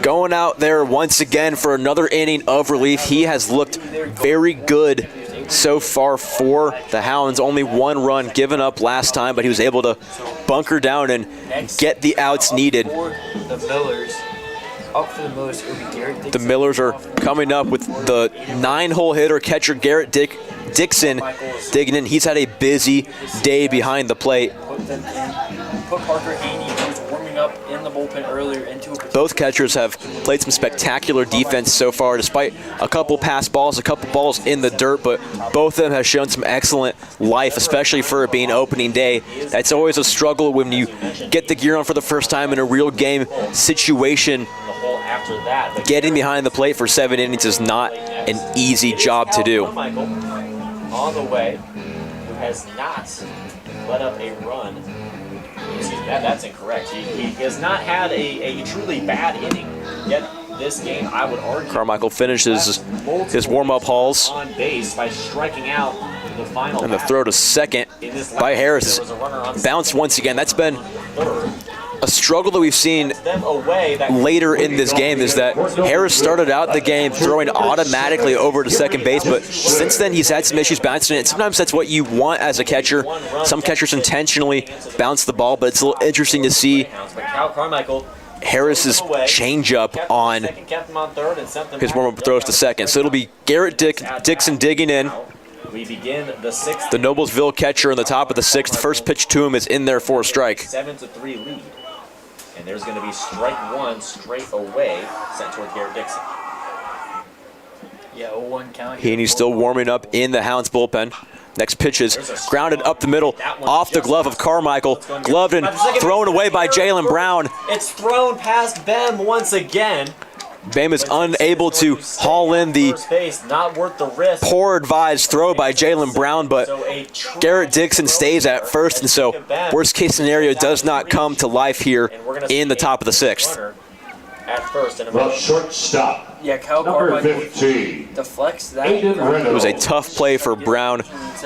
going out there once again for another inning of relief. He has looked very good so far for the Hounds. Only 1 run given up last time, but he was able to bunker down and get the outs needed. For the Millers. Up for the Millers, it will be Garrett Dixon. The Millers are coming up with the 9-hole hitter catcher Garrett Dixon digging in. He's had a busy day behind the plate. Put them in. Put Parker Haney, who was warming up in the bullpen earlier, into a position. Both catchers have played some spectacular defense so far, despite a couple pass balls, a couple balls in the dirt, but both of them have shown some excellent life, especially for it being opening day. That's always a struggle when you get the gear on for the first time in a real game situation. The hole after that. But Getting behind the plate for 7 innings is not an easy job to do. Carmichael on the way, who has not let up a run. Excuse me, that's incorrect. He has not had a truly bad inning yet this game, I would argue. Carmichael finishes his warm-up hauls, On base by striking out the final and the batter. throw to second In this by last Harris there was a runner on bounced once again. That's been third. a struggle that we've seen Them away, that later in this game, is that Harris started out the game throwing automatically over to second base, but since then he's had some issues bouncing it. Sometimes that's what you want as a catcher. Some catchers intentionally bounce the ball, but it's a little interesting to see but Cal Carmichael Harris's changeup kept on second, kept him on third, and sent them his back warm-up throws to second. So it'll be Garrett Dixon digging in. We begin the 6th. The Noblesville catcher in the top of the 6th. First pitch to him is in there for a strike. 7-3 lead. And there's going to be strike 1 straight away sent toward Garrett Dixon. Yeah, 0-1 count here. Heaney's still warming up in the Hounds bullpen. Next pitch is grounded up the middle, off the glove of Carmichael. Gloved and thrown away by Jalen Brown. It's thrown past Bem once again. Bame is unable to haul in the First base, not worth the risk. poor advised throw by Jalen Brown, but So a try Garrett Dixon stays at first, and so worst case scenario does not come to life here and we're gonna in the see top of the a 6th. runner At first, and The shortstop, Yeah, Kyle number Carmichael 15. deflects that. Aiden Reynolds. It was a tough play for Brown,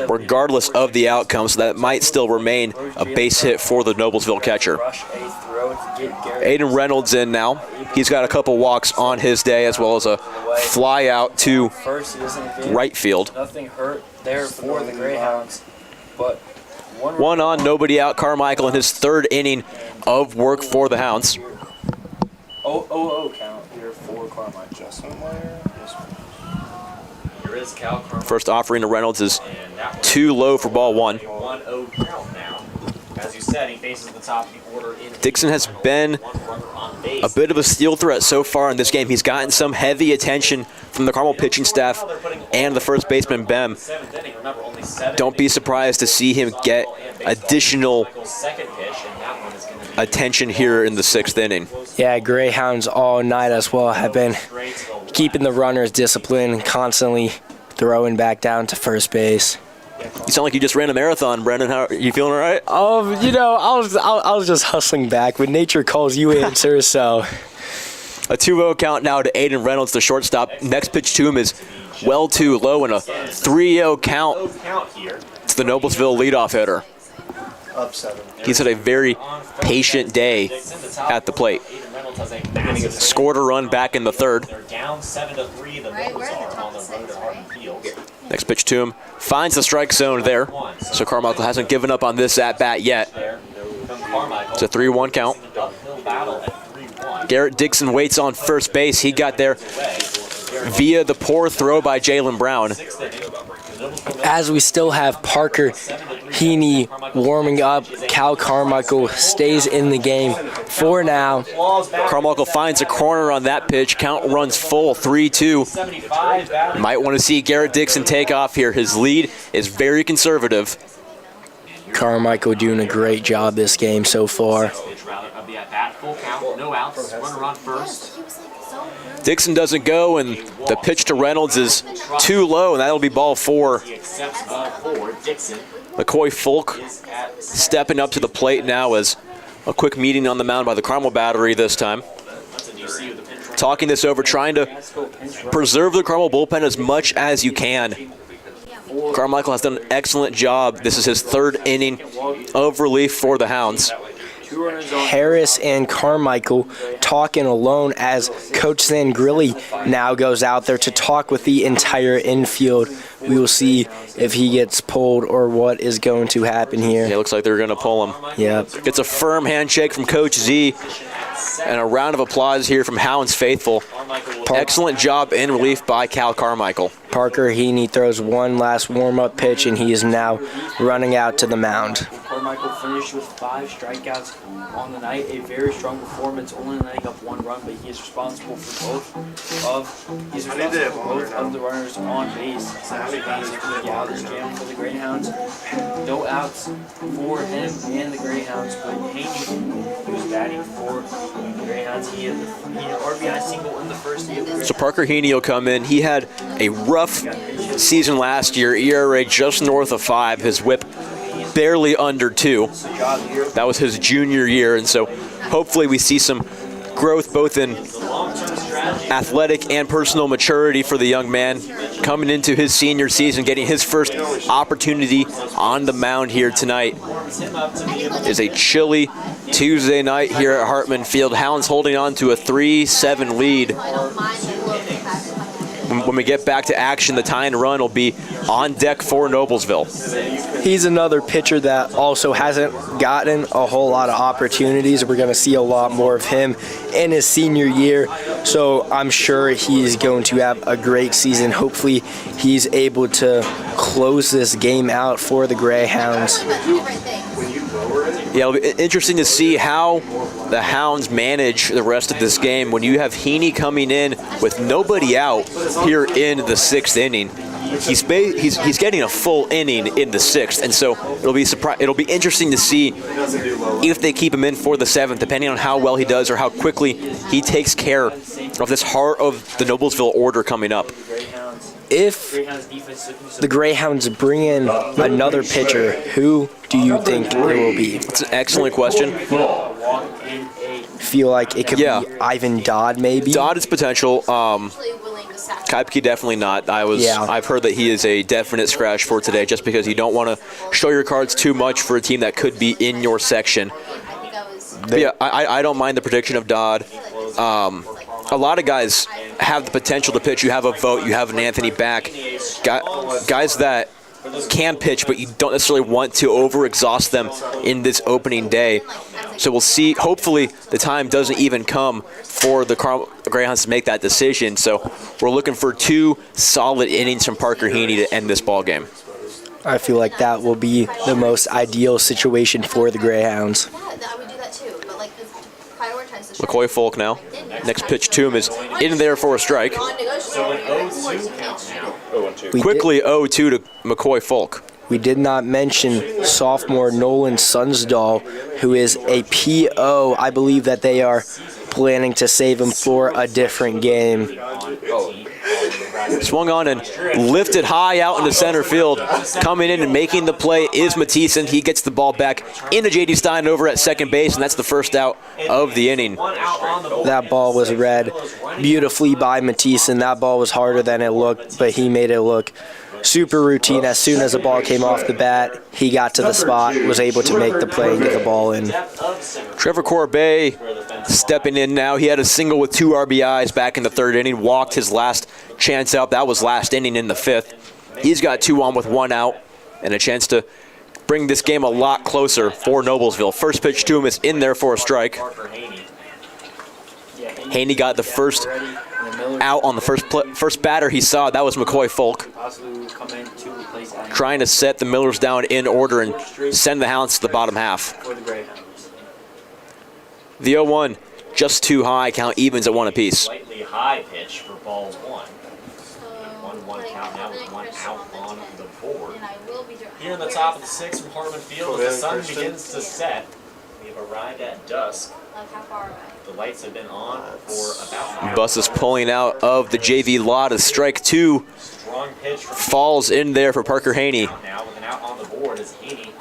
regardless of the outcome, so that might still remain a base hit for the Noblesville catcher. Rush a throw to get Garrett. Aiden Reynolds in now. He's got a couple walks on his day, as well as a fly out to First, he doesn't get right field. nothing hurt there for the Greyhounds, but One on, nobody out. Carmichael in his 3rd inning of work for the Hounds. 0-0 count here for Carmichael. here is Cal Carmel. First offering to Reynolds is And that one too low for ball 1. 1-0 count now. As you said, he faces the top of the order in Dixon has been one runner on base. a bit of a steal threat so far in this game. He's gotten some heavy attention from the Carmel pitching staff and the first baseman, Bem. 7th inning, remember, only 7 Don't be surprised to see him get additional Michael's second pitch, and that one is going to be attention here in the 6th inning. Yeah, Greyhounds all night as well have been straight to the keeping the runners disciplined, constantly throwing back down to first base. You sound like you just ran a marathon, Brendan. How are you feeling all right? You know, I was just hustling back. When nature calls, you answer. So A 2-0 count now to Aiden Reynolds, the shortstop. Next pitch to him is well too low, and a 3-0 count count here. to the Noblesville leadoff hitter. Up 7. He's had a very patient day at the plate. Aiden Reynolds has a massive Scored a run back in the 3rd. They're down 7-3. The Right, Nobles we're at the are top on the of road six, at Hartman Field. Next pitch to him. Finds the strike zone there. So Carmichael hasn't given up on this at-bat yet. There comes Carmichael. It's a 3-1 count. Uphill battle at 3-1. Garrett Dixon waits on first base. He got there via the poor throw by Jalen Brown. as we still have Parker Heaney warming up, Cal Carmichael stays in the game for now. Carmichael finds a corner on that pitch. Count runs full, 3-2. Might want to see Garrett Dixon take off here. His lead is very conservative. Carmichael doing a great job this game so far. Dixon doesn't go, and the pitch to Reynolds is too low, and that'll be ball 4. McCoy Folk stepping up to the plate now as a quick meeting on the mound by the Carmel battery this time. Talking this over, trying to preserve the Carmel bullpen as much as you can. Carmichael has done an excellent job. This is his 3rd inning of relief for the Hounds. Harris and Carmichael talking alone as Coach Zangrilli now goes out there to talk with the entire infield. We will see if he gets pulled or what is going to happen here. It looks like they're going to pull him. Yep. Gets a firm handshake from Coach Z, and a round of applause here from Hounds faithful. Excellent job in relief by Cal Carmichael. Parker Heaney throws one last warm-up pitch, and he is now running out to the mound. Carmichael finished with 5 strikeouts on the night. A very strong performance, only letting up 1 run, but he is responsible for both of the runners on base. Yeah, this jam for the Greyhounds. No outs for him and the Greyhounds, but Haney, who's batting for the Greyhounds, he had an RBI single in the first inning. So Parker Heaney will come in. He had a rough season last year, ERA just north of 5, his whip barely under 2. That was his junior year, and so hopefully we see some growth both in athletic and personal maturity for the young man coming into his senior season, getting his first opportunity on the mound here tonight. It is a chilly Tuesday night here at Hartman Field. Hounds holding on to a 3-7 lead. When we get back to action, the tie and run will be on deck for Noblesville. He's another pitcher that also hasn't gotten a whole lot of opportunities. We're going to see a lot more of him in his senior year, so I'm sure he's going to have a great season. Hopefully he's able to close this game out for the Greyhounds. Yeah, it'll be interesting to see how the Hounds manage the rest of this game when you have Heaney coming in with nobody out here in the 6th inning. He's getting a full inning in the 6th, and so it'll be interesting to see if they keep him in for the 7th, depending on how well he does or how quickly he takes care of this heart of the Noblesville order coming up. If the Greyhounds bring in another pitcher, who do you think it will be? It's an excellent question. Feel like it could be Ivan Dodd, maybe? Dodd is potential. Kaipke definitely not. I've heard that he is a definite scratch for today, just because you don't want to show your cards too much for a team that could be in your section. But yeah, I don't mind the prediction of Dodd. A lot of guys have the potential to pitch. You have a Vogt, you have an Anthony Back, guys that can pitch, but you don't necessarily want to over-exhaust them in this opening day. So we'll see. Hopefully the time doesn't even come for the Greyhounds to make that decision. So we're looking for 2 solid innings from Parker Haney to end this ball game. I feel like that will be the most ideal situation for the Greyhounds. McCoy Folk now. Next pitch to him is in there for a strike. Quickly 0-2 to McCoy Folk. We did not mention sophomore Nolan Sunsdahl, who is a PO. I believe that they are planning to save him for a different game. Swung on and lifted high out into center field. Coming in and making the play is Mathieson. He gets the ball back into J.D. Stein over at second base, and that's the first out of the inning. That ball was read beautifully by Mathieson. That ball was harder than it looked, but he made it look super routine. As soon as the ball came off the bat, he got to the spot, was able to make the play and get the ball in. Trevor Corbet stepping in now. He had a single with 2 RBIs back in the 3rd inning, walked his last chance out. That was last inning in the 5th. He's got 2 on with 1 out and a chance to bring this game a lot closer for Noblesville. First pitch to him is in there for a strike. Haney got the first out on the first batter he saw. That was McCoy Folk. Trying to set the Millers down in order and send the Hounds to the bottom half. The 0-1 just too high. Count evens at 1 apiece. Slightly high pitch for ball 1. 1-1 count now with 1 out on the board. Here in the top of the 6th from Hartman Field, as the sun begins to set, we have arrived at dusk. The lights have been on for about. Bus is pulling out of the JV lot as strike 2 falls in there for Parker Haney. Now with an out on the board as Haney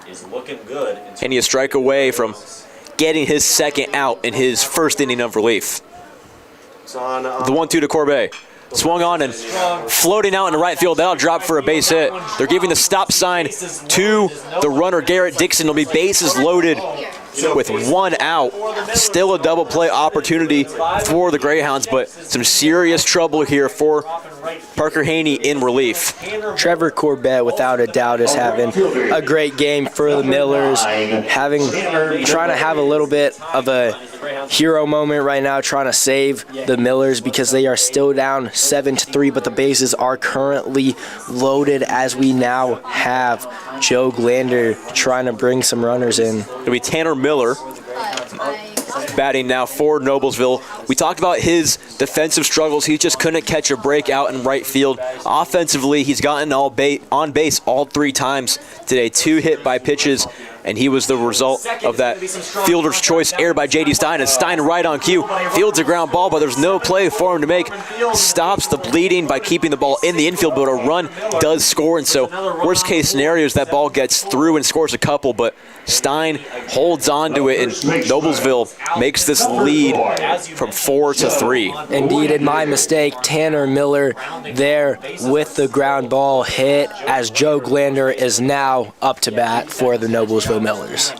is looking good. Haney a strike away from getting his 2nd out in his 1st inning of relief. The 1-2 to Corbet. Swung on and floating out into right field. That'll drop for a base hit. They're giving the stop sign to the runner, Garrett Dixon. It'll be bases loaded with 1 out. Still a double play opportunity for the Greyhounds, but some serious trouble here for Parker Haney in relief. Trevor Corbett, without a doubt, is having a great game for the Millers. Trying to have a little bit of a hero moment right now, trying to save the Millers because they are still down 7-3, but the bases are currently loaded as we now have Joe Glander trying to bring some runners in. It'll be Tanner Miller batting now for Noblesville. We talked about his defensive struggles. He just couldn't catch a break out in right field. Offensively, he's gotten on base all 3 times today. 2 hit by pitches, and he was the result of that fielder's choice error by J.D. Stein. And Stein right on cue. Fields a ground ball, but there's no play for him to make. Stops the bleeding by keeping the ball in the infield, but a run does score. And so worst case scenario is that ball gets through and scores a couple, but Stein holds on to it, and Noblesville makes this lead from 4-3. Indeed, and my mistake, Tanner Miller there with the ground ball hit as Joe Glander is now up to bat for the Noblesville Millers.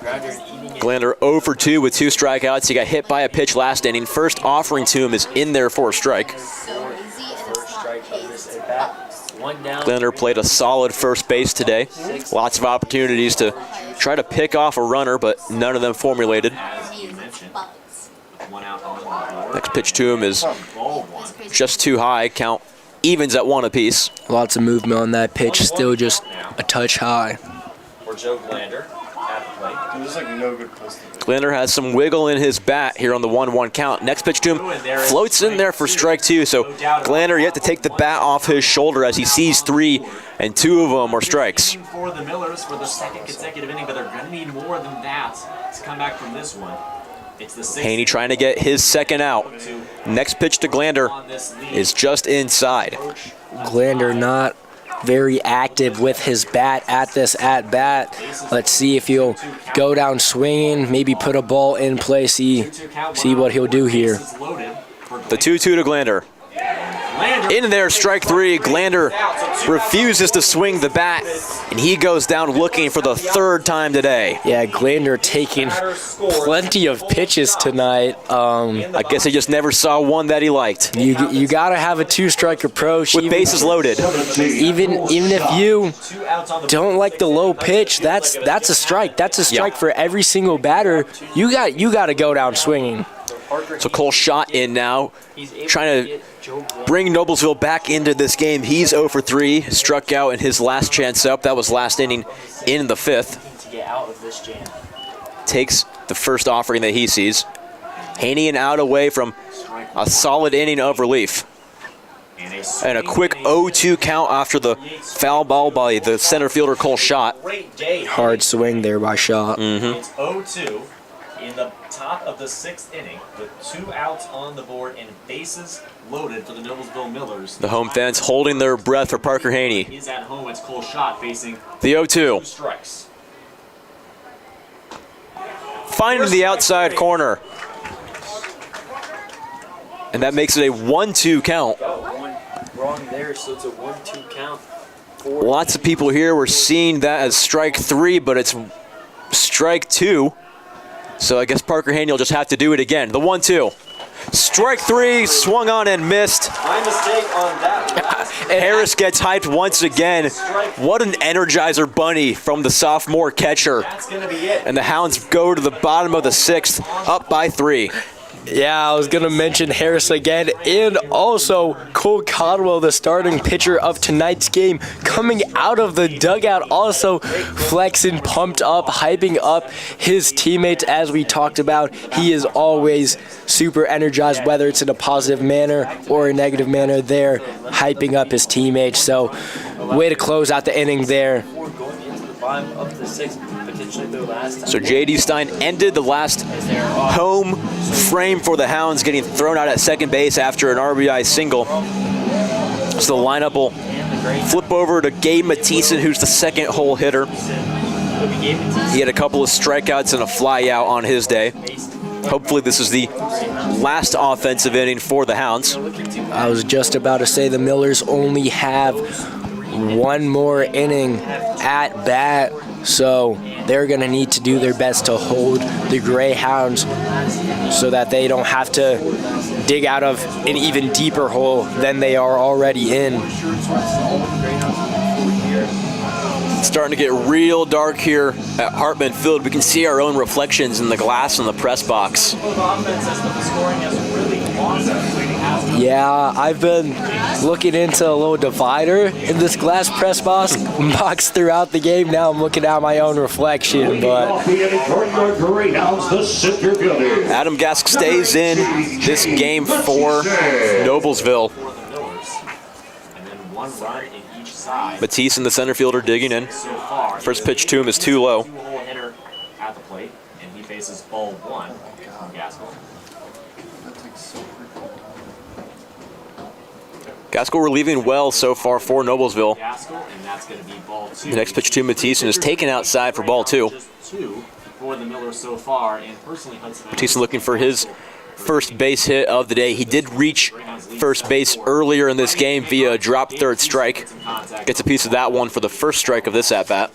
Glander 0 for 2 with 2 strikeouts. He got hit by a pitch last inning. First offering to him is in there for a strike. Glander played a solid first base today. Lots of opportunities to try to pick off a runner, but none of them formulated. Next pitch to him is just too high. Count evens at 1 apiece. Lots of movement on that pitch, still just a touch high. For Joe Glander at the plate. There's like no good place. Glander has some wiggle in his bat here on the 1-1 count. Next pitch to him floats in there for strike 2. So Glander yet to take the bat off his shoulder as he sees 3, and 2 of them are strikes. For the Millers for the 2nd consecutive inning, but they're going to need more than that to come back from this one. Haney trying to get his second out. Next pitch to Glander is just inside. Glander not very active with his bat at this at-bat. Let's see if he'll go down swinging, maybe put a ball in play, see what he'll do here. The 2-2 to Glander. In there, strike three. Glander refuses to swing the bat, and he goes down looking for the third time today. Yeah, Glander taking plenty of pitches tonight. I guess he just never saw one that he liked. You got to have a two-strike approach. With bases loaded. Even if you don't like the low pitch, that's a strike. That's a strike for every single batter. You got to go down swinging. So Cole shot in now, trying to bring Noblesville back into this game. He's 0 for 3, struck out in his last chance up. That was last inning in the 5th. Takes the first offering that he sees. Haney an out away from a solid inning of relief. And a quick 0-2 count after the foul ball by the center fielder Cole Schott. Hard swing there by Schott. It's 0-2 in the top of the 6th inning with 2 outs on the board and bases loaded for the Noblesville Millers. The home fans holding their breath for Parker Haney. He's at home. It's Cole Schott facing the 0-2. 2 strikes. Finding the outside corner. And that makes it a 1-2 count. Wrong there, so it's a 1-2 count. Lots of people here were seeing that as strike 3, but it's strike 2. So I guess Parker Haney will just have to do it again. The 1-2. Strike 3, swung on and missed. My mistake on that. Harris gets hyped once again. What an Energizer bunny from the sophomore catcher. That's going to be it. And the Hounds go to the bottom of the 6th, up by 3. Yeah, I was going to mention Harris again, and also Cole Codwell, the starting pitcher of tonight's game, coming out of the dugout, also flexing, pumped up, hyping up his teammates as we talked about. He is always super energized, whether it's in a positive manner or a negative manner there, hyping up his teammates. So, way to close out the inning there. So J.D. Stein ended the last home frame for the Hounds, getting thrown out at second base after an RBI single. So the lineup will flip over to Gabe Mathieson, who's the second hole hitter. He had a couple of strikeouts and a fly out on his day. Hopefully this is the last offensive inning for the Hounds. I was just about to say the Millers only have one more inning at bat, so they're going to need to do their best to hold the Greyhounds so that they don't have to dig out of an even deeper hole than they are already in. It's starting to get real dark here at Hartman Field. We can see our own reflections in the glass in the press box. Yeah, I've been looking into a little divider in this glass press box throughout the game. Now I'm looking at my own reflection, but Adam Gask stays in this game for Noblesville. Mathieson, the center fielder, digging in. First pitch to him is too low. At the plate, and he faces ball 1 from Gaskell. Gaskell relieving well so far for Noblesville. And that's going to be ball 2. The next pitch to Mathieson is taken outside for ball 2. Just 2 for the Millers so far, and personally Mathieson looking for his first base hit of the day. He did reach first base earlier in this game via a drop third strike. Gets a piece of that one for the first strike of this at-bat.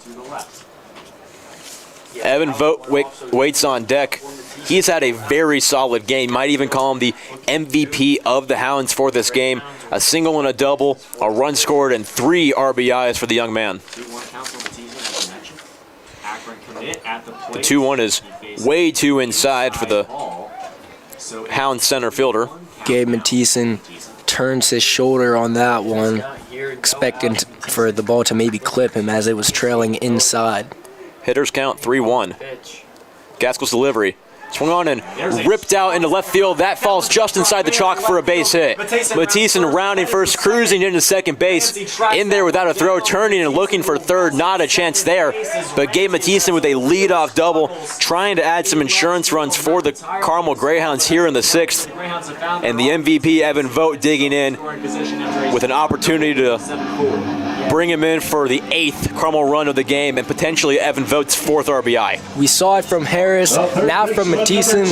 Evan Vogt waits on deck. He's had a very solid game. Might even call him the MVP of the Hounds for this game. A single and a double, a run scored, and 3 RBIs for the young man. The 2-1 is way too inside for the Hound center fielder. Gabe Mathieson turns his shoulder on that one, expecting for the ball to maybe clip him as it was trailing inside. Hitters count 3-1. Gaskell's delivery. Swung on and ripped out into left field. That falls just inside the chalk for a base hit. Mathisen rounding first, cruising into second base. In there without a throw, turning and looking for third. Not a chance there. But Gabe Mathisen with a leadoff double, trying to add some insurance runs for the Carmel Greyhounds here in the 6th. And the MVP, Evan Vogt, digging in with an opportunity to bring him in for the 8th Carmel run of the game and potentially Evan Vogt's 4th RBI. We saw it from Harris, now from Mathisen.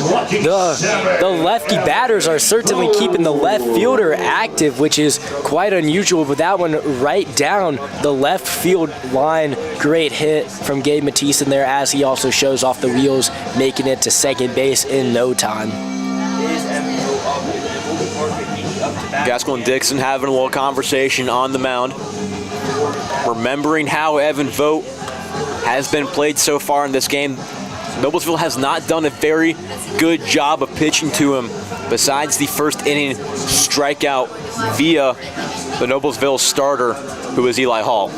The lefty batters are certainly keeping the left fielder active, which is quite unusual, but that one right down the left field line. Great hit from Gabe Mathisen there, as he also shows off the wheels, making it to second base in no time. Gaskell and Dixon having a little conversation on the mound, remembering how Evan Vogt has been played so far in this game. Noblesville has not done a very good job of pitching to him besides the first inning strikeout via the Noblesville starter, who is Eli Hall.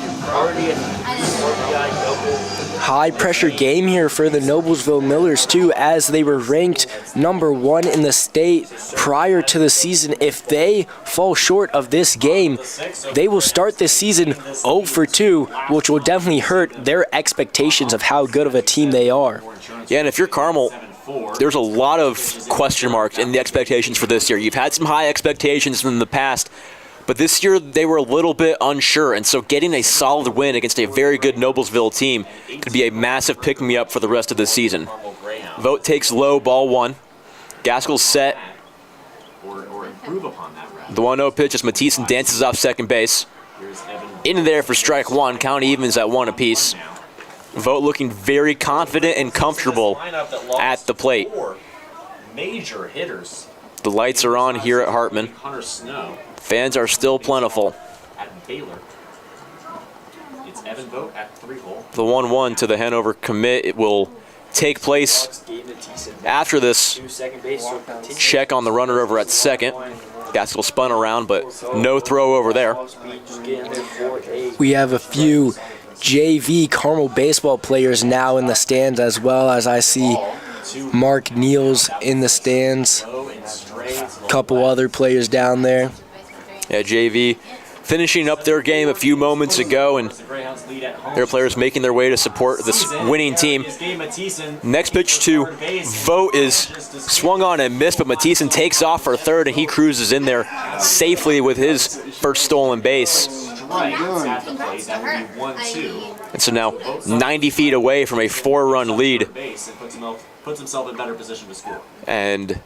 High pressure game here for the Noblesville Millers too, as they were ranked number 1 in the state prior to the season. If they fall short of this game, they will start this season 0 for 2, which will definitely hurt their expectations of how good of a team they are. Yeah, and if you're Carmel, there's a lot of question marks in the expectations for this year. You've had some high expectations in the past, but this year they were a little bit unsure, and so getting a solid win against a very good Noblesville team could be a massive pick-me-up for the rest of the season. Vogt takes low, ball 1. Gaskell's set. The 1-0 pitch as Mathisen dances off second base. In there for strike 1, count evens at 1 apiece. Vogt looking very confident and comfortable at the plate. Major hitters. The lights are on here at Hartman. Fans are still plentiful. At Baylor. It's Evan Vogt at 3-hole. The 1-1 to the Hanover commit. It will take place after this check on the runner over at second. Gaskell spun around, but no throw over there. We have a few JV Carmel baseball players now in the stands, as well as I see Mark Neals in the stands. A couple other players down there. Yeah, JV finishing up their game a few moments ago, and their players making their way to support this winning team. Next pitch to Vogt is swung on and missed, but Mathisen takes off for third, and he cruises in there safely with his first stolen base. And so now 90 feet away from a 4-run lead. Puts himself in better position to score. And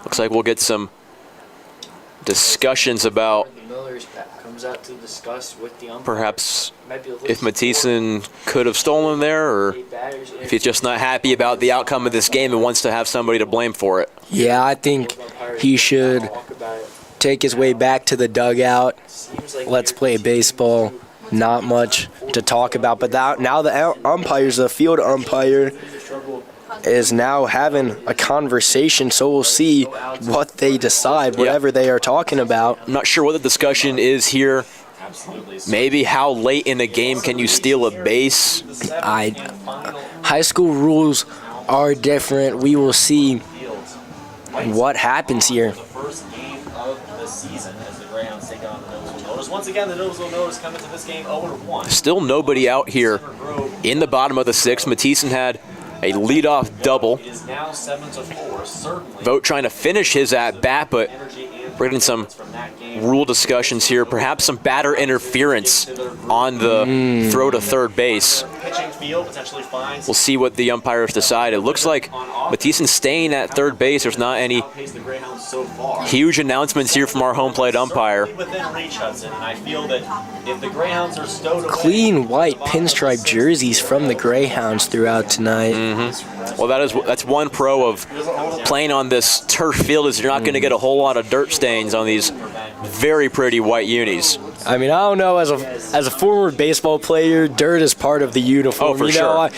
looks like we'll get some discussions about perhaps if Mathisen could have stolen there, or if he's just not happy about the outcome of this game and wants to have somebody to blame for it. Yeah, I think he should take his way back to the dugout. Let's play baseball. Not much to talk about, but now the umpires, the field umpire, is now having a conversation, so we'll see what they decide, whatever they are talking about. I'm not sure what the discussion is here. Maybe how late in a game can you steal a base? High school rules are different. We will see what happens here. Once again, the Noblesville Millers come into this game 0-1. Still nobody out here in the bottom of the 6th. Mathisen had a leadoff double. It is now 7-4. Certainly. Vogt trying to finish his at-bat, but we're getting some rule discussions here. Perhaps some batter interference on the throw to third base. We'll see what the umpires decide. It looks like Mathisen staying at third base. There's not any huge announcements here from our home plate umpire. Clean white pinstripe jerseys from the Greyhounds throughout tonight. Well, that's one pro of playing on this turf field, is you're not going to get a whole lot of dirt stains on these very pretty white unis. I mean, I don't know, as a former baseball player, dirt is part of the uniform. Oh, for sure. I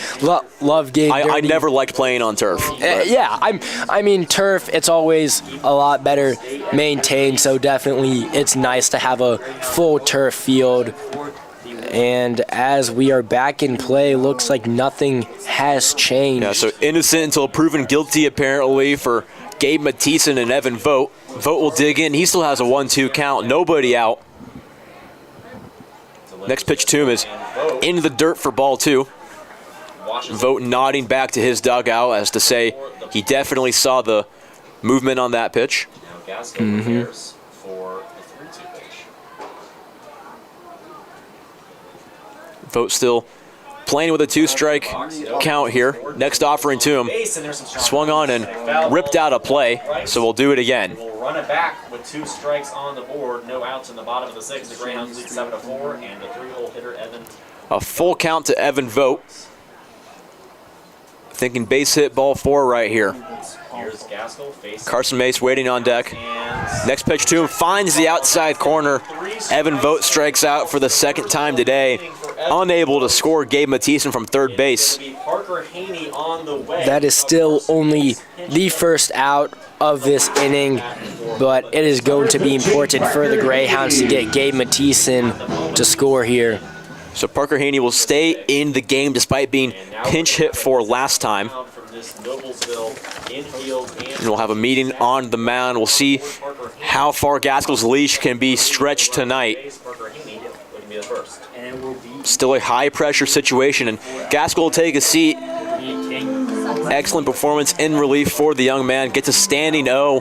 love getting dirty. I never liked playing on turf. Yeah, I mean, turf, it's always a lot better maintained, so definitely it's nice to have a full turf field. And as we are back in play, looks like nothing has changed. Yeah, so innocent until proven guilty, apparently, for Gabe Mathieson and Evan Vogt. Vogt will dig in. He still has a 1-2 count. Nobody out. Next pitch to him is into the dirt for ball 2. Vogt nodding back to his dugout as to say he definitely saw the movement on that pitch. Vogt still playing with a 2-strike count here. Next offering to him. Swung on and ripped out a play, so we'll do it again. We'll run it back with 2 strikes on the board. No outs in the bottom of the 6th. The Greyhounds lead 7-4, and the 3-hole hitter, Evan. A full count to Evan Vogt. Thinking base hit ball 4 right here. Here's Gaskell facing Carson Mace waiting on deck. Next pitch to him, finds the outside corner. Evan Vogt strikes out for the 2nd time today. Unable to score Gabe Mathieson from third base. That is still only the first out of this inning, but it is going to be important for the Greyhounds to get Gabe Mathieson to score here. So Parker Haney will stay in the game despite being pinch hit for last time. And we'll have a meeting on the mound. We'll see how far Gaskell's leash can be stretched tonight. Still a high-pressure situation, and Gaskell will take a seat. Excellent performance in relief for the young man. Gets a standing O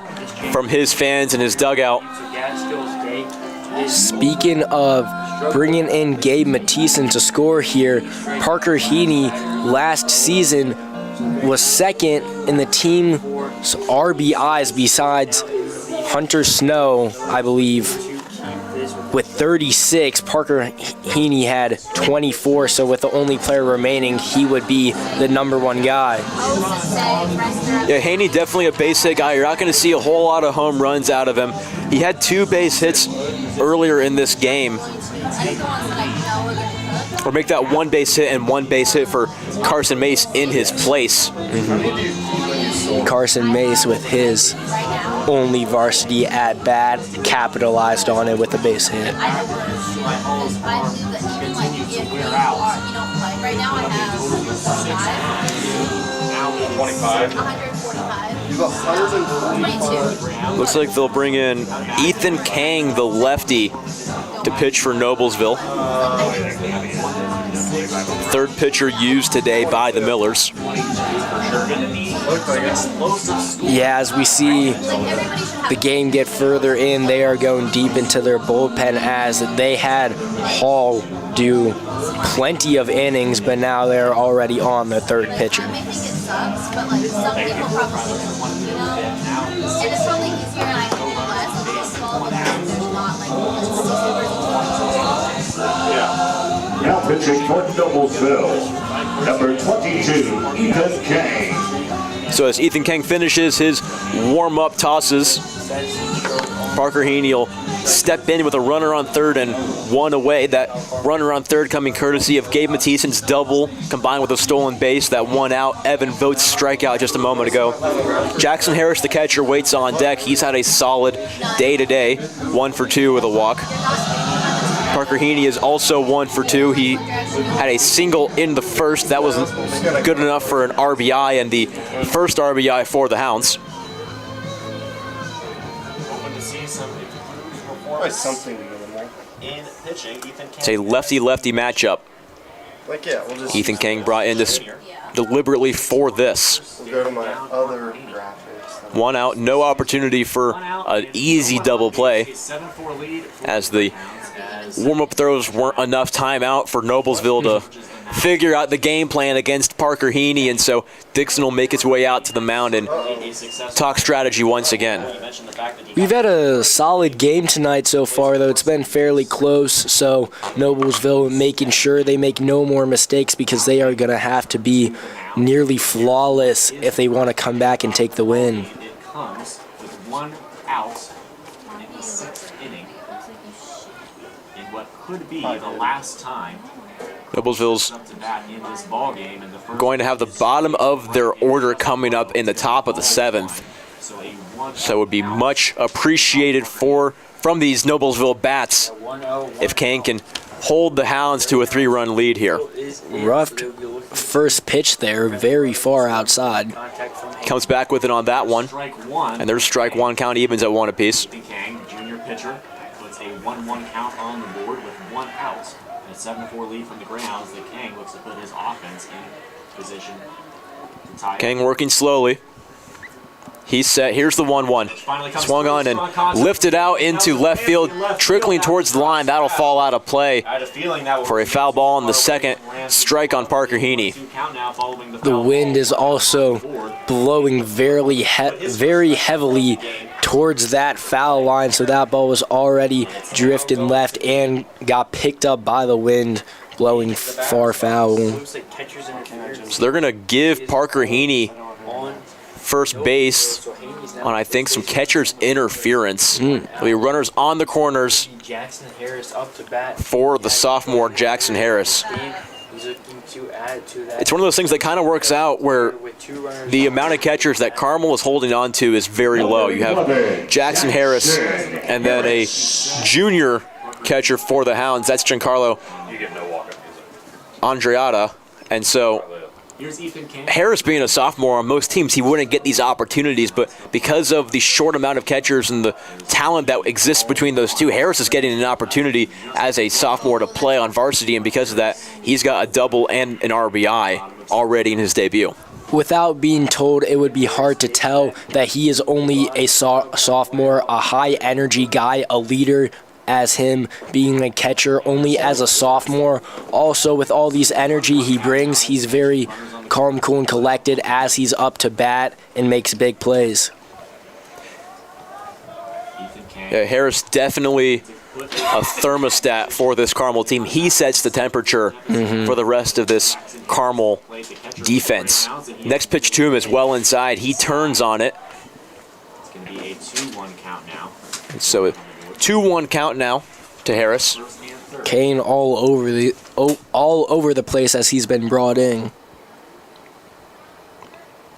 from his fans in his dugout. Speaking of bringing in Gabe Mathieson to score here, Parker Heaney last season was 2nd in the team's RBIs besides Hunter Snow, I believe, with 36. Parker Heaney had 24, so with the only player remaining, he would be the #1 guy. Yeah, Haney definitely a base hit guy. You're not going to see a whole lot of home runs out of him. He had 2 base hits earlier in this game. Or make that 1 base hit and 1 base hit for Carson Mace in his place. Carson Mace with his only varsity at bat capitalized on it with a base hit. Right now I have 145. Looks like they'll bring in Ethan Kang, the lefty, to pitch for Noblesville. 3rd pitcher used today by the Millers. Yeah, as we see the game get further in, they are going deep into their bullpen as they had Hall do plenty of innings, but now they're already on the 3rd pitcher. I may think it sucks, but like some people probably, you know, and it's probably easier and I can do less of baseball because there's not like Now pitching for Noblesville, number 22, Ethan Kang. So as Ethan Kang finishes his warm-up tosses, Parker Heaney will step in with a runner on 3rd and 1 away. That runner on 3rd coming courtesy of Gabe Mathieson's double combined with a stolen base. That 1 out, Evan Vogt's strikeout just a moment ago. Jackson Harris, the catcher, waits on deck. He's had a solid day today, 1 for 2 with a walk. Parker Heaney is also 1 for 2. He had a single in the 1st. That wasn't good enough for an RBI, and the first RBI for the Hounds. Something to give them in pitching, Ethan Kang. It's a lefty-lefty matchup. Like, yeah, we'll just. Ethan Kang brought in this deliberately for this. We'll go to my other graphics. 1 out, no opportunity for an easy double play, as the warm-up throws weren't enough time out for Noblesville to figure out the game plan against Parker Heaney, and so Dixon will make its way out to the mound and talk strategy once again. We've had a solid game tonight so far, though it's been fairly close, so Noblesville making sure they make no more mistakes because they are going to have to be nearly flawless if they want to come back and take the win. It comes with 1 out in the 6th inning in what could be the last time Noblesville's going to have the bottom of their order coming up in the top of the 7th. So it would be much appreciated from these Noblesville bats if Kang can hold the Hounds to a 3-run lead here. Rough first pitch there, very far outside. Comes back with it on that one. And there's strike one, count evens at 1 apiece. Ethan Kang, the junior pitcher, puts a 1-1 count on the board with 1 out. And a 7-4 lead from the Greyhounds. The Kang looks to put his offense in position to tie. Kang working slowly. He's set. Here's the 1-1. Swung on and lifted out into left field, trickling towards the line. That'll fall out of play for a foul ball on the second. Strike on Parker Heaney. The wind is also blowing very heavily towards that foul line, so that ball was already drifting left and got picked up by the wind, blowing far foul. So they're going to give Parker Heaney first base on, I think, some catcher's interference. There'll be runners on the corners for the sophomore Jackson Harris. It's one of those things that kind of works out where the amount of catchers that Carmel is holding on to is very low. You have Jackson Harris and then a junior catcher for the Hounds. That's Giancarlo Andreatta. And so Harris being a sophomore, on most teams he wouldn't get these opportunities, but because of the short amount of catchers and the talent that exists between those two, Harris is getting an opportunity as a sophomore to play on varsity, and because of that, he's got a double and an RBI already in his debut. Without being told, it would be hard to tell that he is only a sophomore, a high-energy guy, a leader, as him being a catcher only as a sophomore. Also, with all these energy he brings, he's very calm, cool, and collected as he's up to bat and makes big plays. Yeah, Harris definitely a thermostat for this Carmel team. He sets the temperature for the rest of this Carmel defense. Next pitch to him is well inside. He turns on it. It's going to be a 2-1 count now. So 2-1 count now to Harris. Kane all over the place as he's been brought in.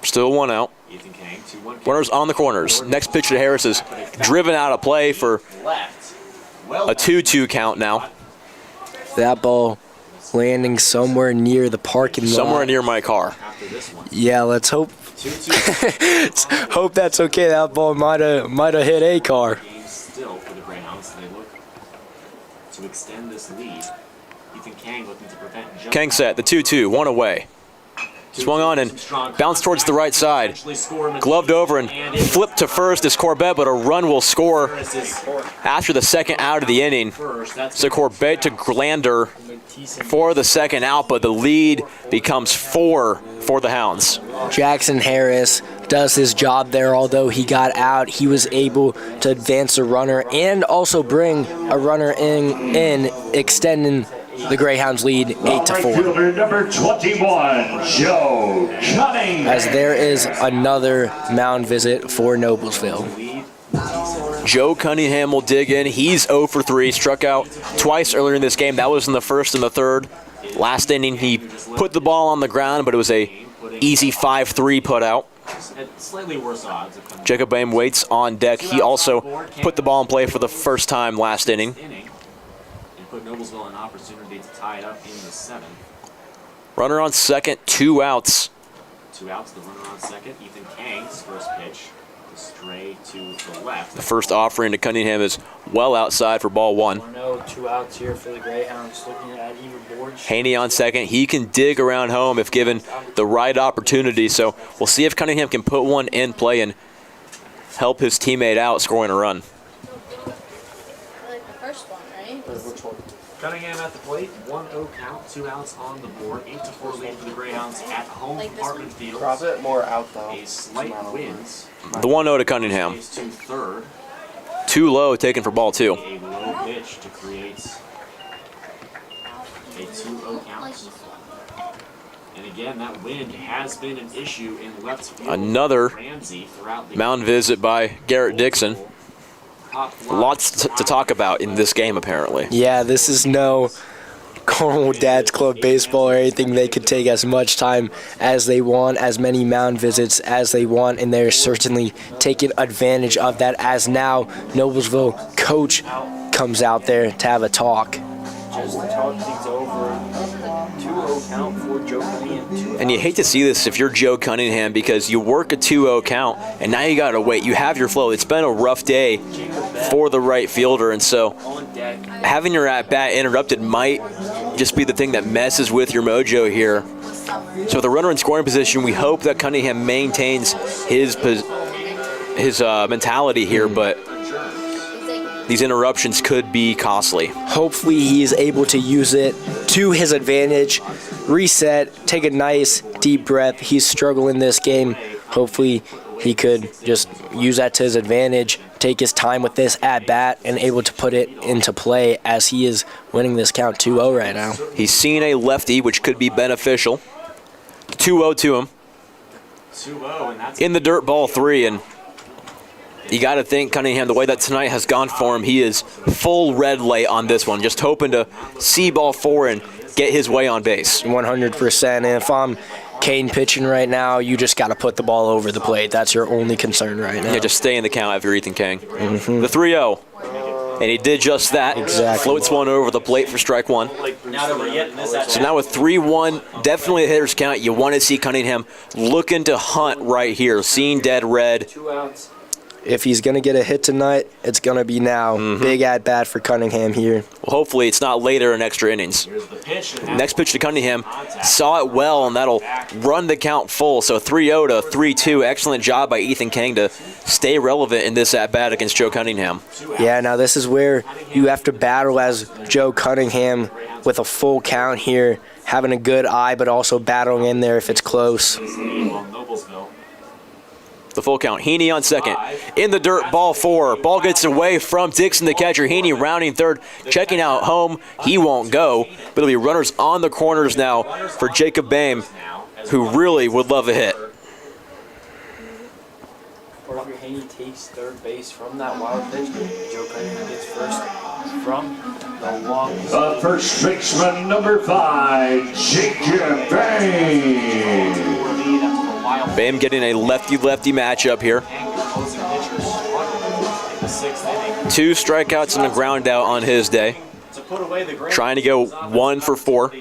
Still 1 out. Runners on the corners. Next pitch to Harris is driven out of play for a 2-2 count now. That ball landing somewhere near the parking lot. Somewhere near my car. Yeah, let's hope. Hope that's okay. That ball might have hit a car. Still for the Greyhounds, they look to extend this lead. Ethan Kang looking to prevent. Kang set the 2-2, 1 away. Swung on and bounced towards the right side. Gloved over and flipped to first is Corbett, but a run will score after the second out of the inning. So Corbett to Glander for the second out, but the lead becomes 4 for the Hounds. Jackson Harris does his job there. Although he got out, he was able to advance a runner and also bring a runner in extending the Greyhounds lead 8-4. Fielder number 21, Joe Cunningham. As there is another mound visit for Noblesville. Joe Cunningham will dig in. He's 0 for 3, struck out twice earlier in this game. That was in the first and the third. Last inning, he put the ball on the ground, but it was a easy 5-3 put out. Slightly worse odds. Jacob Bain waits on deck. He also put the ball in play for the first time last inning. And put Noblesville an opportunity to tie it up in the 7th. Runner on second, 2 outs. 2 outs, the runner on second. Ethan Kang's first pitch. The stray to the left. The first offering to Cunningham is well outside for ball 1. 2 outs here for the Greyhounds, looking at even board. Haney on second. He can dig around home if given the right opportunity. So we'll see if Cunningham can put one in play and help his teammate out scoring a run. Like the first one, right? Cunningham at the plate, 1-0 count, 2 outs on the board, 8-4 lead for the Greyhounds at home from Hartman Field. Drop it more out though. A slight wins. The 1-0 to Cunningham. To third. Too low, taken for ball 2. A low pitch to create a 2-0 count. And again, that wind has been an issue in left field. Another Ramsey throughout the mound visit by Garrett Dixon. Lots to talk about in this game, apparently. Yeah, this is no Carmel Dad's Club baseball or anything. They could take as much time as they want, as many mound visits as they want, and they're certainly taking advantage of that as now Noblesville coach comes out there to have a talk. just talk things over. 2-0 count for Joe Cunningham. And you hate to see this if you're Joe Cunningham because you work a 2-0 count and now you got to wait. You have your flow. It's been a rough day for the right fielder, and so having your at-bat interrupted might just be the thing that messes with your mojo here. So with a runner in scoring position, we hope that Cunningham maintains his mentality here, but these interruptions could be costly. Hopefully he is able to use it to his advantage, reset, take a nice deep breath. He's struggling this game. Hopefully he could just use that to his advantage, take his time with this at-bat, and able to put it into play as he is winning this count 2-0 right now. He's seen a lefty, which could be beneficial. 2-0 to him. 2-0, and that's In the dirt, ball 3, and you got to think Cunningham, the way that tonight has gone for him, he is full red light on this one, just hoping to see ball 4 and get his way on base. 100%. And if I'm Kane pitching right now, you just got to put the ball over the plate. That's your only concern right now. Yeah, just stay in the count if you're Ethan King. The 3-0. And he did just that. Exactly. Floats one over the plate for strike 1. now that we're getting this at So now with 3-1, definitely a hitter's count. You want to see Cunningham looking to hunt right here, seeing dead red. 2 outs. If he's going to get a hit tonight, it's going to be now. Big at-bat for Cunningham here. Well, hopefully it's not later in extra innings. Here's the pitch. And Next pitch to Cunningham, saw it well, and that'll run the count full. So 3-0 to 3-2. Excellent job by Ethan King to stay relevant in this at-bat against Joe Cunningham. Yeah, now this is where you have to battle as Joe Cunningham with a full count here, having a good eye, but also battling in there if it's close. Noblesville. The full count. Heaney on second. In the dirt, ball 4. Ball gets away from Dixon, the catcher. Heaney rounding third, checking out home. He won't go, but it'll be runners on the corners now for Jacob Boehm, who really would love a hit. Parker Haney takes third base from that wild pitch. Joe Cunningham gets first from the long. First baseman number 5, Jacob Bain. Boehm getting a lefty-lefty matchup here. 2 strikeouts and a ground out on his day. Trying to go 1 for 4.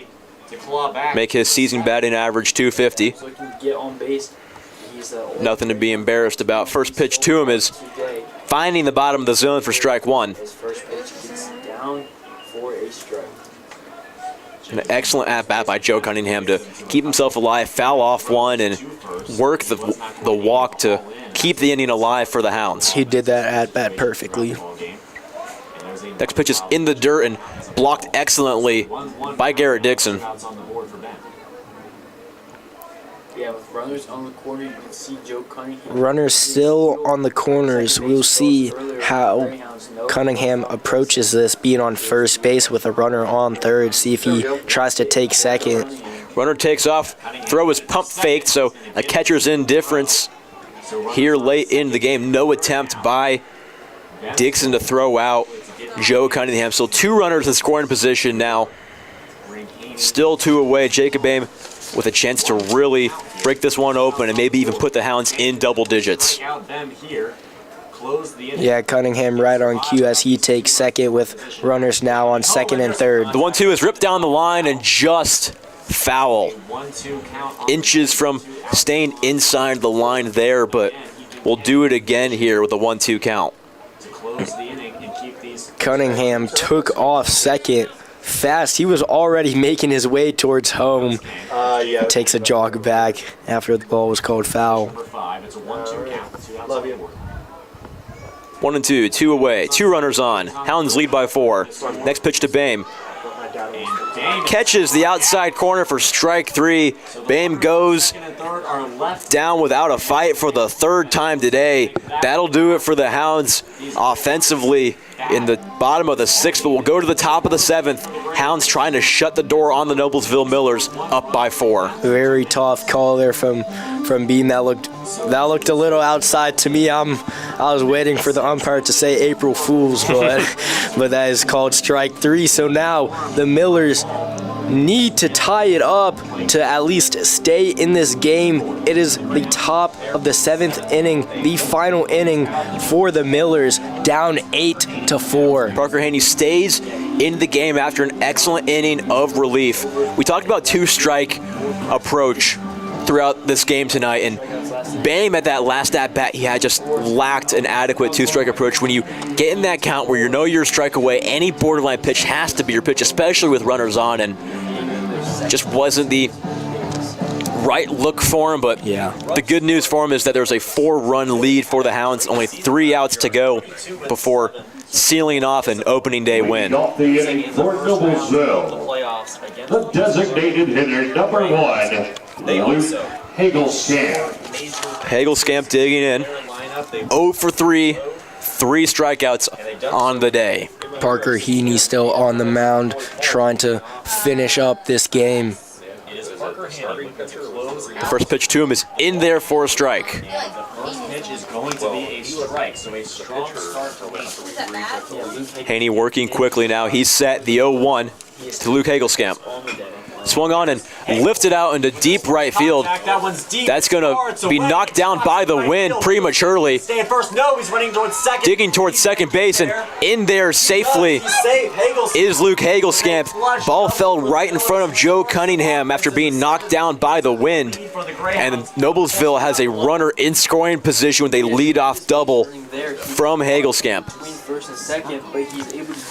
Make his season batting average 250. So he can get on base. Nothing to be embarrassed about. First pitch to him is finding the bottom of the zone for strike 1. His first pitch gets down for a strike. An excellent at-bat by Joe Cunningham to keep himself alive, foul off one, and work the walk to keep the inning alive for the Hounds. He did that at-bat perfectly. Next pitch is in the dirt and blocked excellently by Garrett Dixon. Yeah, with runners on the corner, you can see Joe Cunningham. Runners still on the corners. We'll see how Cunningham approaches this, being on first base with a runner on third. See if he tries to take second. Runner takes off. Throw is pump faked, so a catcher's indifference here late in the game. No attempt by Dixon to throw out Joe Cunningham. So 2 runners in scoring position now. Still 2 away. Jacob Boehm with a chance to really break this one open and maybe even put the Hounds in double digits. Yeah, Cunningham right on cue as he takes second with runners now on second and third. The 1-2 is ripped down the line and just foul. Inches from staying inside the line there, but we'll do it again here with a 1-2 count. Cunningham took off second fast. He was already making his way towards home. Yeah. Takes a jog back after the ball was called foul. 1-2, 2 away, 2 runners on. Hounds lead by 4. Next pitch to Boehm. Catches the outside corner for strike 3. Boehm goes down without a fight for the 3rd time today. That'll do it for the Hounds offensively in the bottom of the 6th, but we'll go to the top of the 7th. Hounds trying to shut the door on the Noblesville Millers, up by 4. Very tough call there from Beam. That looked a little outside to me. I was waiting for the umpire to say April Fools, but that is called strike 3. So now the Millers need to tie it up to at least stay in this game. It is the top of the 7th inning, the final inning for the Millers, down 8-4. Parker Haney stays in the game after an excellent inning of relief. We talked about two-strike approach throughout this game tonight, and Bame at that last at-bat, he had just lacked an adequate two-strike approach. When you get in that count where you know you're a strike away, any borderline pitch has to be your pitch, especially with runners on, and just wasn't the right look for him. But the good news for him is that there's a 4-run lead for the Hounds, only 3 outs to go before sealing off an opening day win. Off the inning for Noblesville, the designated hitter number 1, Luke Hagelskamp. Hagelskamp digging in, 0 for 3, 3 strikeouts on the day. Parker Heaney still on the mound, trying to finish up this game. The first pitch to him is in there for a strike. First pitch is going to be a strike, so a strong start for Haney working quickly now. He's set the 0-1 to Luke Hagelskamp. Swung on and lifted out into deep right field. That's going to be knocked down by the wind prematurely. Digging towards second base, and in there safely is Luke Hagelskamp. Ball fell right in front of Joe Cunningham after being knocked down by the wind. And Noblesville has a runner in scoring position with a leadoff double from Hagelskamp.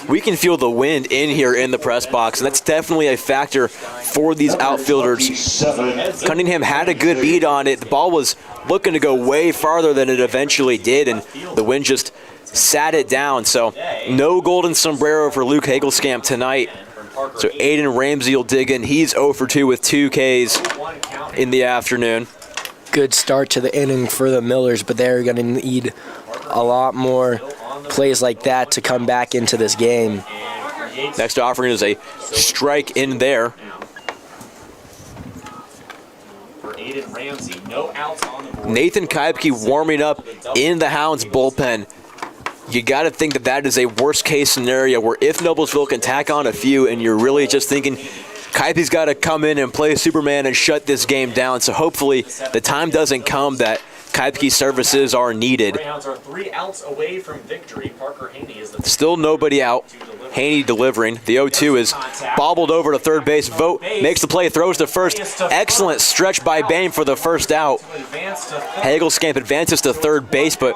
We can feel the wind in here in the press box, and that's definitely a factor for these outfielders. Cunningham had a good beat on it. The ball was looking to go way farther than it eventually did, and the wind just sat it down. So no golden sombrero for Luke Hagelskamp tonight. So Aiden Ramsey will dig in. He's 0 for 2 with 2 Ks in the afternoon. Good start to the inning for the Millers, but they're going to need a lot more plays like that to come back into this game. Next offering is a strike in there. Nathan Kaibke warming up in the Hounds bullpen. You got to think that that is a worst-case scenario where if Noblesville can tack on a few and you're really just thinking Kaibke's got to come in and play Superman and shut this game down. So hopefully the time doesn't come that Kaibke's services are needed. Greyhounds are 3 outs away from victory. Parker Haney is the still nobody out. Haney delivering. The 0-2 is bobbled over to third base. Vogt makes the play, throws to first. Excellent stretch by Bame for the first out. Hagelskamp advances to third base, but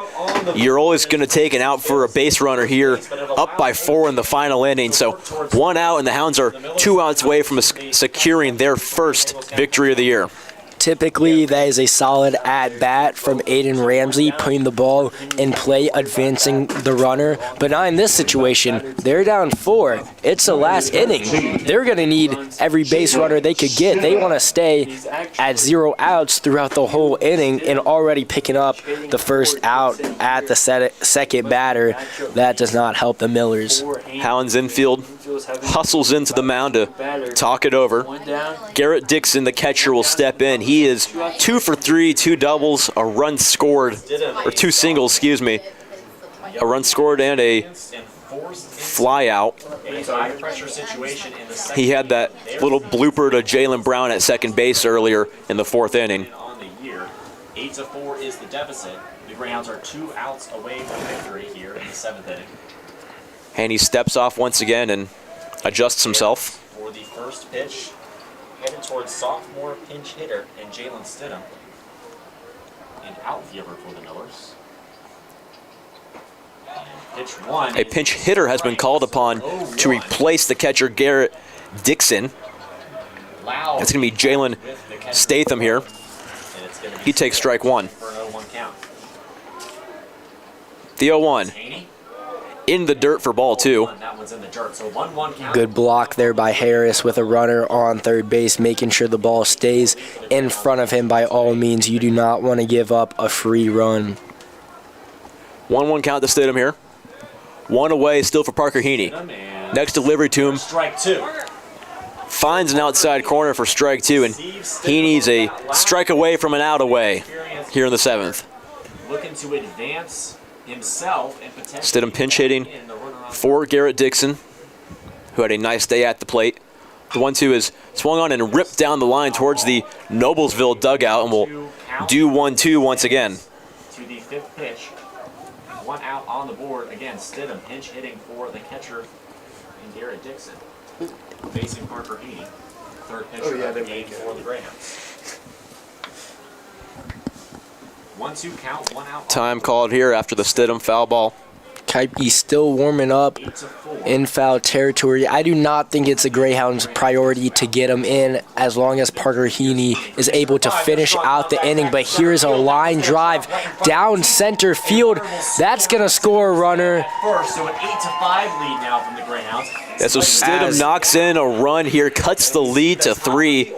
you're always going to take an out for a base runner here, up by 4 in the final inning. So 1 out, and the Hounds are 2 outs away from securing their first victory of the year. Typically, that is a solid at-bat from Aiden Ramsey, putting the ball in play, advancing the runner. But not in this situation. They're down 4. It's the last inning. They're going to need every base runner they could get. They want to stay at 0 outs throughout the whole inning, and already picking up the first out at the second batter. That does not help the Millers. Hounds infield hustles into the mound to talk it over. Garrett Dixon, the catcher, will step in. He is 2 for 3, 2 doubles, a run scored, or 2 singles, excuse me. A run scored and a fly out. He had that little blooper to Jalen Brown at second base earlier in the 4th inning. 8-4 is the deficit. The Greyhounds are 2 outs away from victory here in the 7th inning. And he steps off once again and adjusts himself. For the first pitch, headed towards sophomore pinch hitter and Jalen Stidham, an outfielder for the Millers. Pitch 1. A pinch hitter has been called upon to replace the catcher Garrett Dixon. That's going to be Jalen Statham here. He takes strike 1. The 0-1. In the dirt for ball 2. Good block there by Harris with a runner on third base, making sure the ball stays in front of him by all means. You do not want to give up a free run. 1-1 count to Stidham here. 1 away still for Parker Heaney. Next delivery to him. Strike 2. Finds an outside corner for strike 2, and Heaney's a strike away from an out away here in the 7th. Looking to advance himself and potentially Stidham pinch hitting for Garrett Dixon, who had a nice day at the plate. The 1-2 is swung on and ripped down the line towards the Noblesville dugout, and will do 1-2 once again. To the 5th pitch. 1 out on the board. Again, Stidham pinch hitting for the catcher and Garrett Dixon facing Parker Haney, third pitcher of the game for the Greyhounds. 1-2 count, 1 out. Time called here after the Stidham foul ball. Keipe still warming up in foul territory. I do not think it's a Greyhounds' priority to get him in as long as Parker Heaney is able to finish out the inning. But here's a line drive down center field. That's going to score a runner. First, so an 8-5 lead now from the Greyhounds. Yeah, so Stidham knocks in a run here, cuts the lead to 3.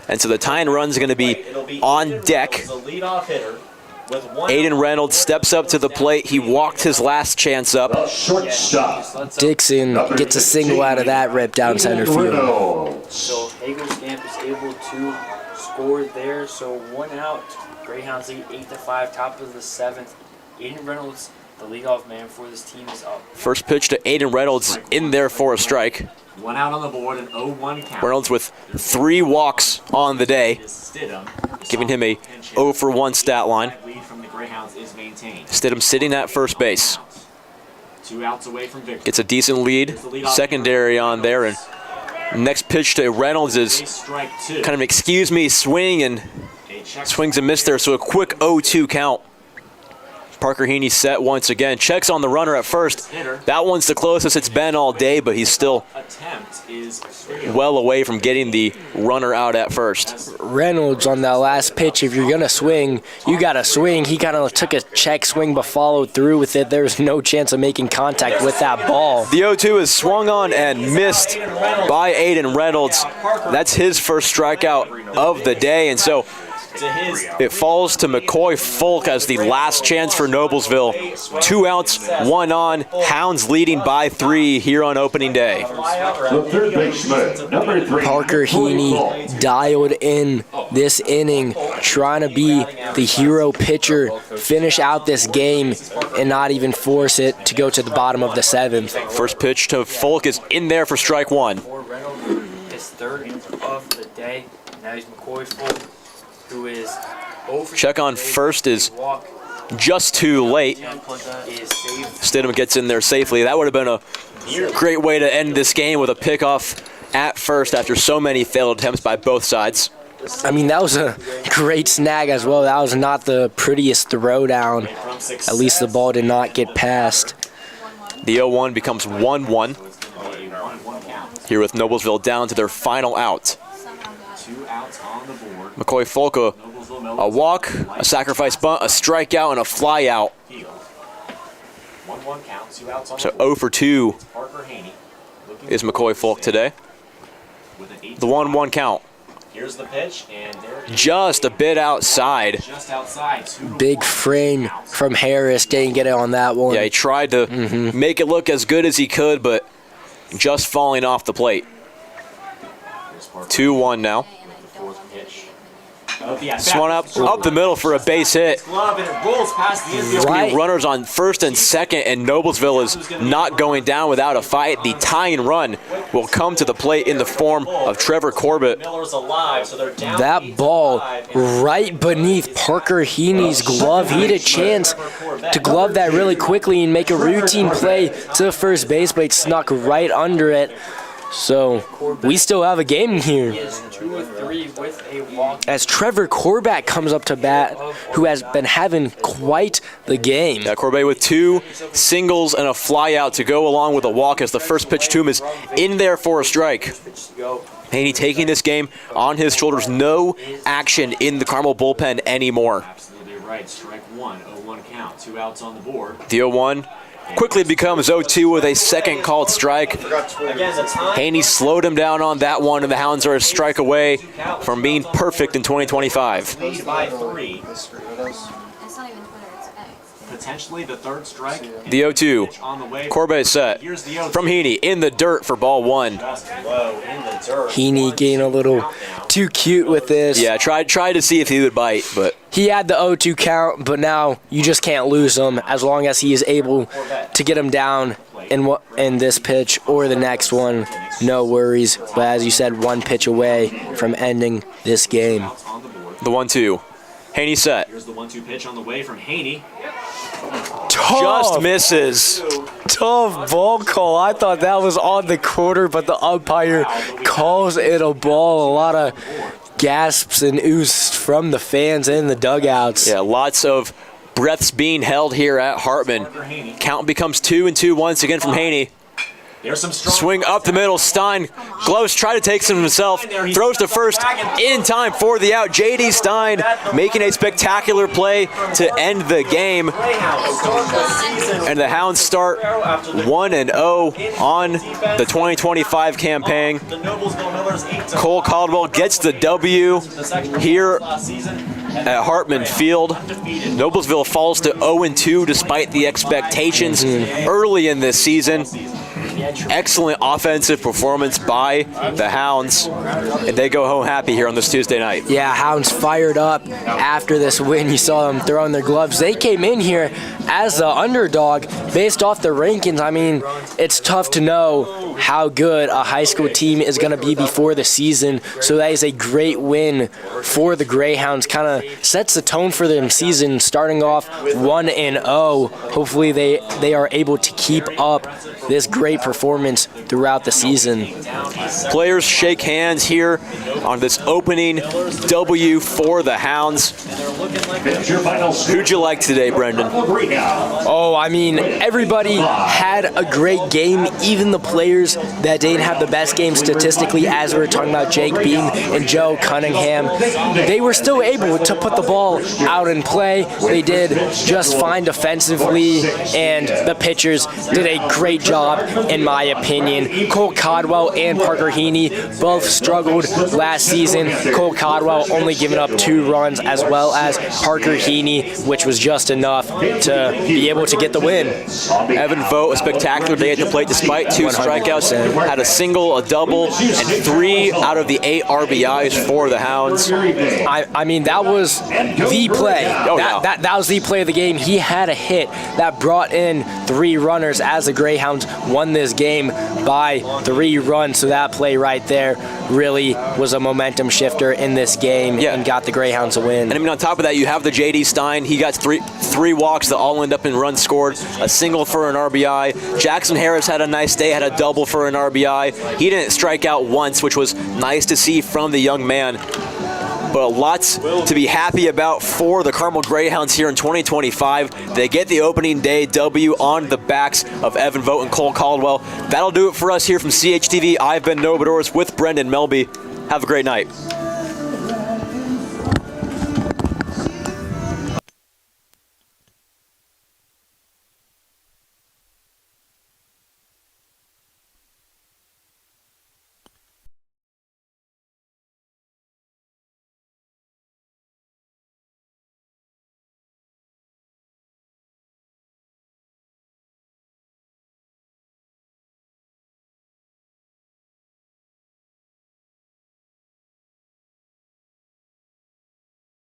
And so the tying run's going to be on deck. The leadoff hitter. Aiden Reynolds steps up to the plate. He walked his last chance up. The shortstop. Dixon gets a single out of that rip down center field. So Hagerskamp is able to score there. So 1 out. Greyhounds lead 8-5, top of the 7th. Aiden Reynolds, the leadoff man for this team, is up. First pitch to Aiden Reynolds in there for a strike. 1 out on the board, an 0-1 count. Reynolds with 3 walks on the day, giving him a 0 for 1 stat line. Lead from the Greyhounds is maintained. Stidham sitting at first base. 2 outs away from victory. Gets a decent lead, secondary on there, and next pitch to Reynolds is Strike 2. kind of an excuse me swing, and swings and miss there, so a quick 0-2 count. Parker Heaney set once again, checks on the runner at first. That one's the closest it's been all day, but he's still well away from getting the runner out at first. Reynolds on that last pitch, if you're going to swing, you got to swing. He kind of took a check swing but followed through with it. There's no chance of making contact with that ball. The 0-2 is swung on and missed by Aiden Reynolds. That's his first strikeout of the day, and so it falls to McCoy Folk as the last chance for Noblesville. 2 outs, 1 on. Hounds leading by 3 here on opening day. The third baseman, number 3. Parker Heaney dialed in this inning, trying to be the hero pitcher, finish out this game, and not even force it to go to the bottom of the 7th. First pitch to Folk is in there for strike 1. His third of the day. Now he's McCoy Folk, who is over. Check on first is just too late. Stidham gets in there safely. That would have been a great way to end this game with a pickoff at first after so many failed attempts by both sides. I mean, that was a great snag as well. That was not the prettiest throw down. At least the ball did not get past. The 0-1 becomes 1-1 here with Noblesville down to their final out. 2 outs on the board. McCoy Folk, a walk, a sacrifice bunt, a strikeout, and a fly out. 1-1 count, 2 outs on So the board. 0 for 2 Parker Haney is McCoy Folk today. The 1-1 count. Here's the pitch, and there it is. Just a bit outside. Just outside. Big frame from Harris. Didn't get it on that one. Yeah, he tried to make it look as good as he could, but just falling off the plate. 2-1 now. The 4th pitch. Swung up the middle for a base hit. Glove, and it rolls past the infield. Right. Runners on first and second, and Noblesville is not going down without a fight. The tying run will come to the plate in the form of Trevor Corbett. Miller's alive, so they're down That ball 8-5. right beneath Parker Heaney's glove. He had a chance to glove that really quickly and make a routine play to the first base, but it snuck right under it. So we still have a game here. He is 2 of 3 with a walk. As Trevor Corbett comes up to bat, who has been having quite the game. Yeah, Corbett with 2 singles and a fly out to go along with a walk as the first pitch to him is in there for a strike. Haney taking this game on his shoulders. No action in the Carmel bullpen anymore. Absolutely right. Strike 1, 0-1 count. 2 outs on the board. The 0-1 quickly becomes 0-2 with a second called strike. Again, the time. Haney slowed him down on that one, and the Hounds are a strike away from being perfect in 2025. Lead by 3. It's not even Twitter, it's X. Potentially the 3rd strike. The 0-2. Pitch on the way. Corbett set Here's the 0-2. from Haney in the dirt for ball 1. Just low in the dirt. Heaney getting a little too cute with this. Yeah, tried to see if he would bite, but He had the 0-2 count, but now you just can't lose him as long as he is able to get him down in this pitch or the next one. No worries. But as you said, 1 pitch away from ending this game. On the board. the 1-2. Haney set. Here's the 1-2 pitch on the way from Haney. Just misses. Tough ball call. I thought that was on the corner, but the umpire calls it a ball. A lot of gasps and oohs from the fans in the dugouts. Yeah, lots of breaths being held here at Hartman. Count becomes 2-2 once again from Haney. Swing up the middle, Stein. Gloves try to take some himself. Throws to first in time for the out. J.D. Stein making a spectacular play to end the game. And the Hounds start 1-0 on the 2025 campaign. Cole Caldwell gets the W here at Hartman Field. Noblesville falls to 0-2 despite the expectations early in this season. Excellent offensive performance by the Hounds, and they go home happy here on this Tuesday night. Yeah, Hounds fired up after this win. You saw them throwing their gloves. They came in here as the underdog based off the rankings. I mean, it's tough to know how good a high school team is going to be before the season, so that is a great win for the Greyhounds. Kind of sets the tone for their season, starting off 1-0. Hopefully they are able to keep up this great performance throughout the season. Players shake hands here on this opening W for the Hounds. Who'd you like today, Brendan? Oh, I mean, everybody had a great game, even the players that didn't have the best game statistically, as we were talking about Jake Beam and Joe Cunningham. They were still able to put the ball out and play. They did just fine defensively, and the pitchers did a great job, in my opinion. Cole Caldwell and Parker Heaney both struggled last season. Cole Caldwell only giving up 2 runs, as well as Parker Heaney, which was just enough to be able to get the win. Evan Vogt, a spectacular day at the plate despite 2 strikeouts. Had a single, a double, and 3 out of the 8 RBIs for the Hounds. I mean, that was the play. Oh, that was the play of the game. He had a hit that brought in 3 runners as the Greyhounds won this game by 3 runs. So that play right there really was a momentum shifter in this game and got the Greyhounds a win. And I mean, on top of that, you have the J.D. Stein. He got three walks that all end up in runs scored, a single for an RBI. Jackson Harris had a nice day, had a double for an RBI. He didn't strike out once, which was nice to see from the young man. But lots to be happy about for the Carmel Greyhounds here in 2025. They get the opening day W on the backs of Evan Vogt and Cole Caldwell. That'll do it for us here from CHTV. I've been Noah Bedores with Brendan Melby. Have a great night.